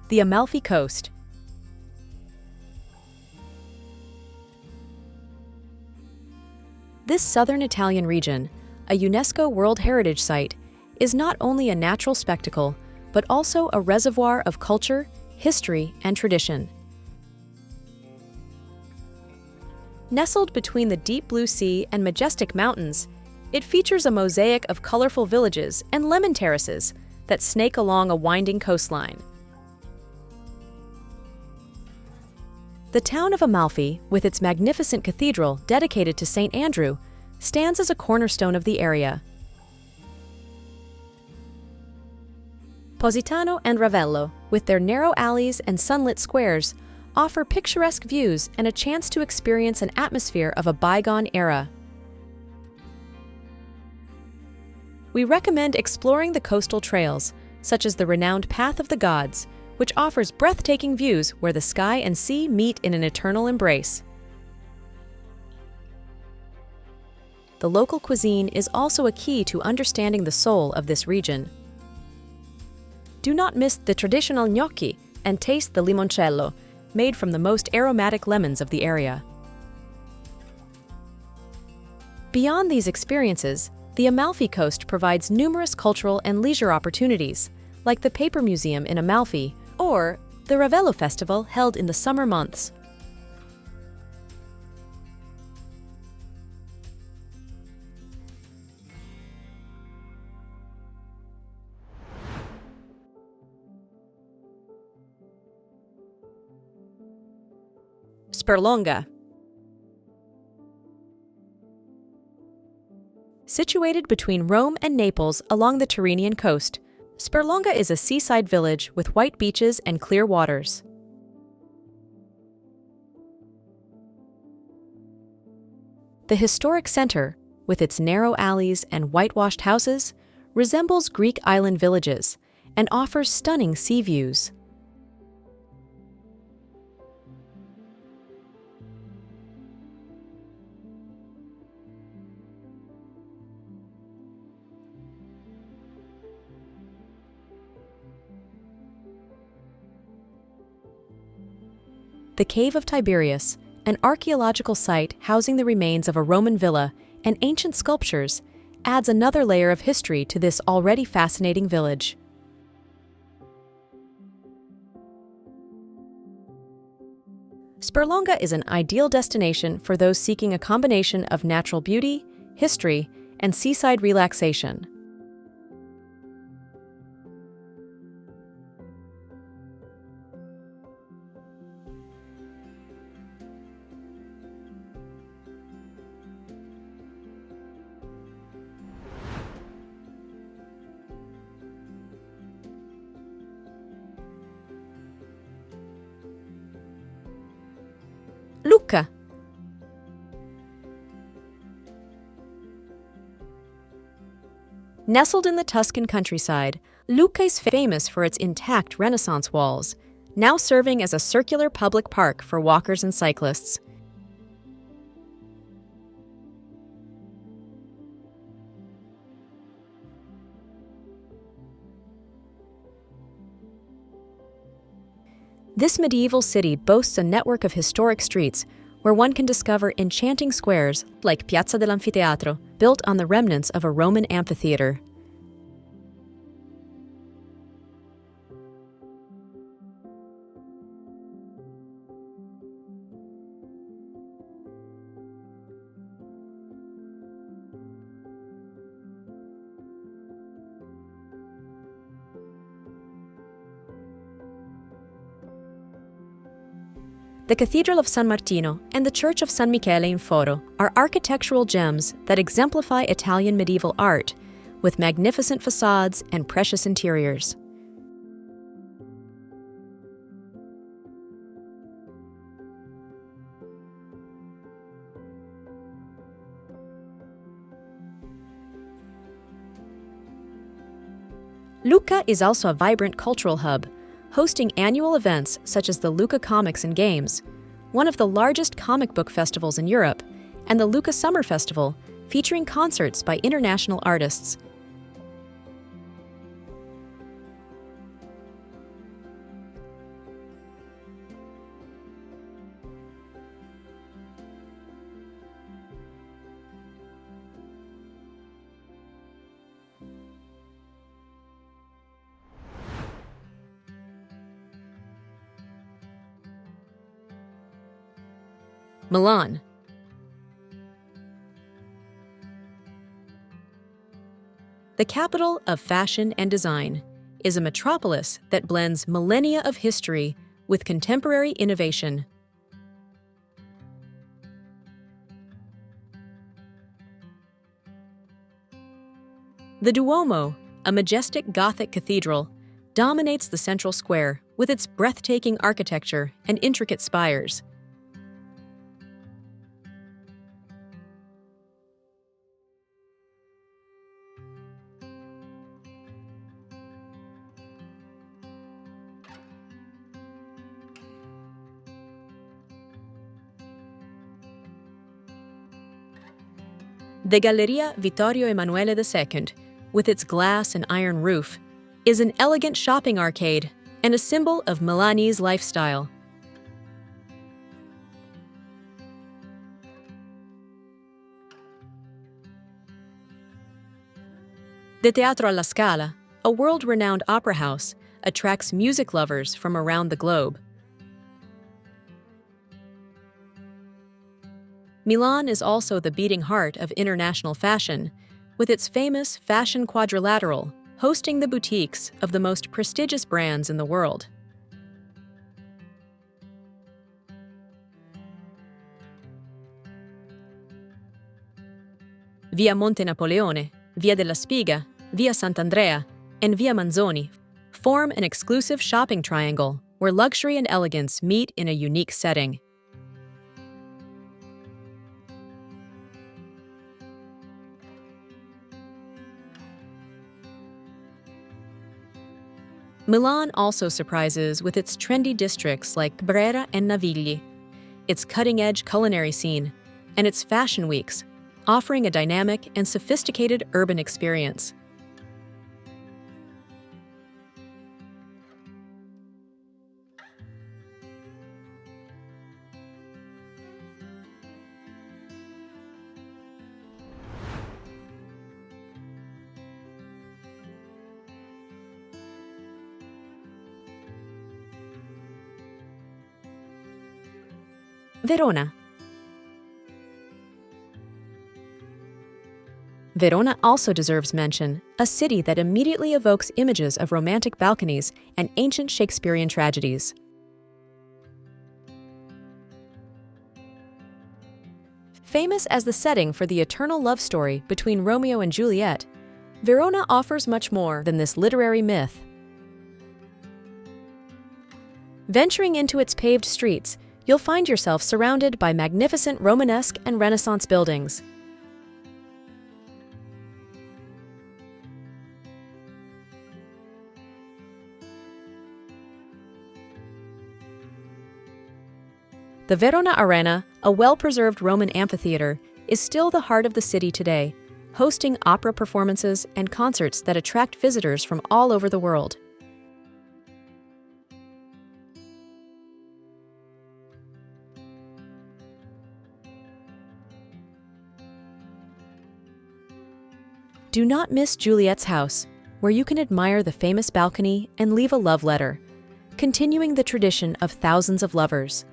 [SPEAKER 1] The Amalfi Coast. This southern Italian region, a UNESCO World Heritage Site, is not only a natural spectacle, but also a reservoir of culture, history, and tradition. Nestled between the deep blue sea and majestic mountains, it features a mosaic of colorful villages and lemon terraces that snake along a winding coastline. The town of Amalfi, with its magnificent cathedral dedicated to St. Andrew, stands as a cornerstone of the area. Positano and Ravello, with their narrow alleys and sunlit squares, offer picturesque views and a chance to experience an atmosphere of a bygone era. We recommend exploring the coastal trails, such as the renowned Path of the Gods, which offers breathtaking views where the sky and sea meet in an eternal embrace. The local cuisine is also a key to understanding the soul of this region. Do not miss the traditional gnocchi and taste the limoncello, made from the most aromatic lemons of the area. Beyond these experiences, the Amalfi Coast provides numerous cultural and leisure opportunities, like the Paper Museum in Amalfi or the Ravello Festival held in the summer months. Sperlonga. Situated between Rome and Naples along the Tyrrhenian coast, Sperlonga is a seaside village with white beaches and clear waters. The historic center, with its narrow alleys and whitewashed houses, resembles Greek island villages and offers stunning sea views. The Cave of Tiberius, an archaeological site housing the remains of a Roman villa and ancient sculptures, adds another layer of history to this already fascinating village. Sperlonga is an ideal destination for those seeking a combination of natural beauty, history, and seaside relaxation. Lucca. Nestled in the Tuscan countryside, Lucca is famous for its intact Renaissance walls, now serving as a circular public park for walkers and cyclists. This medieval city boasts a network of historic streets where one can discover enchanting squares like Piazza dell'Anfiteatro, built on the remnants of a Roman amphitheater. The Cathedral of San Martino and the Church of San Michele in Foro are architectural gems that exemplify Italian medieval art, with magnificent facades and precious interiors. Lucca is also a vibrant cultural hub, hosting annual events such as the Lucca Comics and Games, one of the largest comic book festivals in Europe, and the Lucca Summer Festival, featuring concerts by international artists. Milan. The capital of fashion and design is a metropolis that blends millennia of history with contemporary innovation. The Duomo, a majestic Gothic cathedral, dominates the central square with its breathtaking architecture and intricate spires. The Galleria Vittorio Emanuele II, with its glass and iron roof, is an elegant shopping arcade and a symbol of Milanese lifestyle. The Teatro alla Scala, a world-renowned opera house, attracts music lovers from around the globe. Milan is also the beating heart of international fashion, with its famous Fashion Quadrilateral hosting the boutiques of the most prestigious brands in the world. Via Monte Napoleone, Via della Spiga, Via Sant'Andrea, and Via Manzoni form an exclusive shopping triangle where luxury and elegance meet in a unique setting. Milan also surprises with its trendy districts like Brera and Navigli, its cutting-edge culinary scene, and its fashion weeks, offering a dynamic and sophisticated urban experience. Verona. Verona also deserves mention, a city that immediately evokes images of romantic balconies and ancient Shakespearean tragedies. Famous as the setting for the eternal love story between Romeo and Juliet, Verona offers much more than this literary myth. Venturing into its paved streets, you'll find yourself surrounded by magnificent Romanesque and Renaissance buildings. The Verona Arena, a well-preserved Roman amphitheater, is still the heart of the city today, hosting opera performances and concerts that attract visitors from all over the world. Do not miss Juliet's house, where you can admire the famous balcony and leave a love letter, continuing the tradition of thousands of lovers.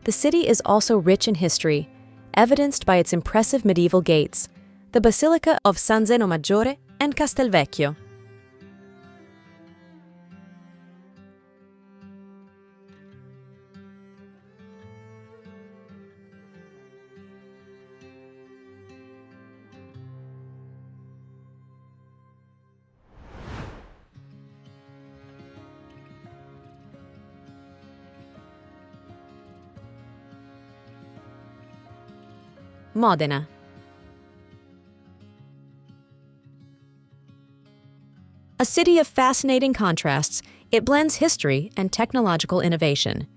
[SPEAKER 1] The city is also rich in history, evidenced by its impressive medieval gates, the Basilica of San Zeno Maggiore and Castelvecchio. Modena. A city of fascinating contrasts, it blends history and technological innovation.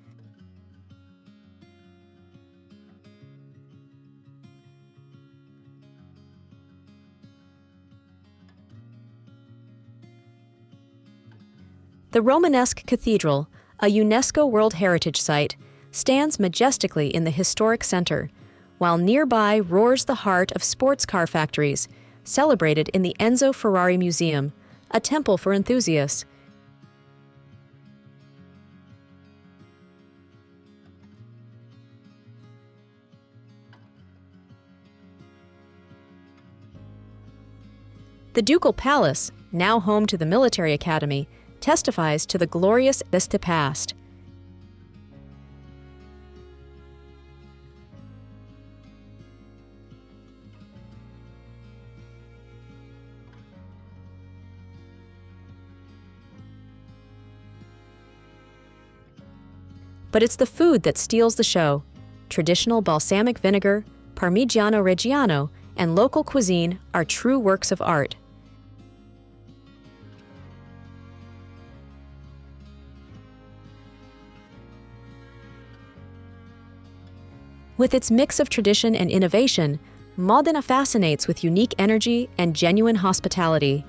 [SPEAKER 1] The Romanesque Cathedral, a UNESCO World Heritage Site, stands majestically in the historic center, while nearby roars the heart of sports car factories, celebrated in the Enzo Ferrari Museum, a temple for enthusiasts. The Ducal Palace, now home to the Military Academy, testifies to the glorious Este past. But it's the food that steals the show. Traditional balsamic vinegar, Parmigiano Reggiano, and local cuisine are true works of art. With its mix of tradition and innovation, Modena fascinates with unique energy and genuine hospitality.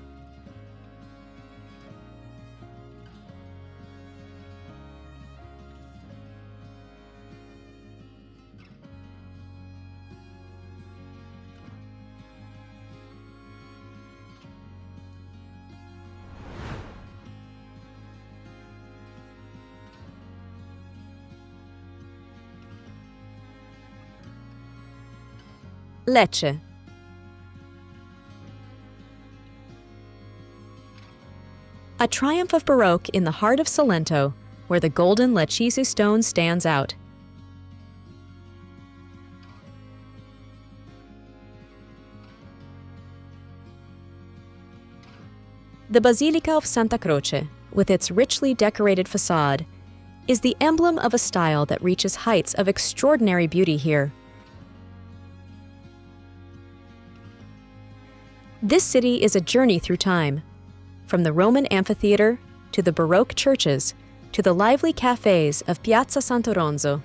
[SPEAKER 1] Lecce. A triumph of Baroque in the heart of Salento, where the golden Lecce stone stands out. The Basilica of Santa Croce, with its richly decorated facade, is the emblem of a style that reaches heights of extraordinary beauty here. This city is a journey through time, from the Roman amphitheater to the Baroque churches to the lively cafes of Piazza Sant'Oronzo.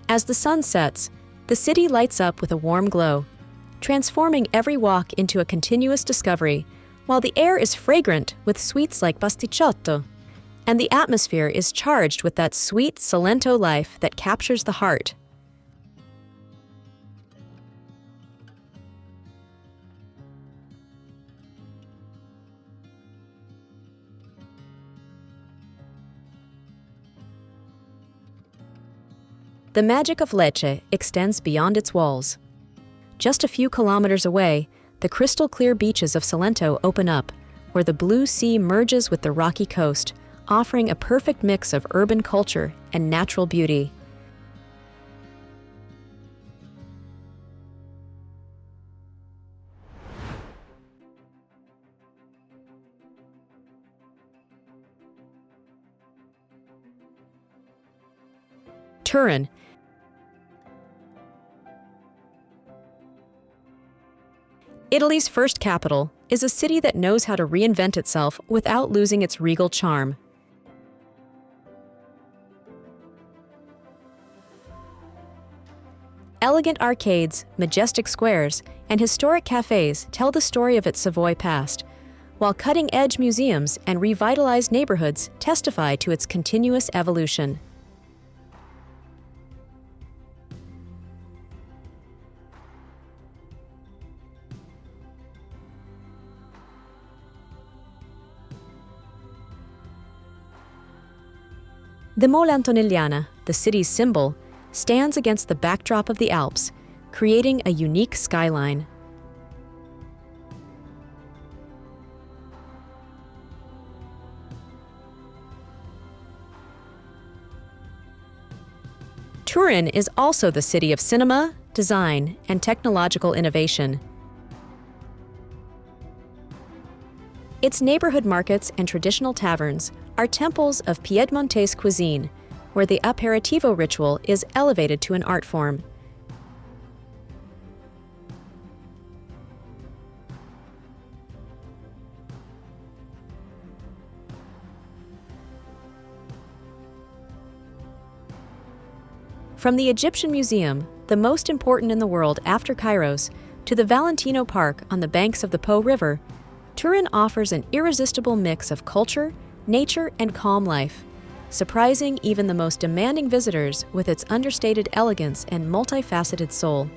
[SPEAKER 1] As the sun sets, the city lights up with a warm glow, transforming every walk into a continuous discovery, while the air is fragrant with sweets like pasticciotto, and the atmosphere is charged with that sweet Salento life that captures the heart. The magic of Lecce extends beyond its walls. Just a few kilometers away, the crystal-clear beaches of Salento open up, where the blue sea merges with the rocky coast, offering a perfect mix of urban culture and natural beauty. Turin. Italy's first capital is a city that knows how to reinvent itself without losing its regal charm. Elegant arcades, majestic squares, and historic cafes tell the story of its Savoy past, while cutting-edge museums and revitalized neighborhoods testify to its continuous evolution. The Mole Antonelliana, the city's symbol, stands against the backdrop of the Alps, creating a unique skyline. Turin is also the city of cinema, design, and technological innovation. Its neighborhood markets and traditional taverns are temples of Piedmontese cuisine, where the aperitivo ritual is elevated to an art form. From the Egyptian Museum, the most important in the world after Kairos, to the Valentino Park on the banks of the Po River, Turin offers an irresistible mix of culture, nature, and calm life, surprising even the most demanding visitors with its understated elegance and multifaceted soul.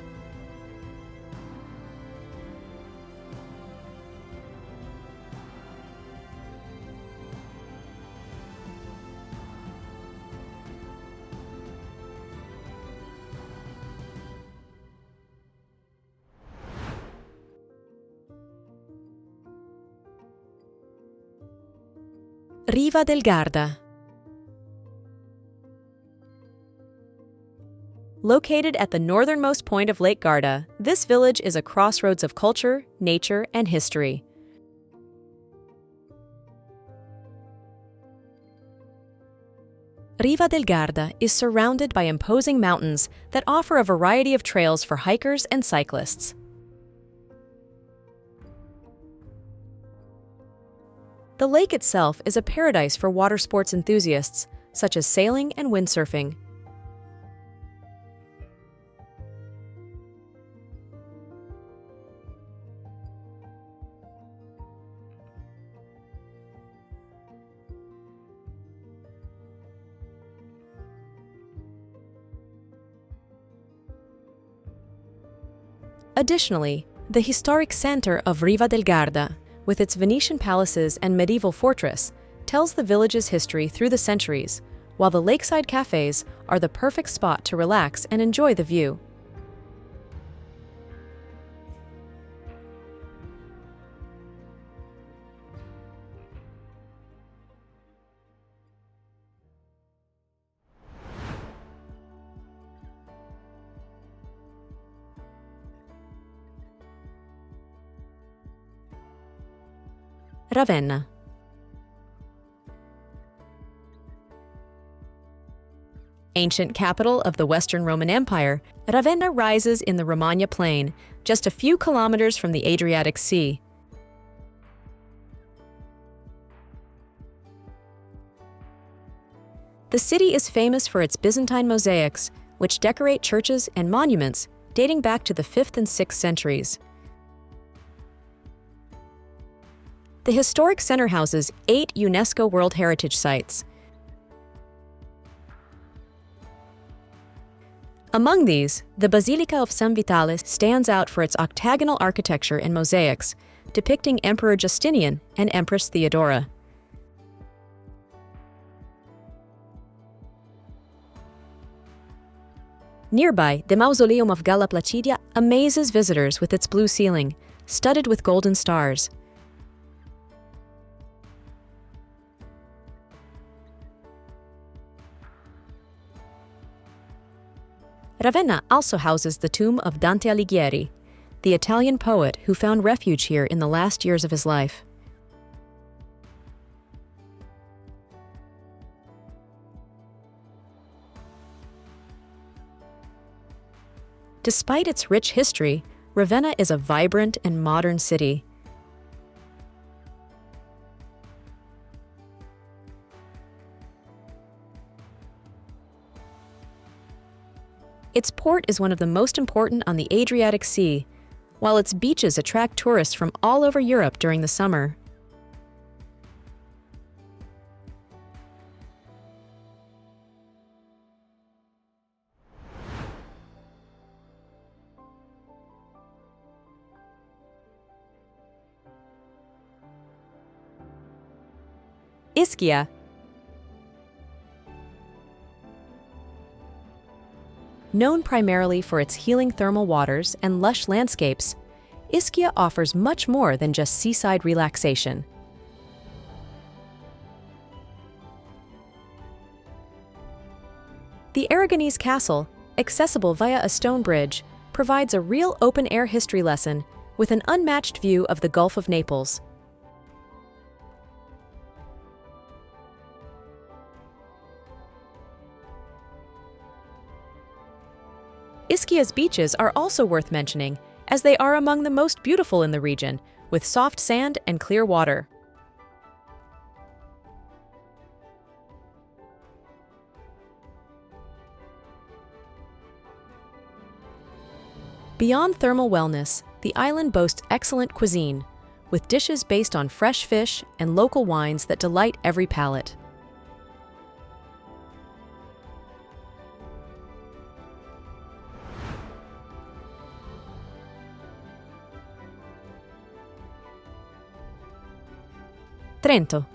[SPEAKER 1] Riva del Garda. Located at the northernmost point of Lake Garda, this village is a crossroads of culture, nature, and history. Riva del Garda is surrounded by imposing mountains that offer a variety of trails for hikers and cyclists. The lake itself is a paradise for water sports enthusiasts, such as sailing and windsurfing. Additionally, the historic center of Riva del Garda, with its Venetian palaces and medieval fortress, tells the village's history through the centuries, while the lakeside cafes are the perfect spot to relax and enjoy the view. Ravenna. Ancient capital of the Western Roman Empire, Ravenna rises in the Romagna Plain, just a few kilometers from the Adriatic Sea. The city is famous for its Byzantine mosaics, which decorate churches and monuments dating back to the 5th and 6th centuries. The historic center houses 8 UNESCO World Heritage Sites. Among these, the Basilica of San Vitale stands out for its octagonal architecture and mosaics, depicting Emperor Justinian and Empress Theodora. Nearby, the Mausoleum of Galla Placidia amazes visitors with its blue ceiling, studded with golden stars. Ravenna also houses the tomb of Dante Alighieri, the Italian poet who found refuge here in the last years of his life. Despite its rich history, Ravenna is a vibrant and modern city. Its port is one of the most important on the Adriatic Sea, while its beaches attract tourists from all over Europe during the summer. Ischia. Known primarily for its healing thermal waters and lush landscapes, Ischia offers much more than just seaside relaxation. The Aragonese Castle, accessible via a stone bridge, provides a real open-air history lesson with an unmatched view of the Gulf of Naples. Ischia's beaches are also worth mentioning, as they are among the most beautiful in the region, with soft sand and clear water. Beyond thermal wellness, the island boasts excellent cuisine, with dishes based on fresh fish and local wines that delight every palate. Trento.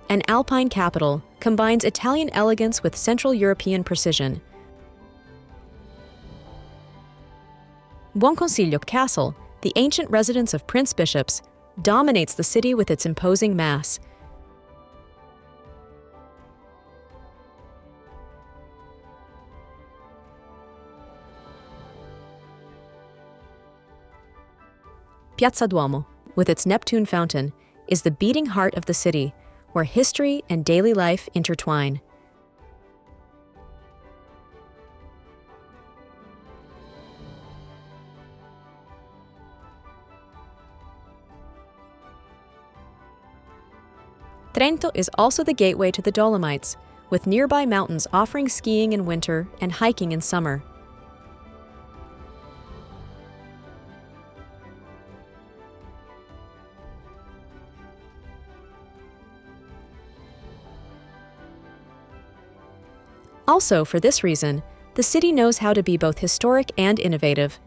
[SPEAKER 1] An alpine capital, combines Italian elegance with Central European precision. Buonconsiglio Castle, the ancient residence of Prince Bishops, dominates the city with its imposing mass. Piazza Duomo, with its Neptune fountain, is the beating heart of the city, where history and daily life intertwine. Trento is also the gateway to the Dolomites, with nearby mountains offering skiing in winter and hiking in summer. Also, for this reason, the city knows how to be both historic and innovative,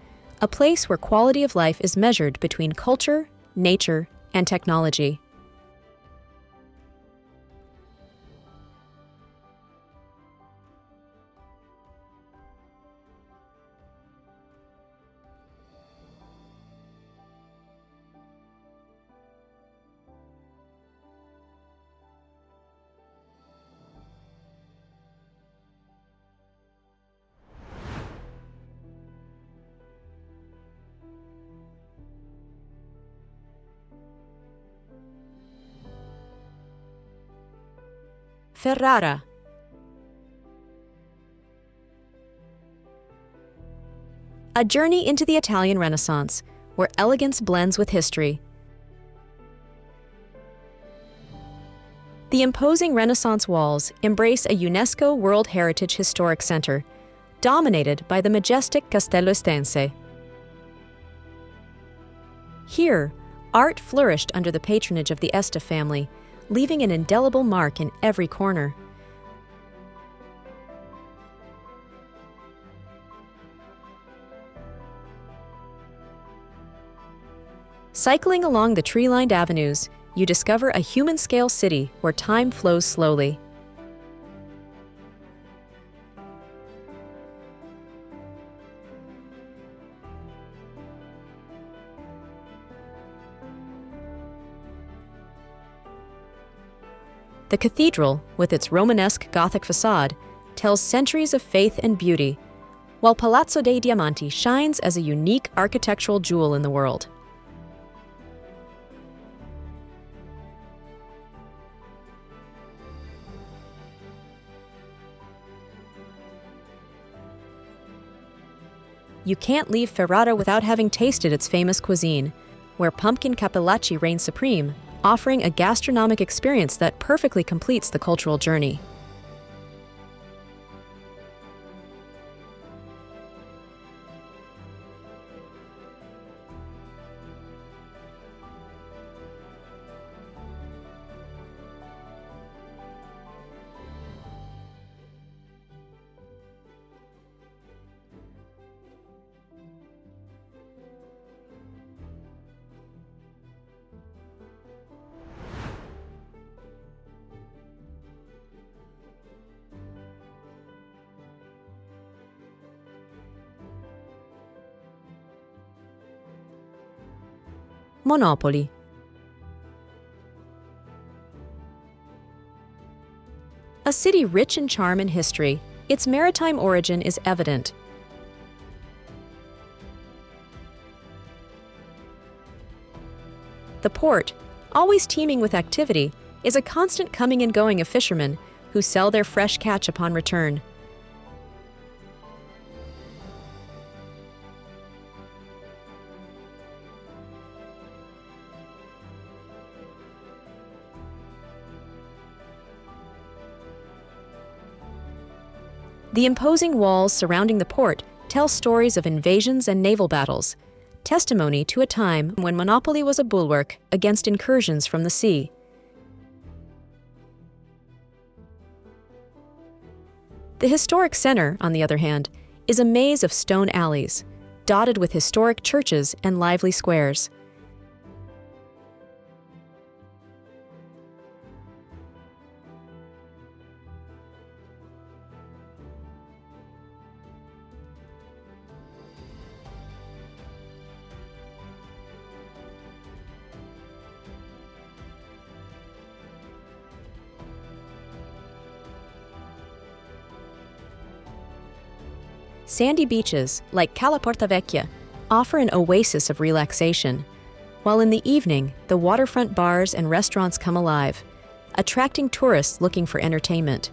[SPEAKER 1] a place where quality of life is measured between culture, nature, and technology. Ferrara. A journey into the Italian Renaissance, where elegance blends with history. The imposing Renaissance walls embrace a UNESCO World Heritage Historic Center, dominated by the majestic Castello Estense. Here, art flourished under the patronage of the Este family, leaving an indelible mark in every corner. Cycling along the tree-lined avenues, you discover a human-scale city where time flows slowly. The cathedral, with its Romanesque Gothic facade, tells centuries of faith and beauty, while Palazzo dei Diamanti shines as a unique architectural jewel in the world. You can't leave Ferrara without having tasted its famous cuisine, where pumpkin cappellacci reign supreme, offering a gastronomic experience that perfectly completes the cultural journey. Monopoli. A city rich in charm and history, its maritime origin is evident. The port, always teeming with activity, is a constant coming and going of fishermen who sell their fresh catch upon return. The imposing walls surrounding the port tell stories of invasions and naval battles, testimony to a time when Monopoli was a bulwark against incursions from the sea. The historic center, on the other hand, is a maze of stone alleys, dotted with historic churches and lively squares. Sandy beaches, like Cala Portavecchia, offer an oasis of relaxation, while in the evening, the waterfront bars and restaurants come alive, attracting tourists looking for entertainment.